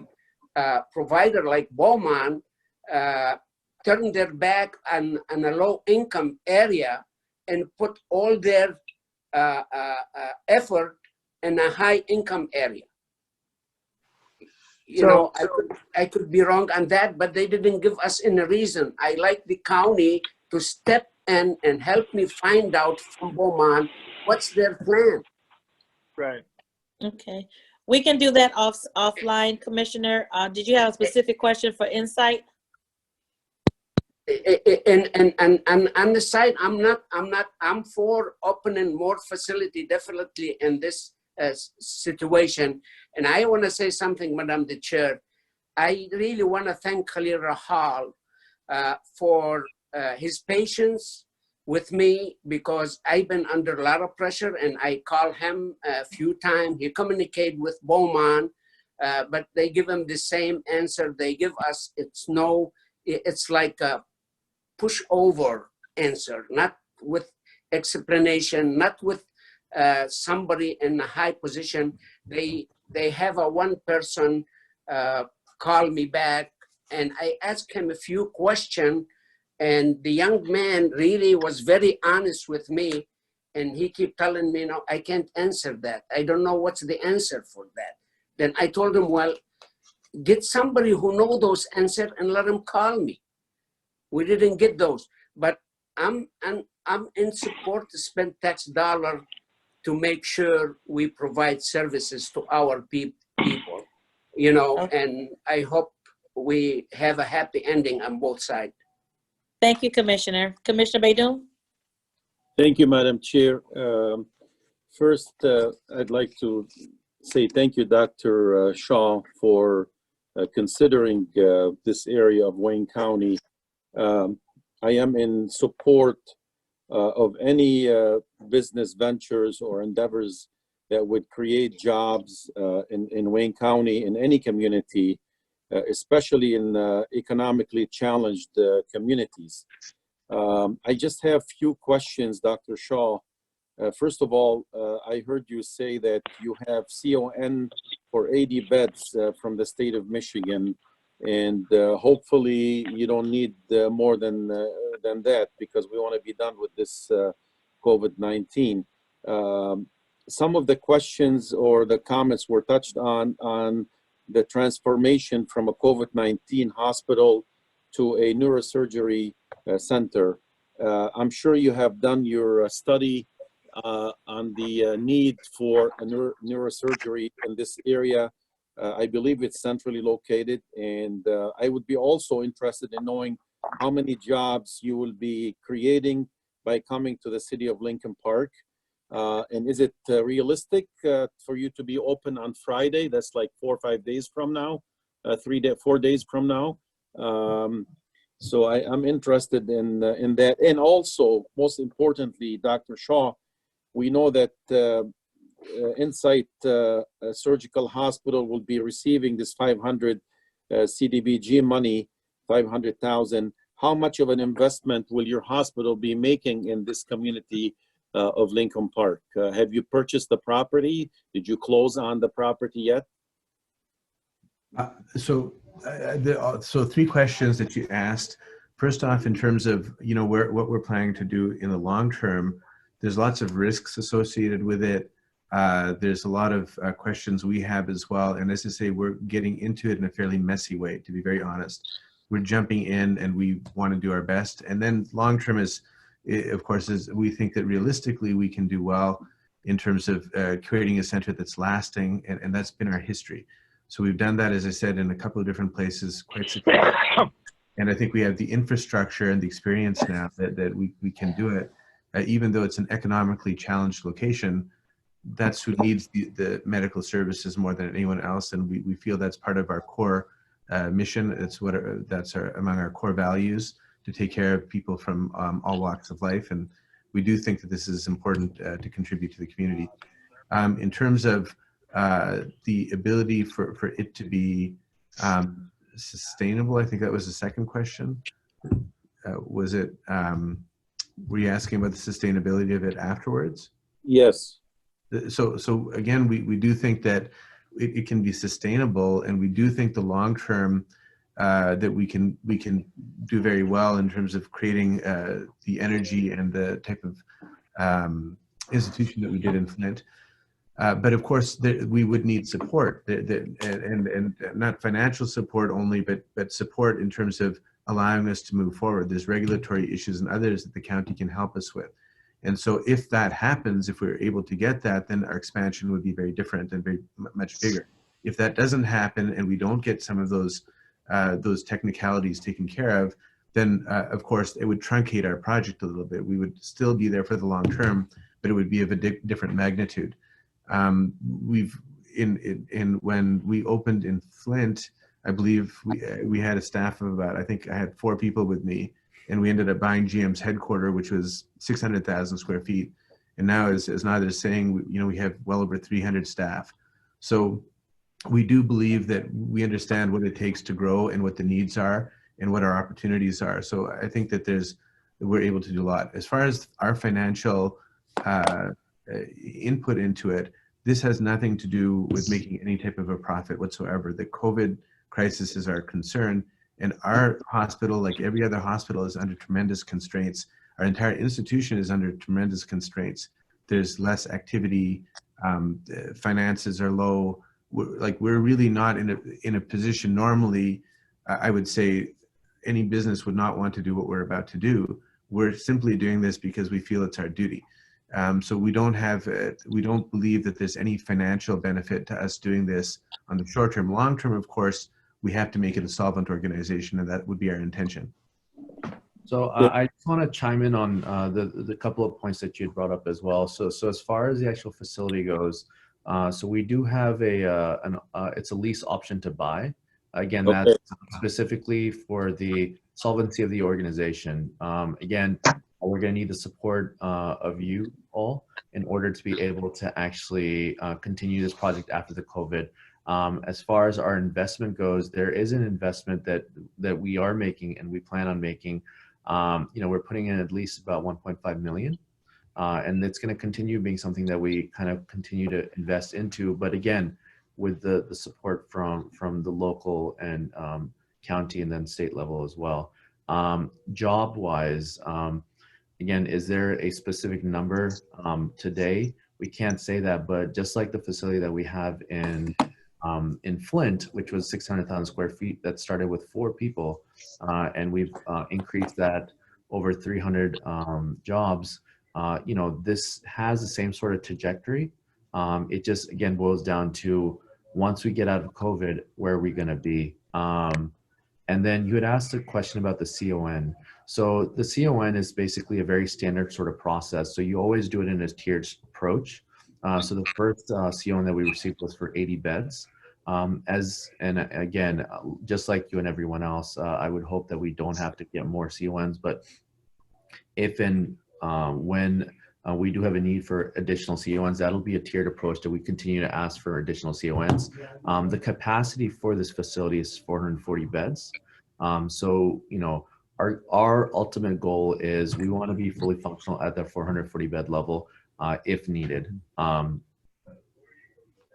Speaker 9: provider like Beaumont turn their back on a low income area and put all their effort in a high income area. You know, I could be wrong on that, but they didn't give us any reason. I like the county to step in and help me find out from Beaumont what's their plan.
Speaker 15: Right.
Speaker 1: Okay. We can do that offline, Commissioner. Did you have a specific question for Insight?
Speaker 9: And on the side, I'm for opening more facility, definitely in this situation. And I want to say something, Madam the Chair. I really want to thank Khalil Rahal for his patience with me, because I've been under a lot of pressure, and I call him a few times. He communicate with Beaumont, but they give him the same answer they give us. It's like push over answer, not with explanation, not with somebody in a high position. They have a one person call me back, and I asked him a few questions, and the young man really was very honest with me, and he kept telling me, no, I can't answer that. I don't know what's the answer for that. Then I told him, well, get somebody who know those answers and let him call me. We didn't get those, but I'm in support to spend tax dollar to make sure we provide services to our people, you know, and I hope we have a happy ending on both sides.
Speaker 1: Thank you, Commissioner. Commissioner Baidoon?
Speaker 8: Thank you, Madam Chair. First, I'd like to say thank you, Dr. Shaw, for considering this area of Wayne County. I am in support of any business ventures or endeavors that would create jobs in Wayne County, in any community, especially in economically challenged communities. I just have few questions, Dr. Shaw. First of all, I heard you say that you have CON for 80 beds from the state of Michigan, and hopefully you don't need more than that, because we want to be done with this COVID-19. Some of the questions or the comments were touched on the transformation from a COVID-19 hospital to a neurosurgery center. I'm sure you have done your study on the need for a neurosurgery in this area. I believe it's centrally located, and I would be also interested in knowing how many jobs you will be creating by coming to the city of Lincoln Park. And is it realistic for you to be open on Friday? That's like 4 or 5 days from now, 4 days from now. So I'm interested in that. And also, most importantly, Dr. Shaw, we know that Insight Surgical Hospital will be receiving this 500 CDBG money, 500,000. How much of an investment will your hospital be making in this community of Lincoln Park? Have you purchased the property? Did you close on the property yet?
Speaker 6: So 3 questions that you asked. First off, in terms of what we're planning to do in the long term, there's lots of risks associated with it. There's a lot of questions we have as well. And as I say, we're getting into it in a fairly messy way, to be very honest. We're jumping in and we want to do our best. And then long term is, of course, is we think that realistically we can do well in terms of creating a center that's lasting. And that's been our history. So we've done that, as I said, in a couple of different places quite successfully. And I think we have the infrastructure and the experience now that we can do it. Even though it's an economically challenged location, that's who needs the medical services more than anyone else. And we feel that's part of our core mission. It's among our core values, to take care of people from all walks of life. And we do think that this is important to contribute to the community. In terms of the ability for it to be sustainable, I think that was the second question. Was it, were you asking about the sustainability of it afterwards?
Speaker 8: Yes.
Speaker 6: So again, we do think that it can be sustainable, and we do think the long term that we can do very well in terms of creating the energy and the type of institution that we did in Flint. But of course, we would need support, and not financial support only, but support in terms of allowing us to move forward. There's regulatory issues and others that the county can help us with. And so if that happens, if we're able to get that, then our expansion would be very different and very much bigger. If that doesn't happen and we don't get some of those technicalities taken care of, then of course it would truncate our project a little bit. We would still be there for the long term, but it would be of a different magnitude. When we opened in Flint, I believe we had a staff of about, I think I had 4 people with me, and we ended up buying GM's headquarters, which was 600,000 square feet. And now, as Nader is saying, we have well over 300 staff. So we do believe that we understand what it takes to grow and what the needs are. and what our opportunities are. So I think that we're able to do a lot. As far as our financial input into it, this has nothing to do with making any type of a profit whatsoever. The COVID crisis is our concern, and our hospital, like every other hospital, is under tremendous constraints. Our entire institution is under tremendous constraints. There's less activity, finances are low. We're really not in a position. Normally, I would say any business would not want to do what we're about to do. We're simply doing this because we feel it's our duty. So we don't believe that there's any financial benefit to us doing this on the short term. Long term, of course, we have to make it a solvent organization, and that would be our intention.
Speaker 16: So I just want to chime in on the couple of points that you brought up as well. So as far as the actual facility goes, so we do have it's a lease option to buy. Again,
Speaker 8: Okay.
Speaker 16: that's specifically for the solvency of the organization. Again, we're going to need the support of you all in order to be able to actually continue this project after the COVID. As far as our investment goes, there is an investment that we are making and we plan on making. We're putting in at least about 1.5 million. And it's going to continue being something that we kind of continue to invest into. But again, with the support from the local and county and then state level as well. Job-wise, again, is there a specific number today? We can't say that, but just like the facility that we have in Flint, which was 600,000 square feet, that started with 4 people, and we've increased that over 300 jobs. This has the same sort of trajectory. It just, again, boils down to once we get out of COVID, where are we going to be? And then you had asked a question about the CON. So the CON is basically a very standard sort of process. So you always do it in a tiered approach. So the first CON that we received was for 80 beds. And again, just like you and everyone else, I would hope that we don't have to get more CONs, but if and when we do have a need for additional CONs, that'll be a tiered approach that we continue to ask for additional CONs. The capacity for this facility is 440 beds. So, our ultimate goal is we want to be fully functional at that 440 bed level if needed.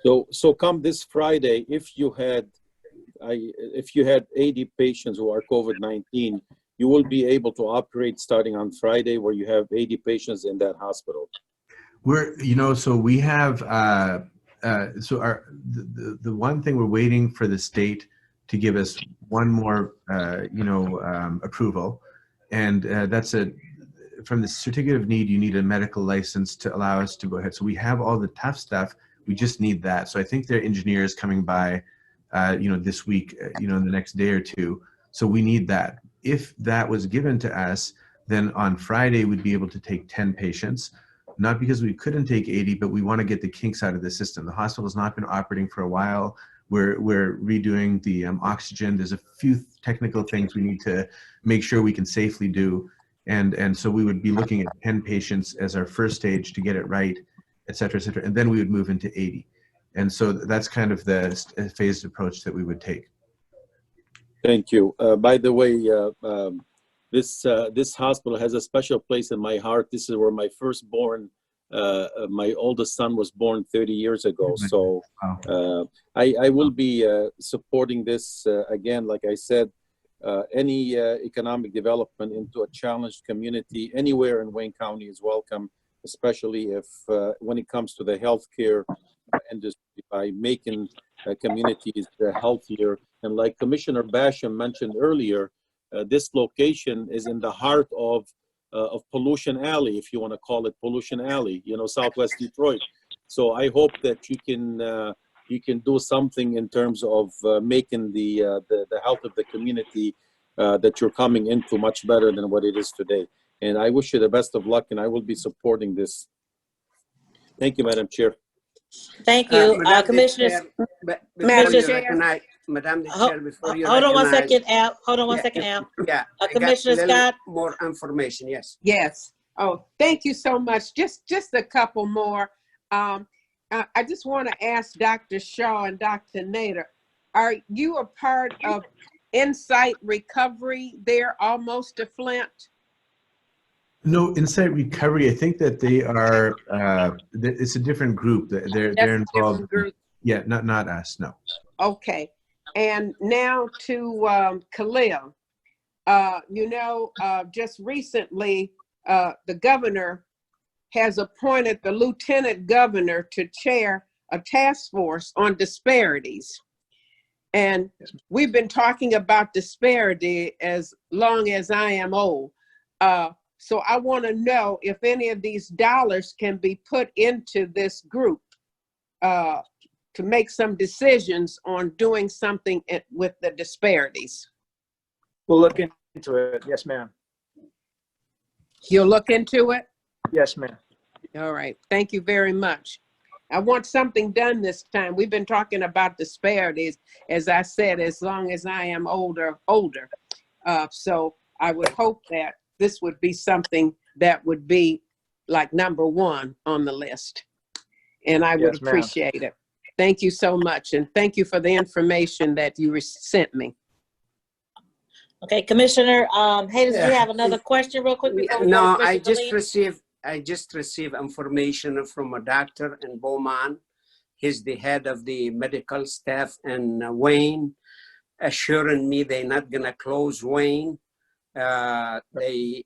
Speaker 8: So come this Friday, if you had 80 patients who are COVID-19, you will be able to operate starting on Friday, where you have 80 patients in that hospital.
Speaker 6: So we have, the one thing we're waiting for the state to give us one more, approval. And that's from the certificate of need, you need a medical license to allow us to go ahead. So we have all the tough stuff. We just need that. So I think their engineer is coming by, this week, in the next day or two. So we need that. If that was given to us, then on Friday, we'd be able to take 10 patients, not because we couldn't take 80, but we want to get the kinks out of the system. The hospital has not been operating for a while. We're redoing the oxygen. There's a few technical things we need to make sure we can safely do. And so we would be looking at 10 patients as our first stage to get it right, et cetera, and then we would move into 80. And so that's kind of the phased approach that we would take.
Speaker 8: Thank you. By the way, this hospital has a special place in my heart. This is where my firstborn, my oldest son, was born 30 years ago. So I will be supporting this again. Like I said, any economic development into a challenged community anywhere in Wayne County is welcome, especially if when it comes to the healthcare industry, by making communities healthier. And like Commissioner Basham mentioned earlier, this location is in the heart of Pollution Alley, if you want to call it Pollution Alley, Southwest Detroit. So I hope that you can do something in terms of making the health of the community that you're coming into much better than what it is today. And I wish you the best of luck, and I will be supporting this. Thank you, Madam Chair.
Speaker 1: Thank you, Commissioner.
Speaker 9: Madam Chair. Madam Chair, before you
Speaker 1: hold on one
Speaker 9: recognize-
Speaker 1: second, Al. Hold on one second, Al.
Speaker 9: Yeah, I got
Speaker 1: Commissioner
Speaker 9: little
Speaker 1: Scott.
Speaker 9: more information, yes.
Speaker 4: Yes. Oh, thank you so much. Just a couple more. I just want to ask Dr. Shaw and Dr. Nader, are you a part of Insight Recovery there almost to Flint?
Speaker 6: No, Insight Recovery, I think that they are, it's a different group. They're
Speaker 4: That's a
Speaker 6: involved.
Speaker 4: different group.
Speaker 6: Yeah, not us, no.
Speaker 4: Okay. And now to Khalil. Just recently, the governor has appointed the lieutenant governor to chair a task force on disparities. And we've been talking about disparity as long as I am old. So I want to know if any of these dollars can be put into this group to make some decisions on doing something with the disparities.
Speaker 15: We'll look into it. Yes, ma'am.
Speaker 4: You'll look into it?
Speaker 15: Yes, ma'am.
Speaker 4: All right. Thank you very much. I want something done this time. We've been talking about disparities, as I said, as long as I am older. So I would hope that this would be something that would be like number one on the list. And I would
Speaker 15: Yes, ma'am.
Speaker 4: appreciate it. Thank you so much. And thank you for the information that you sent me.
Speaker 1: Okay, Commissioner Hayes, do you have another question real quick? Before we go
Speaker 9: No,
Speaker 1: to Commissioner
Speaker 9: I just received information from a doctor in Beaumont. He's the head of the medical staff in Wayne, assuring me they're not gonna close Wayne. They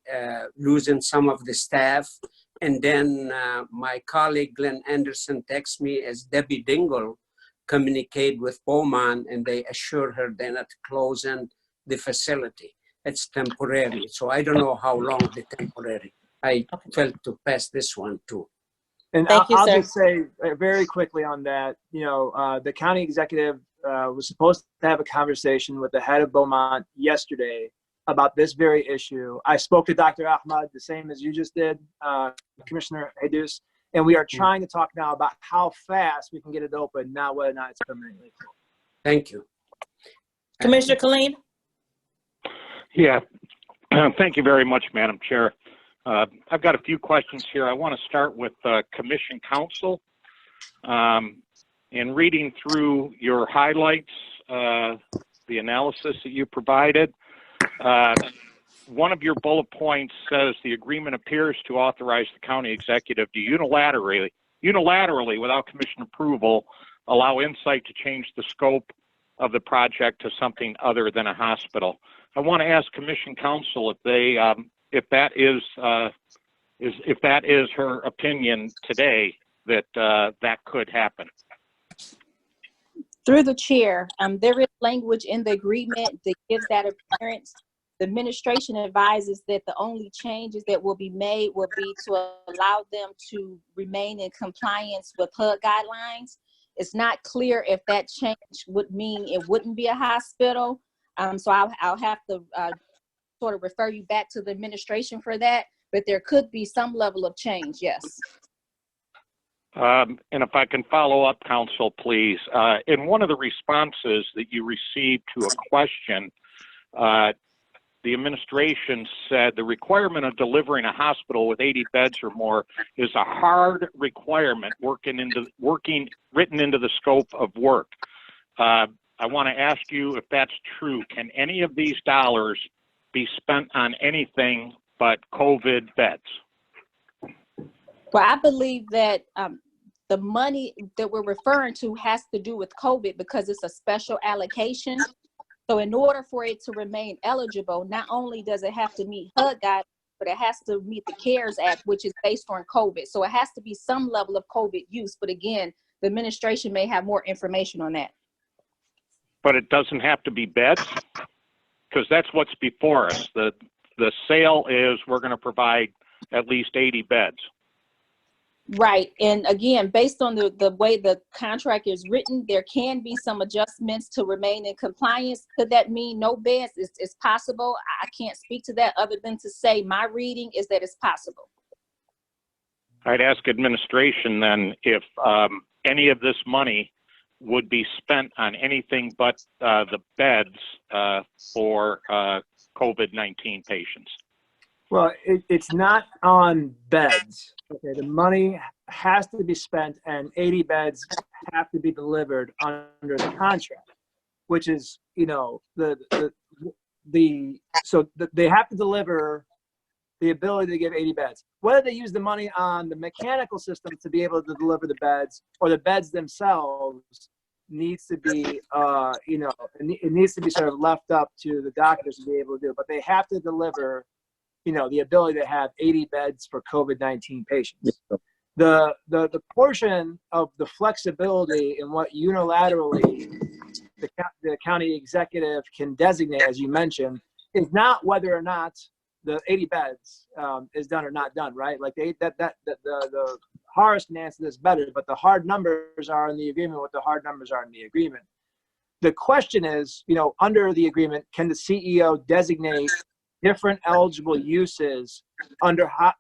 Speaker 9: losing some of the staff. And then my colleague Glenn Anderson texts me as Debbie Dingle communicate with Beaumont, and they assure her they're not closing the facility. It's temporary. So I don't know how long the temporary. I felt to pass this one too.
Speaker 15: And
Speaker 1: Thank you,
Speaker 15: I'll
Speaker 1: sir.
Speaker 15: just say very quickly on that, the county executive was supposed to have a conversation with the head of Beaumont yesterday about this very issue. I spoke to Dr. Ahmad, the same as you just did, Commissioner Jesus, and we are trying to talk now about how fast we can get it open, not whether or not it's permanently closed.
Speaker 9: Thank you.
Speaker 1: Commissioner Killeen?
Speaker 21: Yeah, thank you very much, Madam Chair. I've got a few questions here. I want to start with Commission Counsel. In reading through your highlights, the analysis that you provided, one of your bullet points says the agreement appears to authorize the county executive to unilaterally, without commission approval, allow Insight to change the scope of the project to something other than a hospital. I want to ask Commission Counsel if that is her opinion today that that could happen.
Speaker 12: Through the chair, there is language in the agreement that gives that appearance. The administration advises that the only changes that will be made will be to allow them to remain in compliance with HUD guidelines. It's not clear if that change would mean it wouldn't be a hospital. So I'll have to sort of refer you back to the administration for that, but there could be some level of change, yes.
Speaker 21: And if I can follow up, Counsel, please. In one of the responses that you received to a question, the administration said the requirement of delivering a hospital with 80 beds or more is a hard requirement written into the scope of work. I want to ask you if that's true. Can any of these dollars be spent on anything but COVID beds?
Speaker 12: Well, I believe that the money that we're referring to has to do with COVID because it's a special allocation. So in order for it to remain eligible, not only does it have to meet HUD guidelines, but it has to meet the CARES Act, which is based on COVID. So it has to be some level of COVID use. But again, the administration may have more information on that.
Speaker 21: But it doesn't have to be beds? Because that's what's before us. The sale is we're going to provide at least 80 beds.
Speaker 12: Right. And again, based on the way the contract is written, there can be some adjustments to remain in compliance. Could that mean no beds? It's possible. I can't speak to that other than to say my reading is that it's possible.
Speaker 21: I'd ask administration then if any of this money would be spent on anything but the beds for COVID-19 patients.
Speaker 15: Well, it's not on beds. Okay, the money has to be spent and 80 beds have to be delivered under the contract. which is, you know, they have to deliver the ability to give 80 beds. Whether they use the money on the mechanical system to be able to deliver the beds or the beds themselves needs to be, you know, it needs to be sort of left up to the doctors to be able to do. But they have to deliver, you know, the ability to have 80 beds for COVID-19 patients. The portion of the flexibility in what unilaterally the county executive can designate, as you mentioned, is not whether or not the 80 beds is done or not done, right? Like the Horace can answer this better, but the hard numbers are in the agreement what the hard numbers are in the agreement. The question is, you know, under the agreement, can the CEO designate different eligible uses under HUD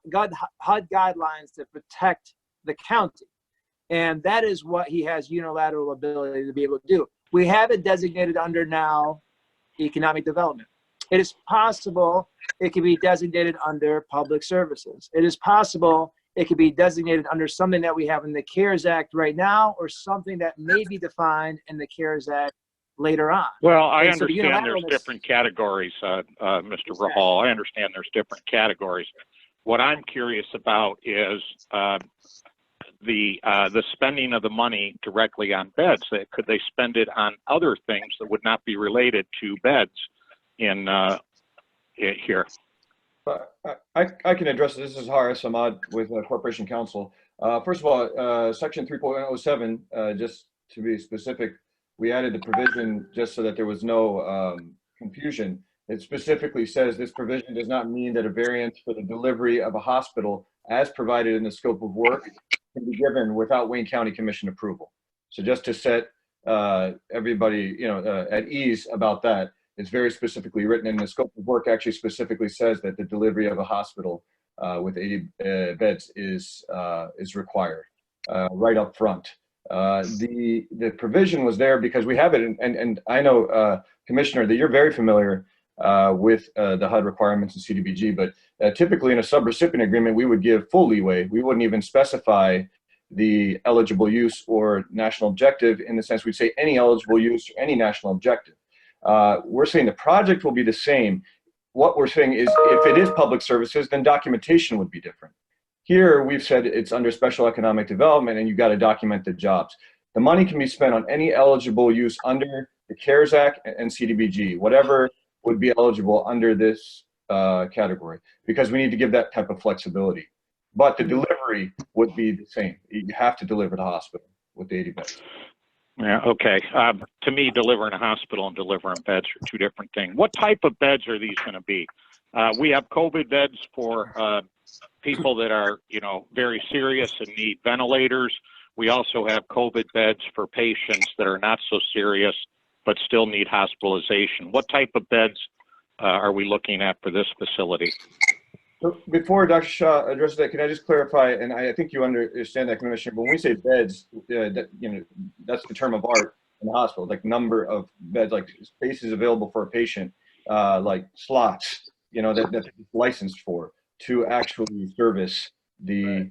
Speaker 15: guidelines to protect the county? And that is what he has unilateral ability to be able to do. We have it designated under now economic development. It is possible it could be designated under public services. It is possible it could be designated under something that we have in the CARES Act right now, or something that may be defined in the CARES Act later on.
Speaker 21: Well, I
Speaker 15: And so the
Speaker 21: understand there's
Speaker 15: unilateralness-
Speaker 21: different categories, Mr. Rahal. I understand there's different categories. What I'm curious about is the spending of the money directly on beds. Could they spend it on other things that would not be related to beds in here?
Speaker 14: I can address this. This is Haris Ahmad with Corporation Counsel. First of all, Section 3.07, just to be specific, we added the provision just so that there was no confusion. It specifically says this provision does not mean that a variance for the delivery of a hospital as provided in the scope of work can be given without Wayne County Commission approval. So just to set everybody, you know, at ease about that, it's very specifically written in the scope of work. Actually, specifically says that the delivery of a hospital with 80 beds is required right up front. The provision was there because we have it, and I know, Commissioner, that you're very familiar with the HUD requirements in CDBG, but typically in a subrecipient agreement, we would give full leeway. We wouldn't even specify the eligible use or national objective, in the sense we'd say any eligible use or any national objective. We're saying the project will be the same. What we're saying is if it is public services, then documentation would be different. Here, we've said it's under special economic development and you've got to document the jobs. The money can be spent on any eligible use under the CARES Act and CDBG, whatever would be eligible under this category, because we need to give that type of flexibility. But the delivery would be the same. You have to deliver the hospital with the 80 beds.
Speaker 21: Yeah, okay. To me, delivering a hospital and delivering beds are two different things. What type of beds are these going to be? We have COVID beds for people that are, you know, very serious and need ventilators. We also have COVID beds for patients that are not so serious but still need hospitalization. What type of beds are we looking at for this facility?
Speaker 14: So before Dr. Shah addresses that, can I just clarify, and I think you understand that, Commissioner, but when we say beds, that, you know, that's the term of art in the hospital, like number of beds, like spaces available for a patient, like slots, you know, that it's licensed for to actually service the,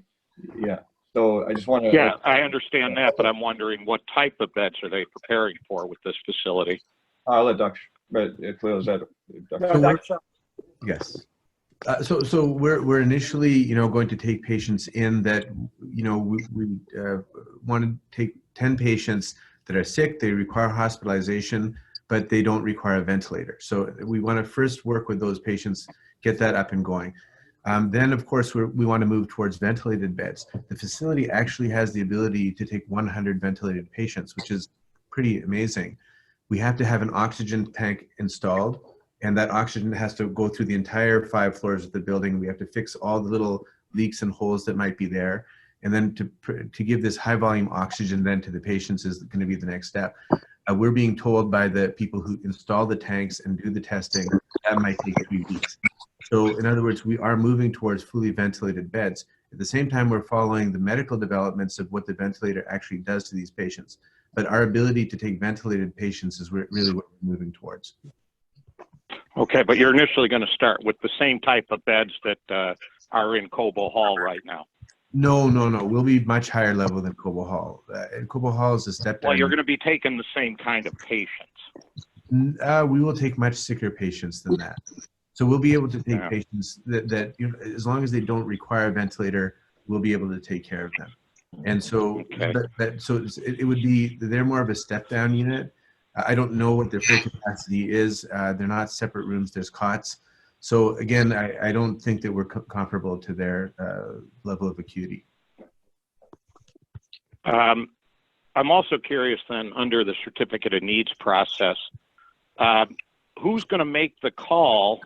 Speaker 14: yeah. So I just want to.
Speaker 21: Yeah, I understand that, but I'm wondering what type of beds are they preparing for with this facility?
Speaker 14: I'll let Dr. close that.
Speaker 6: Yes. So we're initially, you know, going to take patients in that, you know, we want to take 10 patients that are sick, they require hospitalization, but they don't require a ventilator. So we want to first work with those patients, get that up and going. Then, of course, we want to move towards ventilated beds. The facility actually has the ability to take 100 ventilated patients, which is pretty amazing. We have to have an oxygen tank installed, and that oxygen has to go through the entire 5 floors of the building. We have to fix all the little leaks and holes that might be there. And then to give this high volume oxygen then to the patients is going to be the next step. We're being told by the people who install the tanks and do the testing that might take 3 weeks. So in other words, we are moving towards fully ventilated beds. At the same time, we're following the medical developments of what the ventilator actually does to these patients. But our ability to take ventilated patients is really what we're moving towards.
Speaker 21: Okay, but you're initially going to start with the same type of beds that are in Cobo Hall right now.
Speaker 6: No. We'll be much higher level than Cobo Hall. And Cobo Hall is a step down.
Speaker 21: Well, you're going to be taking the same kind of patients.
Speaker 6: We will take much sicker patients than that. So we'll be able to take
Speaker 21: Yeah.
Speaker 6: patients that you know, as long as they don't require a ventilator, we'll be able to take care of them. And so,
Speaker 21: Okay.
Speaker 6: it would be, they're more of a step down unit. I don't know what their full capacity is. They're not separate rooms, there's cots. So again, I don't think that we're comparable to their level of acuity.
Speaker 21: I'm also curious then, under the certificate of needs process, who's going to make the call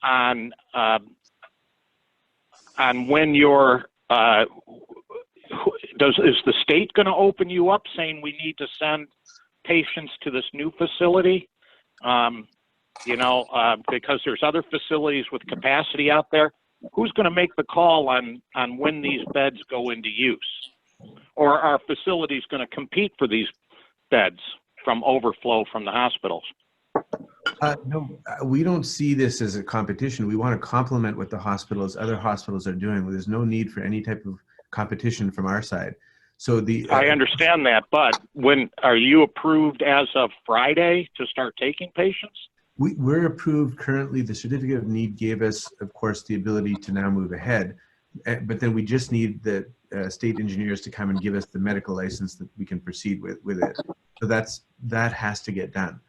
Speaker 21: on when you're is the state going to open you up saying we need to send patients to this new facility? Because there's other facilities with capacity out there. Who's going to make the call on when these beds go into use? Or are facilities going to compete for these beds from overflow from the hospitals?
Speaker 6: No, we don't see this as a competition. We want to complement what the other hospitals are doing. There's no need for any type of competition from our side. So
Speaker 21: I understand that, but when are you approved as of Friday to start taking patients?
Speaker 6: We're approved currently. The certificate of need gave us, of course, the ability to now move ahead. But then we just need the state engineers to come and give us the medical license that we can proceed with it. So that has to get done.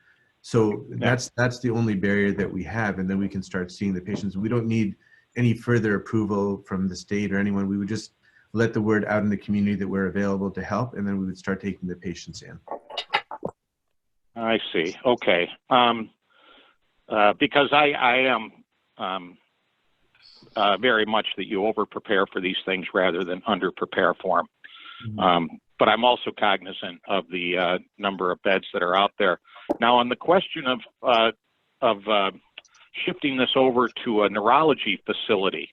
Speaker 6: So that's the only barrier that we have, and then we can start seeing the patients. We don't need any further approval from the state or anyone. We would just let the word out in the community that we're available to help, and then we would start taking the patients in.
Speaker 21: I see. Okay. Because I am very much that you over prepare for these things rather than under prepare for them. But I'm also cognizant of the number of beds that are out there. Now, on the question of shifting this over to a neurology facility,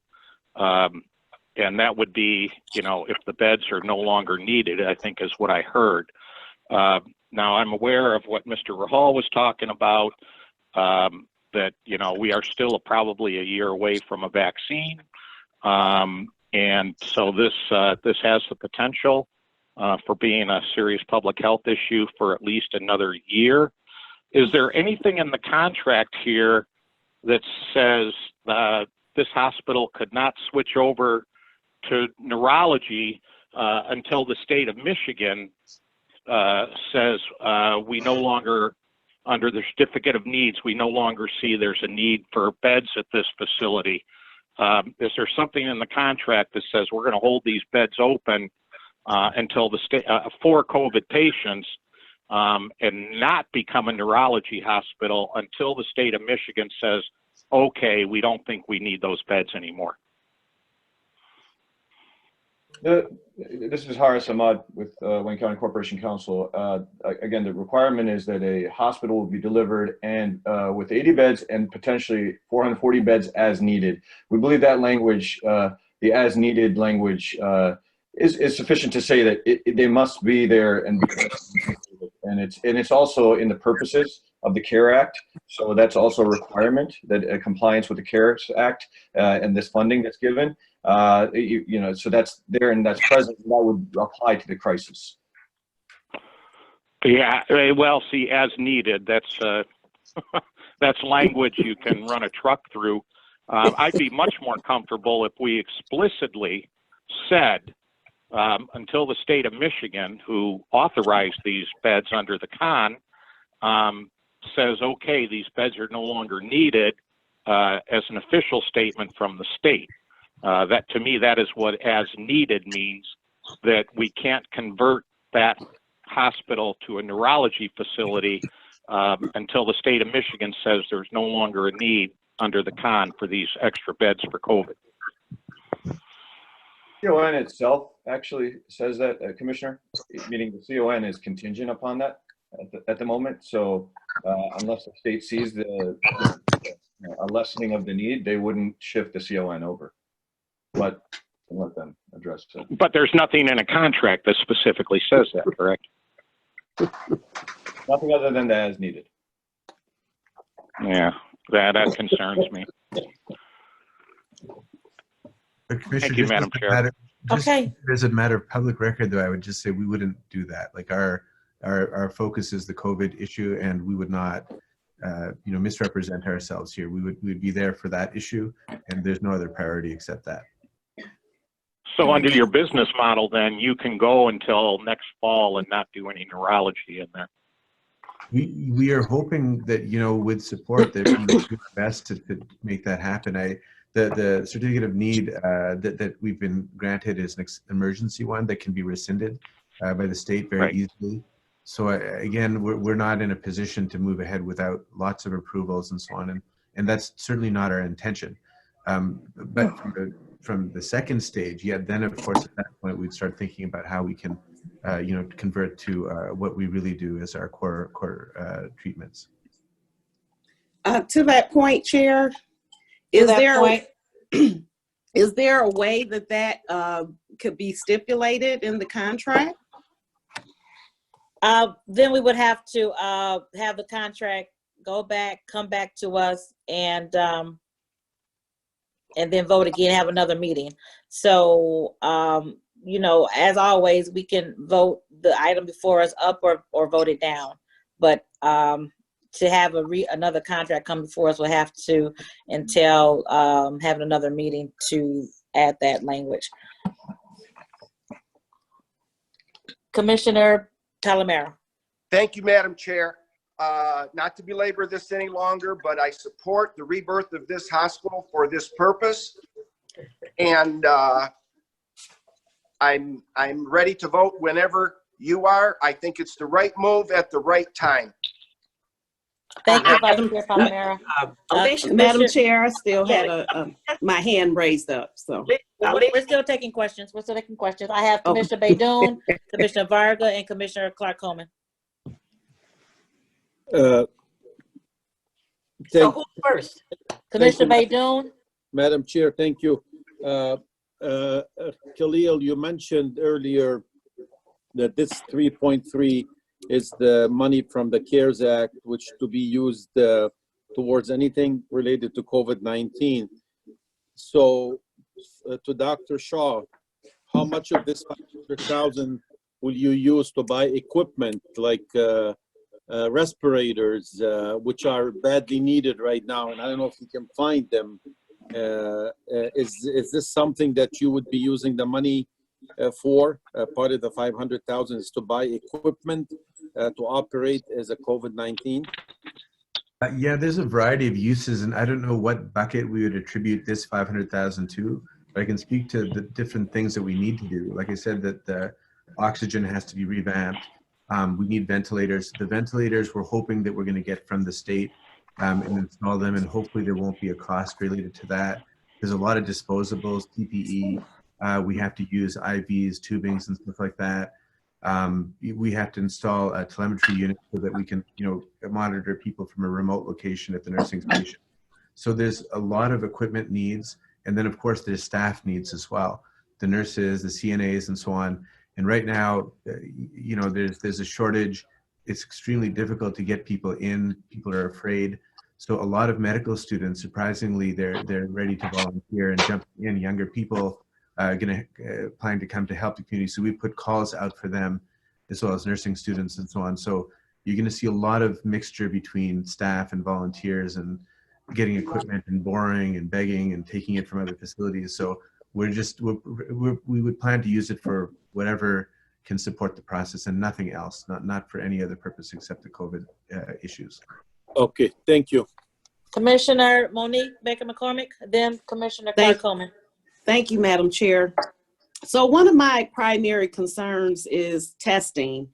Speaker 21: and that would be, if the beds are no longer needed, I think is what I heard. Now, I'm aware of what Mr. Rahal was talking about, that, we are still probably a year away from a vaccine. And so this has the potential for being a serious public health issue for at least another year. Is there anything in the contract here that says this hospital could not switch over to neurology until the state of Michigan says we no longer, under the certificate of needs, we no longer see there's a need for beds at this facility? Is there something in the contract that says we're going to hold these beds open until the state for COVID patients and not become a neurology hospital until the state of Michigan says, okay, we don't think we need those beds anymore?
Speaker 14: This is Haris Ahmad with Wayne County Corporation Council. Again, the requirement is that a hospital will be delivered and with 80 beds and potentially 440 beds as needed. We believe that language, the as needed language, is sufficient to say that they must be there and it's also in the purposes of the CARE Act. So that's also a requirement, that compliance with the CARES Act and this funding that's given. So that's there and that's present, and that would apply to the crisis.
Speaker 21: Yeah, well, see, as needed, that's that's language you can run a truck through. I'd be much more comfortable if we explicitly said until the state of Michigan, who authorized these beds under the con, says, okay, these beds are no longer needed as an official statement from the state. That to me, that is what as needed means, that we can't convert that hospital to a neurology facility until the state of Michigan says there's no longer a need under the con for these extra beds for COVID.
Speaker 14: CON itself actually says that, Commissioner, meaning the CON is contingent upon that at the moment. So unless the state sees a lessening of the need, they wouldn't shift the CON over. But let them address it.
Speaker 21: But there's nothing in a contract that specifically says that, correct?
Speaker 14: Nothing other than that as needed.
Speaker 21: Yeah, that concerns me. Thank you, Madam Chair.
Speaker 6: Okay. As a matter of public record, though, I would just say we wouldn't do that. Like our focus is the COVID issue, and we would not, misrepresent ourselves here. We'd be there for that issue, and there's no other priority except that.
Speaker 21: So under your business model, then you can go until next fall and not do any neurology in there.
Speaker 6: We are hoping that, with support, that we will do our best to make that happen. The certificate of need that we've been granted is an emergency one that can be rescinded by the state very easily. So again, we're not in a position to move ahead without lots of approvals and so on, and that's certainly not our intention. But from the second stage, then of course at that point we'd start thinking about how we can, convert to what we really do as our core treatments.
Speaker 10: To that point, Chair, is there a way that could be stipulated in the contract?
Speaker 1: Then we would have to have the contract come back to us, and then vote again, have another meeting. So, as always, we can vote the item before us up or vote it down. But to have another contract come before us, we'll have to entail having another meeting to add that language. Commissioner Talamera.
Speaker 20: Thank you, Madam Chair. Not to belabor this any longer, but I support the rebirth of this hospital for this purpose. And I'm ready to vote whenever you are. I think it's the right move at the right time.
Speaker 1: Thank you, Vice Chair Talamera.
Speaker 10: Madam Chair, I still had my hand raised up. So
Speaker 1: we're still taking questions. I have Commissioner Baidoon, Commissioner Varga, and Commissioner Clark-Coleman.
Speaker 8: So
Speaker 1: who's first? Commissioner Baidoon.
Speaker 8: Madam Chair, thank you. Khalil, you mentioned earlier that this 3.3 is the money from the CARES Act, which to be used towards anything related to COVID-19. So to Dr. Shaw, how much of this 500,000 will you use to buy equipment like respirators, which are badly needed right now, and I don't know if you can find them. Is this something that you would be using the money for? Part of the 500,000 is to buy equipment to operate as a COVID-19?
Speaker 6: Yeah, there's a variety of uses, and I don't know what bucket we would attribute this 500,000 to, but I can speak to the different things that we need to do. Like I said, that the oxygen has to be revamped. We need ventilators. The ventilators we're hoping that we're going to get from the state and install them, and hopefully there won't be a cost related to that. There's a lot of disposables, PPE. We have to use IVs, tubings, and stuff like that. We have to install a telemetry unit so that we can, monitor people from a remote location at the nursing station. So there's a lot of equipment needs, and then of course there's staff needs as well. The nurses, the CNAs, and so on. And right now, there's a shortage. It's extremely difficult to get people in. People are afraid. So a lot of medical students, surprisingly, they're ready to volunteer and jump in. Younger people planning to come to help the community. So we put calls out for them, as well as nursing students and so on. So you're going to see a lot of mixture between staff and volunteers, and getting equipment and borrowing and begging and taking it from other facilities. So we would plan to use it for whatever can support the process and nothing else, not for any other purpose except the COVID issues.
Speaker 8: Okay, thank you.
Speaker 1: Commissioner Monique Baker McCormick, then Commissioner Clark-Coleman.
Speaker 10: Thank you, Madam Chair. So one of my primary concerns is testing,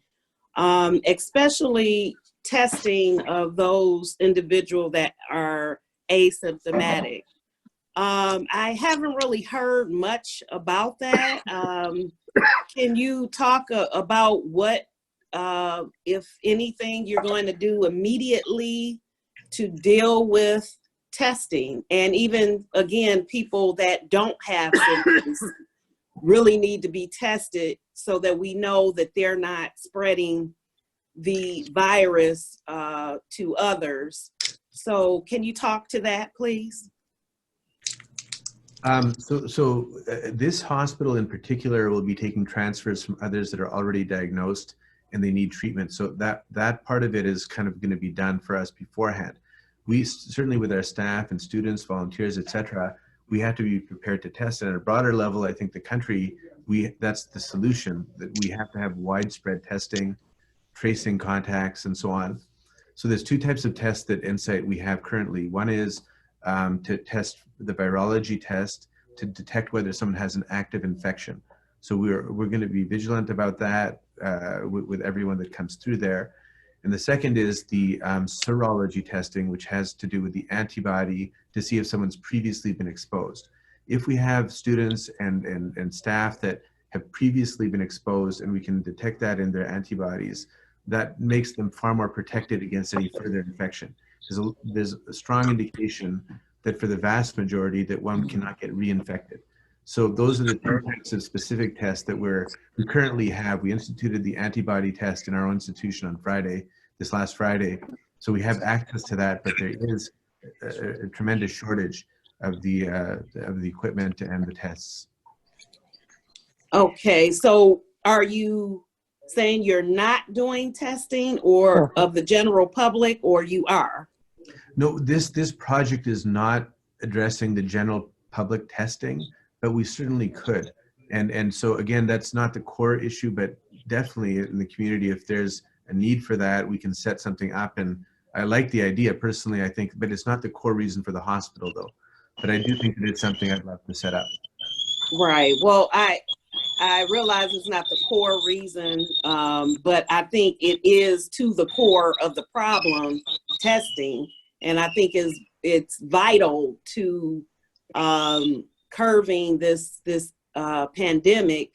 Speaker 10: especially testing of those individuals that are asymptomatic. I haven't really heard much about that. Can you talk about what, if anything, you're going to do immediately to deal with testing? And even, again, people that don't have symptoms really need to be tested so that we know that they're not spreading the virus to others. So can you talk to that, please?
Speaker 6: This hospital in particular will be taking transfers from others that are already diagnosed and they need treatment. So that part of it is kind of going to be done for us beforehand. We certainly, with our staff and students, volunteers, etc., we have to be prepared to test. And at a broader level, I think the country, that's the solution, that we have to have widespread testing, tracing contacts, and so on. So there's two types of tests that Insight we have currently. One is to test the virology test to detect whether someone has an active infection. So we're going to be vigilant about that with everyone that comes through there. And the second is the serology testing, which has to do with the antibody to see if someone's previously been exposed. If we have students and staff that have previously been exposed and we can detect that in their antibodies, that makes them far more protected against any further infection. There's a strong indication that for the vast majority that one cannot get reinfected. So those are the two types of specific tests that we currently have. We instituted the antibody test in our own institution on Friday, this last Friday. So we have access to that, but there is a tremendous shortage of the equipment and the tests.
Speaker 10: Okay, so are you saying you're not doing testing or of the general public, or you are?
Speaker 6: No, this project is not addressing the general public testing, but we certainly could. And so again, that's not the core issue, but definitely in the community, if there's a need for that, we can set something up. And I like the idea personally, I think, but it's not the core reason for the hospital though. But I do think that it's something I'd love to set up.
Speaker 10: Right. Well, I realize it's not the core reason, but I think it is to the core of the problem, testing. And I think it's vital to curbing this pandemic,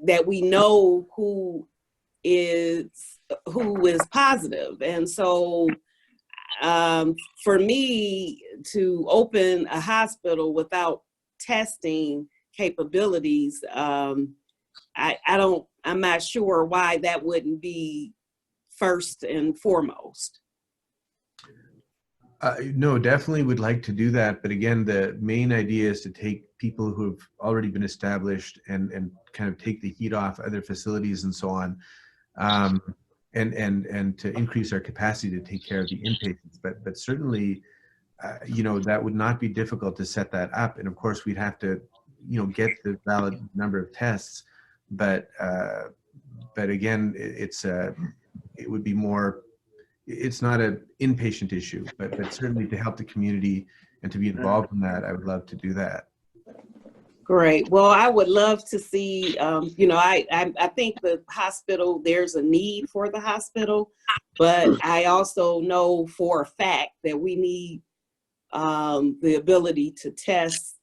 Speaker 10: that we know who is positive. And so for me to open a hospital without testing capabilities, I'm not sure why that wouldn't be first and foremost.
Speaker 6: No, definitely would like to do that. But again, the main idea is to take people who have already been established and kind of take the heat off other facilities and so on, and to increase our capacity to take care of the inpatients. But certainly, that would not be difficult to set that up. And of course, we'd have to, get the valid number of tests. But again, it would be more. It's not an inpatient issue, but certainly to help the community and to be involved in that, I would love to do that.
Speaker 10: Great. Well, I would love to see, I think the hospital, there's a need for the hospital, but I also know for a fact that we need the ability to test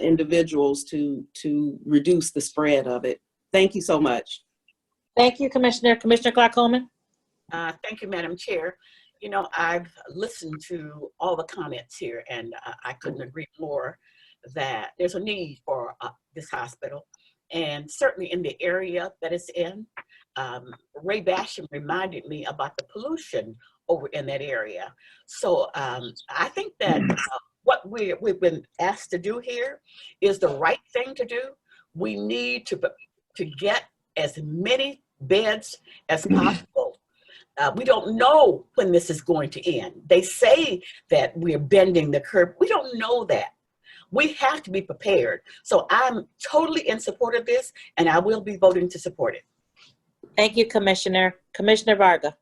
Speaker 10: individuals to reduce the spread of it. Thank you so much.
Speaker 1: Thank you, Commissioner. Commissioner Clark-Coleman.
Speaker 19: Thank you, Madam Chair. I've listened to all the comments here, and I couldn't agree more that there's a need for this hospital, and certainly in the area that it's in. Ray Basham reminded me about the pollution over in that area. So I think that what we've been asked to do here is the right thing to do. We need to get as many beds as possible. We don't know when this is going to end. They say that we're bending the curve. We don't know that. We have to be prepared. So I'm totally in support of this, and I will be voting to support it.
Speaker 1: Thank you, Commissioner. Commissioner Varga.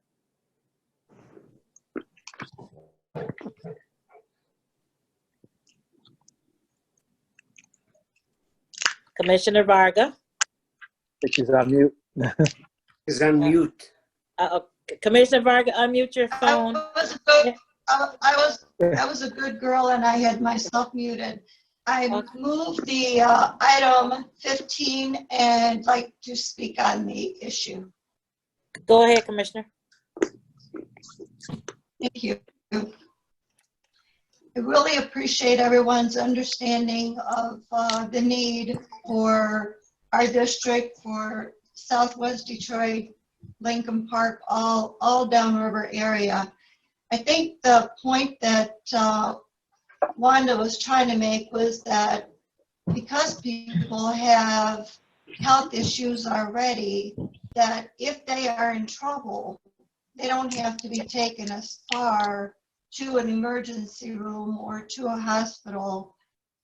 Speaker 1: Commissioner Varga.
Speaker 15: She's on mute.
Speaker 9: Is on mute.
Speaker 1: Commissioner Varga, unmute your phone.
Speaker 11: I was a good girl and I had myself muted. I moved the item 15 and like to speak on the issue.
Speaker 1: Go ahead, Commissioner.
Speaker 11: Thank you. I really appreciate everyone's understanding of the need for our district, for Southwest Detroit, Lincoln Park, all downriver area. I think the point that Wanda was trying to make was that because people have health issues already, that if they are in trouble, they don't have to be taken as far to an emergency room or to a hospital.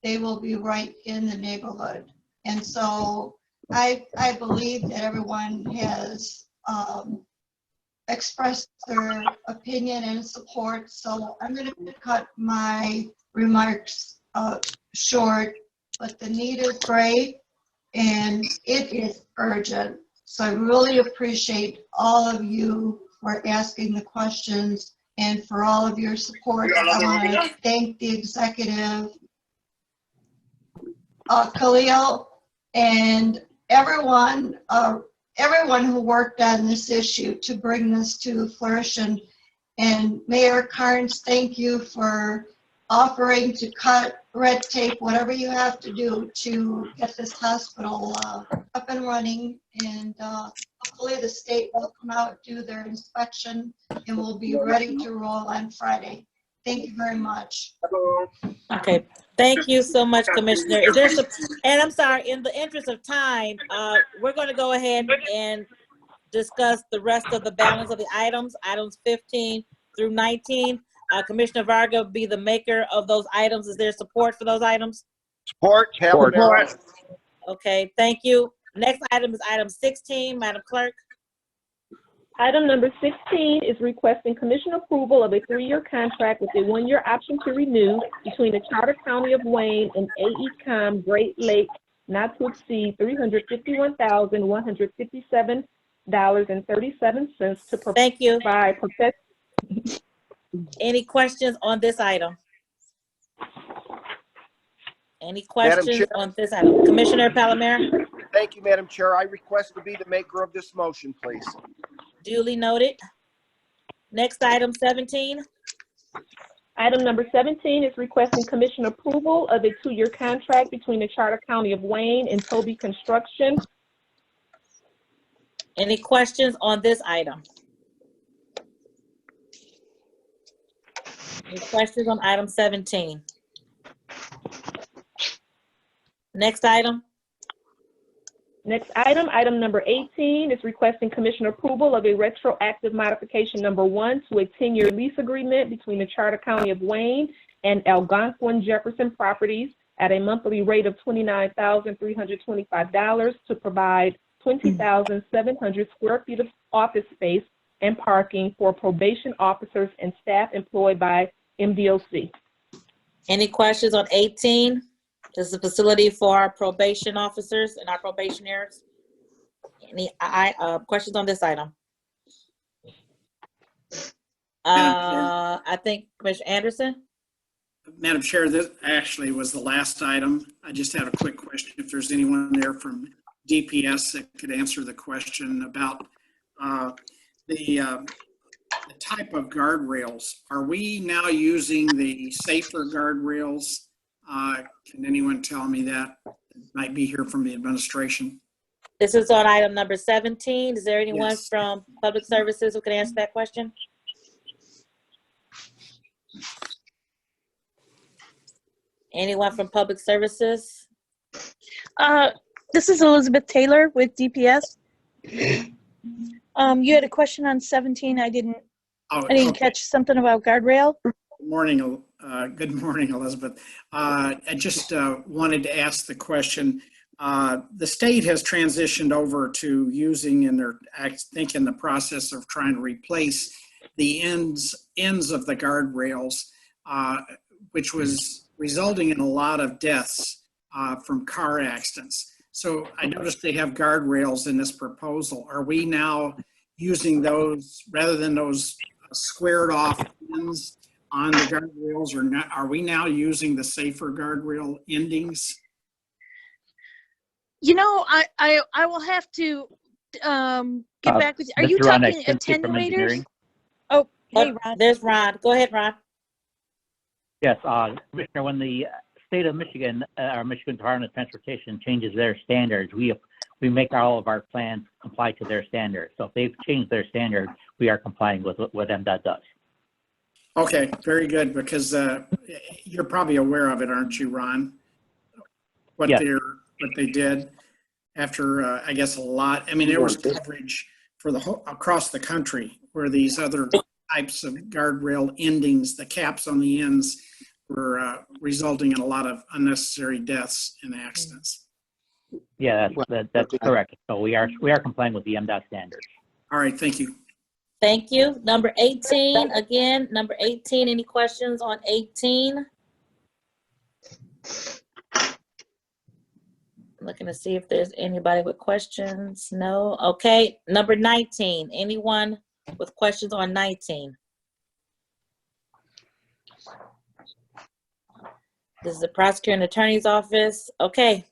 Speaker 11: They will be right in the neighborhood. And so I believe that everyone has expressed their opinion and support. So I'm going to cut my remarks short, but the need is great and it is urgent. So I really appreciate all of you for asking the questions and for all of your support. I want to thank the executive, Khalil, and everyone who worked on this issue to bring this to fruition. And Mayor Carnes, thank you for offering to cut red tape, whatever you have to do to get this hospital up and running. And hopefully the state will come out, do their inspection, and we'll be ready to roll on Friday. Thank you very much.
Speaker 1: Okay, thank you so much, Commissioner. Is there some, and I'm sorry, in the interest of time, we're going to go ahead and discuss the rest of the balance of the items 15 through 19. Commissioner Varga will be the maker of those items. Is there support for those items?
Speaker 20: Support.
Speaker 1: Okay, thank you. Next item is item 16, Madam Clerk.
Speaker 2: Item number 16 is requesting commission approval of a 3-year contract with a 1-year option to renew between the Charter County of Wayne and AECOM Great Lakes, not to exceed $351,157.37 to provide
Speaker 1: Any questions on this item? Any questions on this item? Commissioner Palomero?
Speaker 20: Thank you, Madam Chair. I request to be the maker of this motion, please.
Speaker 1: Duly noted. Next item 17.
Speaker 2: Item number 17 is requesting commission approval of a 2-year contract between the Charter County of Wayne and Toby Construction.
Speaker 1: Any questions on this item? Any questions on item 17? Next item.
Speaker 2: Next item, item number 18 is requesting commission approval of a retroactive modification number 1 to a 10-year lease agreement between the Charter County of Wayne and Algonquin Jefferson Properties at a monthly rate of $29,325 to provide 20,700 square feet of office space and parking for probation officers and staff employed by MDOC.
Speaker 1: Any questions on 18? This is a facility for our probation officers and our probationers. Any questions on this item? I think Commissioner Anderson.
Speaker 3: Madam Chair, this actually was the last item. I just had a quick question. If there's anyone there from DPS that could answer the question about the type of guardrails. Are we now using the safer guardrails? Can anyone tell me that? Might be here from the administration.
Speaker 1: This is on item number 17. Is there anyone
Speaker 3: Yes.
Speaker 1: from Public Services who can answer that question? Anyone from Public Services?
Speaker 18: This is Elizabeth Taylor with DPS. You had a question on 17. I didn't catch something about guardrail.
Speaker 3: Good morning, Elizabeth. I just wanted to ask the question. The state has transitioned over to using, and they're, I think, in the process of trying to replace the ends of the guardrails, which was resulting in a lot of deaths from car accidents. So I noticed they have guardrails in this proposal. Are we now using those rather than those squared off ends on the guardrails, or not? Are we now using the safer guardrail endings?
Speaker 18: You know, I will have to get back with you. Are you
Speaker 22: Mr. Ron,
Speaker 18: talking
Speaker 22: I sent you from
Speaker 18: attenuators?
Speaker 22: engineering.
Speaker 18: Oh, hey, Ron.
Speaker 1: There's Ron. Go ahead, Ron.
Speaker 22: Yes, Commissioner, when the state of Michigan, our Michigan Department of Transportation changes their standards, we make all of our plans comply to their standards. So if they've changed their standard, we are complying with what MDOT does.
Speaker 3: Okay, very good, because you're probably aware of it, aren't you, Ron? What
Speaker 22: Yes.
Speaker 3: they did. after I guess a lot. I mean, there was coverage for the whole across the country where these other types of guardrail endings, the caps on the ends, were resulting in a lot of unnecessary deaths and accidents.
Speaker 22: Yeah, that's correct. So we are complying with the MDOT standards.
Speaker 3: All right, thank you.
Speaker 1: Thank you. Number 18, again, number 18, any questions on 18? Looking to see if there's anybody with questions. No. Okay. Number 19, anyone with questions on 19? This is the prosecutor and attorney's office. Okay.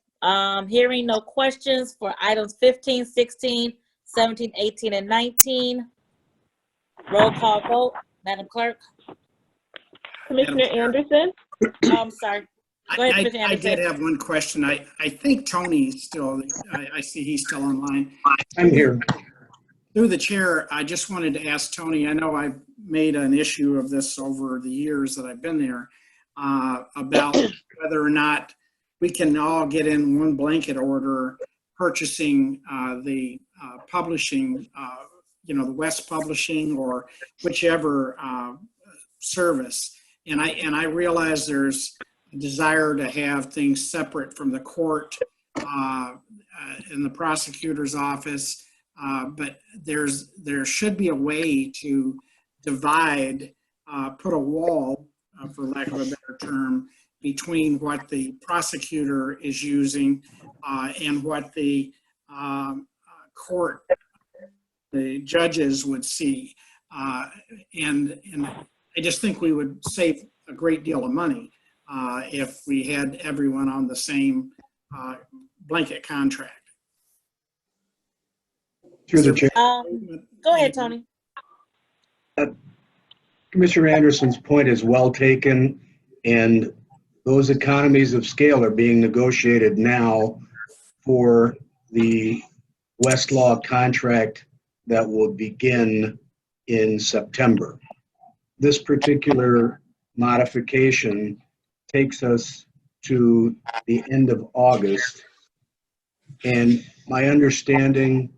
Speaker 1: Hearing no questions for items 15, 16, 17, 18, and 19. Roll call vote. Madam Clerk.
Speaker 2: Commissioner Anderson?
Speaker 1: I'm sorry. Go ahead, Commissioner
Speaker 3: I
Speaker 1: Anderson.
Speaker 3: did have one question. I think Tony's still, I see he's still online.
Speaker 7: I'm here.
Speaker 3: Through the chair, I just wanted to ask Tony, I know I've made an issue of this over the years that I've been there, about whether or not we can all get in one blanket order purchasing the publishing, the West Publishing or whichever service. And I realize there's a desire to have things separate from the court in the prosecutor's office, but there should be a way to divide, put a wall, for lack of a better term, between what the prosecutor is using and what the court, the judges would see. And I just think we would save a great deal of money if we had everyone on the same blanket contract.
Speaker 7: Through the chair.
Speaker 1: Go ahead, Tony.
Speaker 7: Commissioner Anderson's point is well taken, and those economies of scale are being negotiated now for the Westlaw contract that will begin in September. This particular modification takes us to the end of August, and my understanding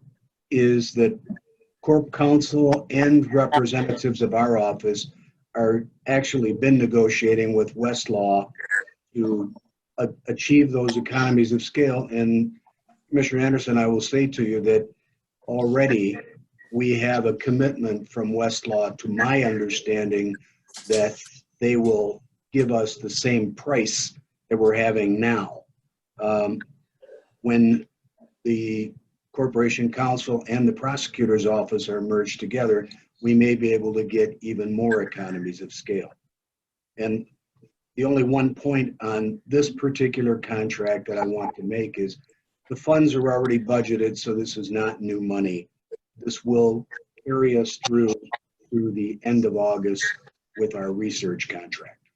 Speaker 7: is that Corp Counsel and representatives of our office are actually been negotiating with Westlaw to achieve those economies of scale. And Commissioner Anderson, I will say to you that already we have a commitment from Westlaw, to my understanding, that they will give us the same price that we're having now. When the Corporation Counsel and the prosecutor's office are merged together, we may be able to get even more economies of scale. And the only one point on this particular contract that I want to make is the funds are already budgeted, so this is not new money. This will carry us through the end of August with our research contract.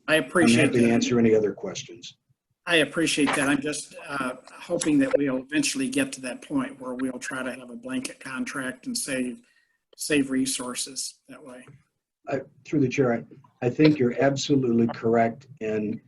Speaker 3: I appreciate
Speaker 7: I'm happy to
Speaker 3: that.
Speaker 7: answer any other questions.
Speaker 3: I appreciate that. I'm just hoping that we'll eventually get to that point where we'll try to have a blanket contract and save resources that way.
Speaker 7: Through the chair, I think you're absolutely correct, and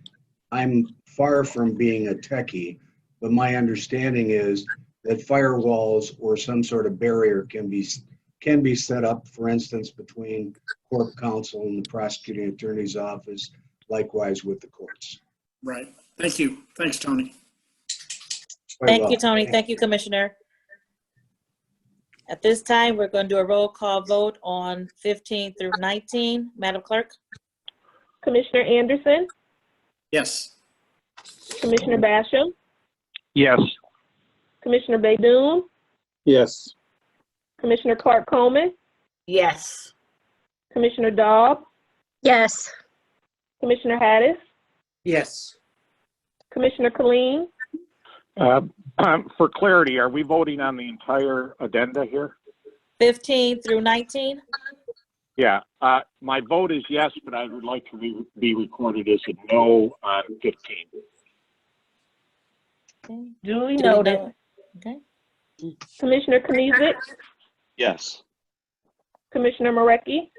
Speaker 7: I'm far from being a techie, but my understanding is that firewalls or some sort of barrier can be set up, for instance, between Corp Counsel and the prosecuting attorney's office, likewise with the courts.
Speaker 3: Right. Thank you. Thanks, Tony.
Speaker 1: Thank you, Tony. Thank you, Commissioner. At this time, we're going to do a roll call vote on 15 through 19. Madam Clerk?
Speaker 2: Commissioner Anderson?
Speaker 3: Yes.
Speaker 2: Commissioner Basham?
Speaker 21: Yes.
Speaker 2: Commissioner Baydoun?
Speaker 8: Yes.
Speaker 2: Commissioner Clark Coleman?
Speaker 19: Yes.
Speaker 2: Commissioner Daub?
Speaker 18: Yes.
Speaker 2: Commissioner Hattis?
Speaker 9: Yes.
Speaker 2: Commissioner Killeen?
Speaker 21: For clarity, are we voting on the entire addenda here?
Speaker 1: 15 through 19?
Speaker 21: Yeah, my vote is yes, but I would like to be recorded as a no on 15.
Speaker 2: Duly noted.
Speaker 1: Okay.
Speaker 2: Commissioner Kniezek?
Speaker 21: Yes.
Speaker 2: Commissioner Marecki?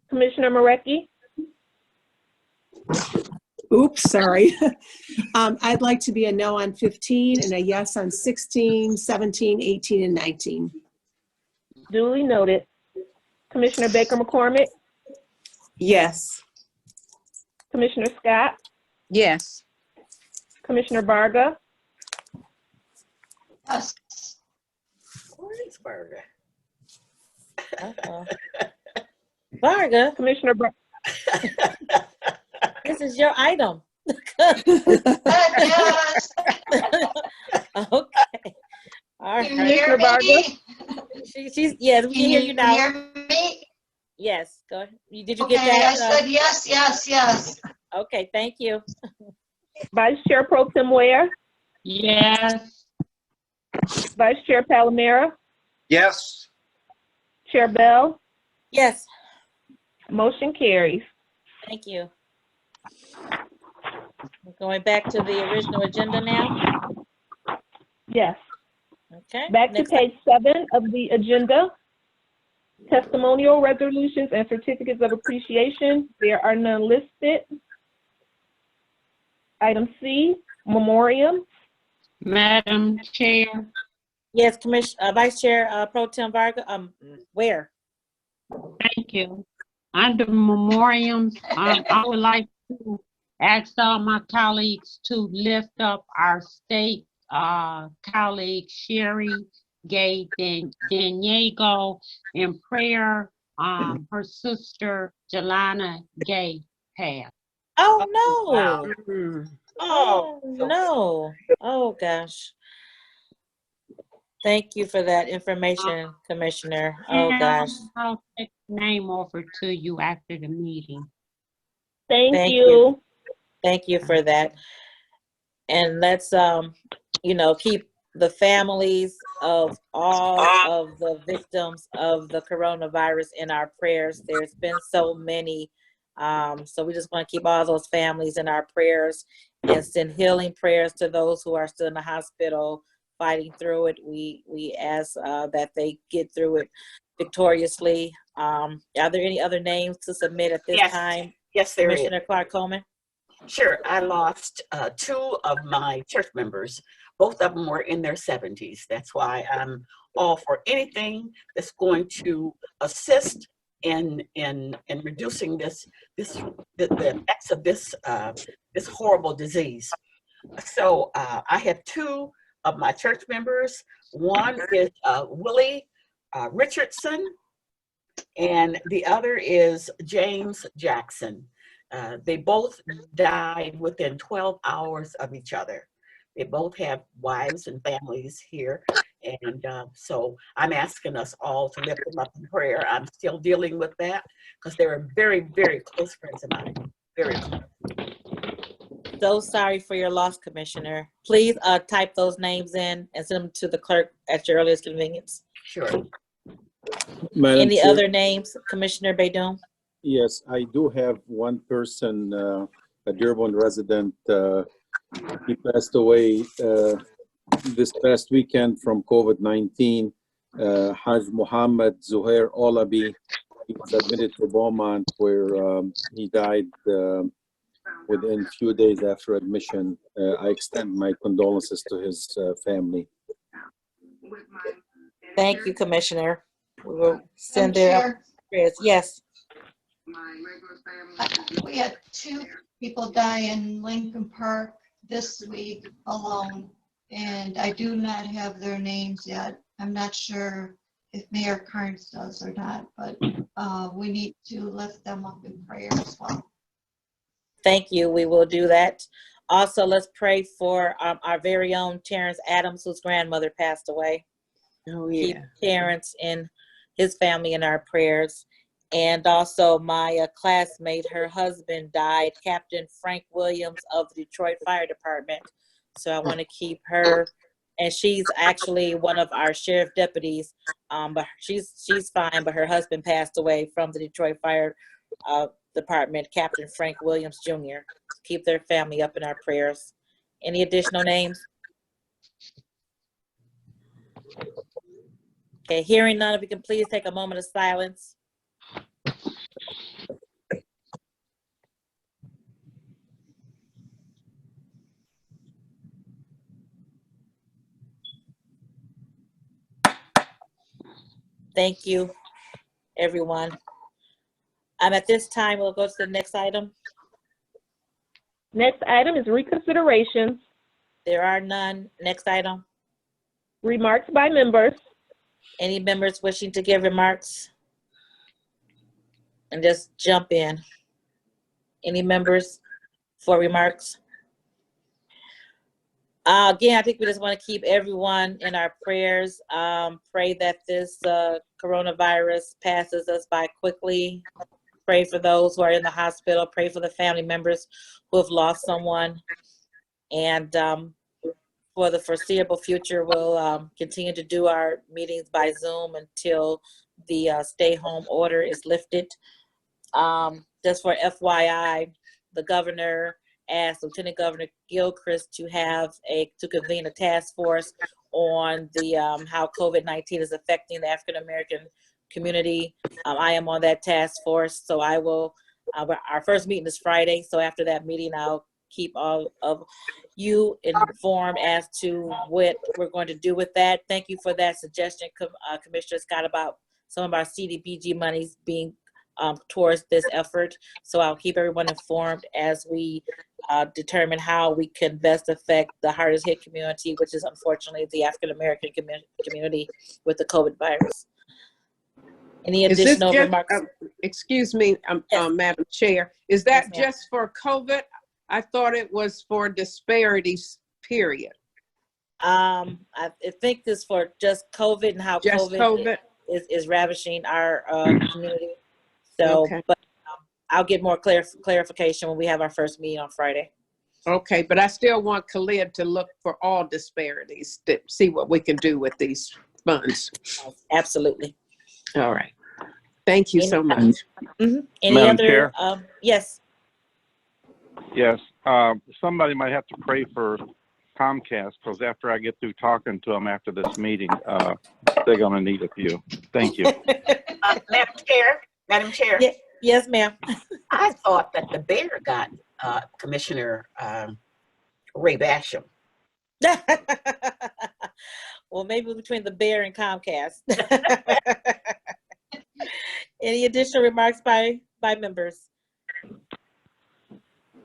Speaker 2: Commissioner Marecki?
Speaker 5: Oops, sorry. I'd like to be a no on 15 and a yes on 16, 17, 18, and 19.
Speaker 2: Duly noted. Commissioner Baker McCormick,
Speaker 10: Yes.
Speaker 2: Commissioner Scott,
Speaker 4: Yes.
Speaker 2: Commissioner Varga,
Speaker 11: Yes.
Speaker 19: Where is Berger?
Speaker 1: Uh-oh. Varga,
Speaker 2: Commissioner
Speaker 1: this is your item.
Speaker 11: Yes.
Speaker 1: Okay. All
Speaker 11: Can you
Speaker 1: right.
Speaker 11: hear me?
Speaker 1: She's yes, we can hear you now.
Speaker 11: Hear me?
Speaker 1: Yes, go ahead. Did you
Speaker 11: Okay,
Speaker 1: get that?
Speaker 11: I said yes, yes, yes.
Speaker 1: Okay, thank you.
Speaker 2: Vice Chair Pro Tem Ware,
Speaker 17: Yes.
Speaker 2: Vice Chair Palomera,
Speaker 20: Yes.
Speaker 2: Chair Bell,
Speaker 1: Yes,
Speaker 2: motion carries.
Speaker 1: thank you. We're going back to the original agenda now.
Speaker 2: Yes.
Speaker 1: Okay.
Speaker 2: Back to
Speaker 1: next
Speaker 2: page 7 of the agenda. Testimonial resolutions and certificates of appreciation. There are none listed. Item C, memoriam.
Speaker 17: Madam Chair.
Speaker 1: Yes, Vice Chair Pro Tem Varga. Where?
Speaker 17: Thank you. Under memoriams, I would like to ask all my colleagues to lift up our state colleague Sherry Gay Daniego in prayer. Her sister Jelana Gay passed.
Speaker 1: Oh no!
Speaker 19: Wow.
Speaker 1: Oh no! Oh gosh! Thank you for that information, Commissioner. Oh gosh!
Speaker 17: I'll take the name over to you after the meeting.
Speaker 2: Thank you.
Speaker 1: Thank you for that. And let's keep the families of all of the victims of the coronavirus in our prayers. There's been so many. So we just want to keep all those families in our prayers and send healing prayers to those who are still in the hospital fighting through it. We ask that they get through it victoriously. Are there any other names to submit at this time?
Speaker 19: Yes, there is.
Speaker 1: Commissioner Clark Coleman?
Speaker 19: Sure. I lost 2 of my church members. Both of them were in their 70s. That's why I'm all for anything that's going to assist in reducing the effects of this horrible disease. So I have 2 of my church members. One is Willie Richardson, and the other is James Jackson. They both died within 12 hours of each other. They both have wives and families here. And so I'm asking us all to lift them up in prayer. I'm still dealing with that because they're very, very close friends of mine. Very close.
Speaker 1: So sorry for your loss, Commissioner. Please type those names in and send them to the clerk at your earliest convenience.
Speaker 19: Sure.
Speaker 8: Madam
Speaker 1: Any
Speaker 8: Chair,
Speaker 1: other names, Commissioner Baydun?
Speaker 8: yes, I do have one person, a Dearborn resident. He passed away this past weekend from COVID-19. Haj Muhammad Zuhair Olabi. He was admitted to Beaumont where he died within a few days after admission. I extend my condolences to his family.
Speaker 1: Thank you, Commissioner. We will send
Speaker 11: Madam
Speaker 1: their
Speaker 11: Chair,
Speaker 1: prayers. Yes.
Speaker 11: we had 2 people die in Lincoln Park this week alone, and I do not have their names yet. I'm not sure if Mayor Carnes does or not, but we need to lift them up in prayer as well.
Speaker 1: Thank you. We will do that. Also, let's pray for our very own Terrence Adams, whose grandmother passed away.
Speaker 4: Oh,
Speaker 1: Keep
Speaker 4: yeah.
Speaker 1: Terrence and his family in our prayers. And also my classmate, her husband died, Captain Frank Williams of the Detroit Fire Department. So I want to keep her, and she's actually one of our sheriff deputies, but she's fine, but her husband passed away from the Detroit Fire Department, Captain Frank Williams Jr. Keep their family up in our prayers. Any additional names? Okay, hearing none, if we can please take a moment of silence. Thank you, everyone. At this time, we'll go to the next item.
Speaker 13: Next item is reconsiderations,
Speaker 1: There are none. Next item.
Speaker 13: remarks by members.
Speaker 1: Any members wishing to give remarks? And just jump in. Any members for remarks? Again, I think we just want to keep everyone in our prayers. Pray that this coronavirus passes us by quickly. Pray for those who are in the hospital. Pray for the family members who have lost someone. And for the foreseeable future, we'll continue to do our meetings by Zoom until the stay-home order is lifted. Just for FYI, the governor asked Lieutenant Governor Gilchrist to convene a task force on the how COVID-19 is affecting the African American community. I am on that task force, so I will. Our first meeting is Friday, so after that meeting, I'll keep all of you informed as to what we're going to do with that. Thank you for that suggestion, Commissioner Scott, about some of our CDBG monies being towards this effort. So I'll keep everyone informed as we determine how we can best affect the hardest hit community, which is unfortunately the African American community with the COVID virus. Any additional remarks?
Speaker 4: Excuse me, Madam Chair. Is that just for COVID? I thought it was for disparities, period.
Speaker 1: I think this for just COVID and how
Speaker 4: Just
Speaker 1: COVID is ravishing our community. So,
Speaker 4: Okay.
Speaker 1: but I'll get more clarification when we have our first meeting on Friday.
Speaker 4: Okay, but I still want Khalid to look for all disparities to see what we can do with these funds.
Speaker 1: Absolutely.
Speaker 4: All right. Thank you so much.
Speaker 1: Any
Speaker 16: Madam
Speaker 1: other?
Speaker 16: Chair?
Speaker 1: Yes.
Speaker 16: Yes, somebody might have to pray for Comcast, because after I get through talking to them after this meeting, they're gonna need a few. Thank you.
Speaker 19: Madam Chair.
Speaker 1: Yes, ma'am.
Speaker 19: I thought that the bear got Commissioner Ray Basham.
Speaker 1: Well, maybe between the bear and Comcast. Any additional remarks by members?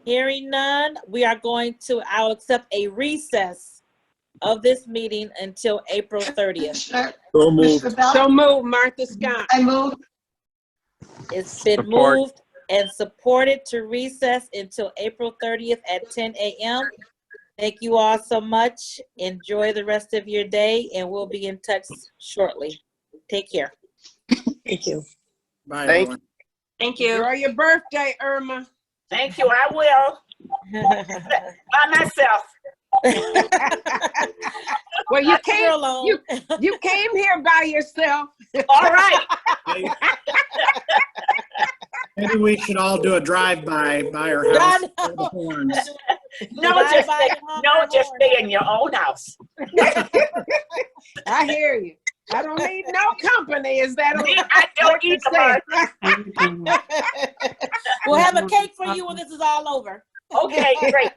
Speaker 1: Hearing none, I'll accept a recess of this meeting until April 30th.
Speaker 8: So moved.
Speaker 4: So moved, Martha Scott.
Speaker 11: I move.
Speaker 1: It's been
Speaker 16: Support.
Speaker 1: moved and supported to recess until April 30th at 10 a.m. Thank you all so much. Enjoy the rest of your day, and we'll be in touch shortly. Take care.
Speaker 5: Thank you.
Speaker 3: Bye,
Speaker 20: Thank
Speaker 3: everyone.
Speaker 19: Thank you.
Speaker 4: Enjoy your birthday, Irma.
Speaker 19: Thank you. I will. By myself.
Speaker 4: Well, you came here by yourself.
Speaker 19: All right.
Speaker 3: Maybe we should all do a drive-by by our house. with the horns.
Speaker 19: Just stay in your own house.
Speaker 4: I hear you. I don't need no company. Is that
Speaker 19: I don't either.
Speaker 1: We'll have a cake for you when this is all over.
Speaker 19: Okay, great.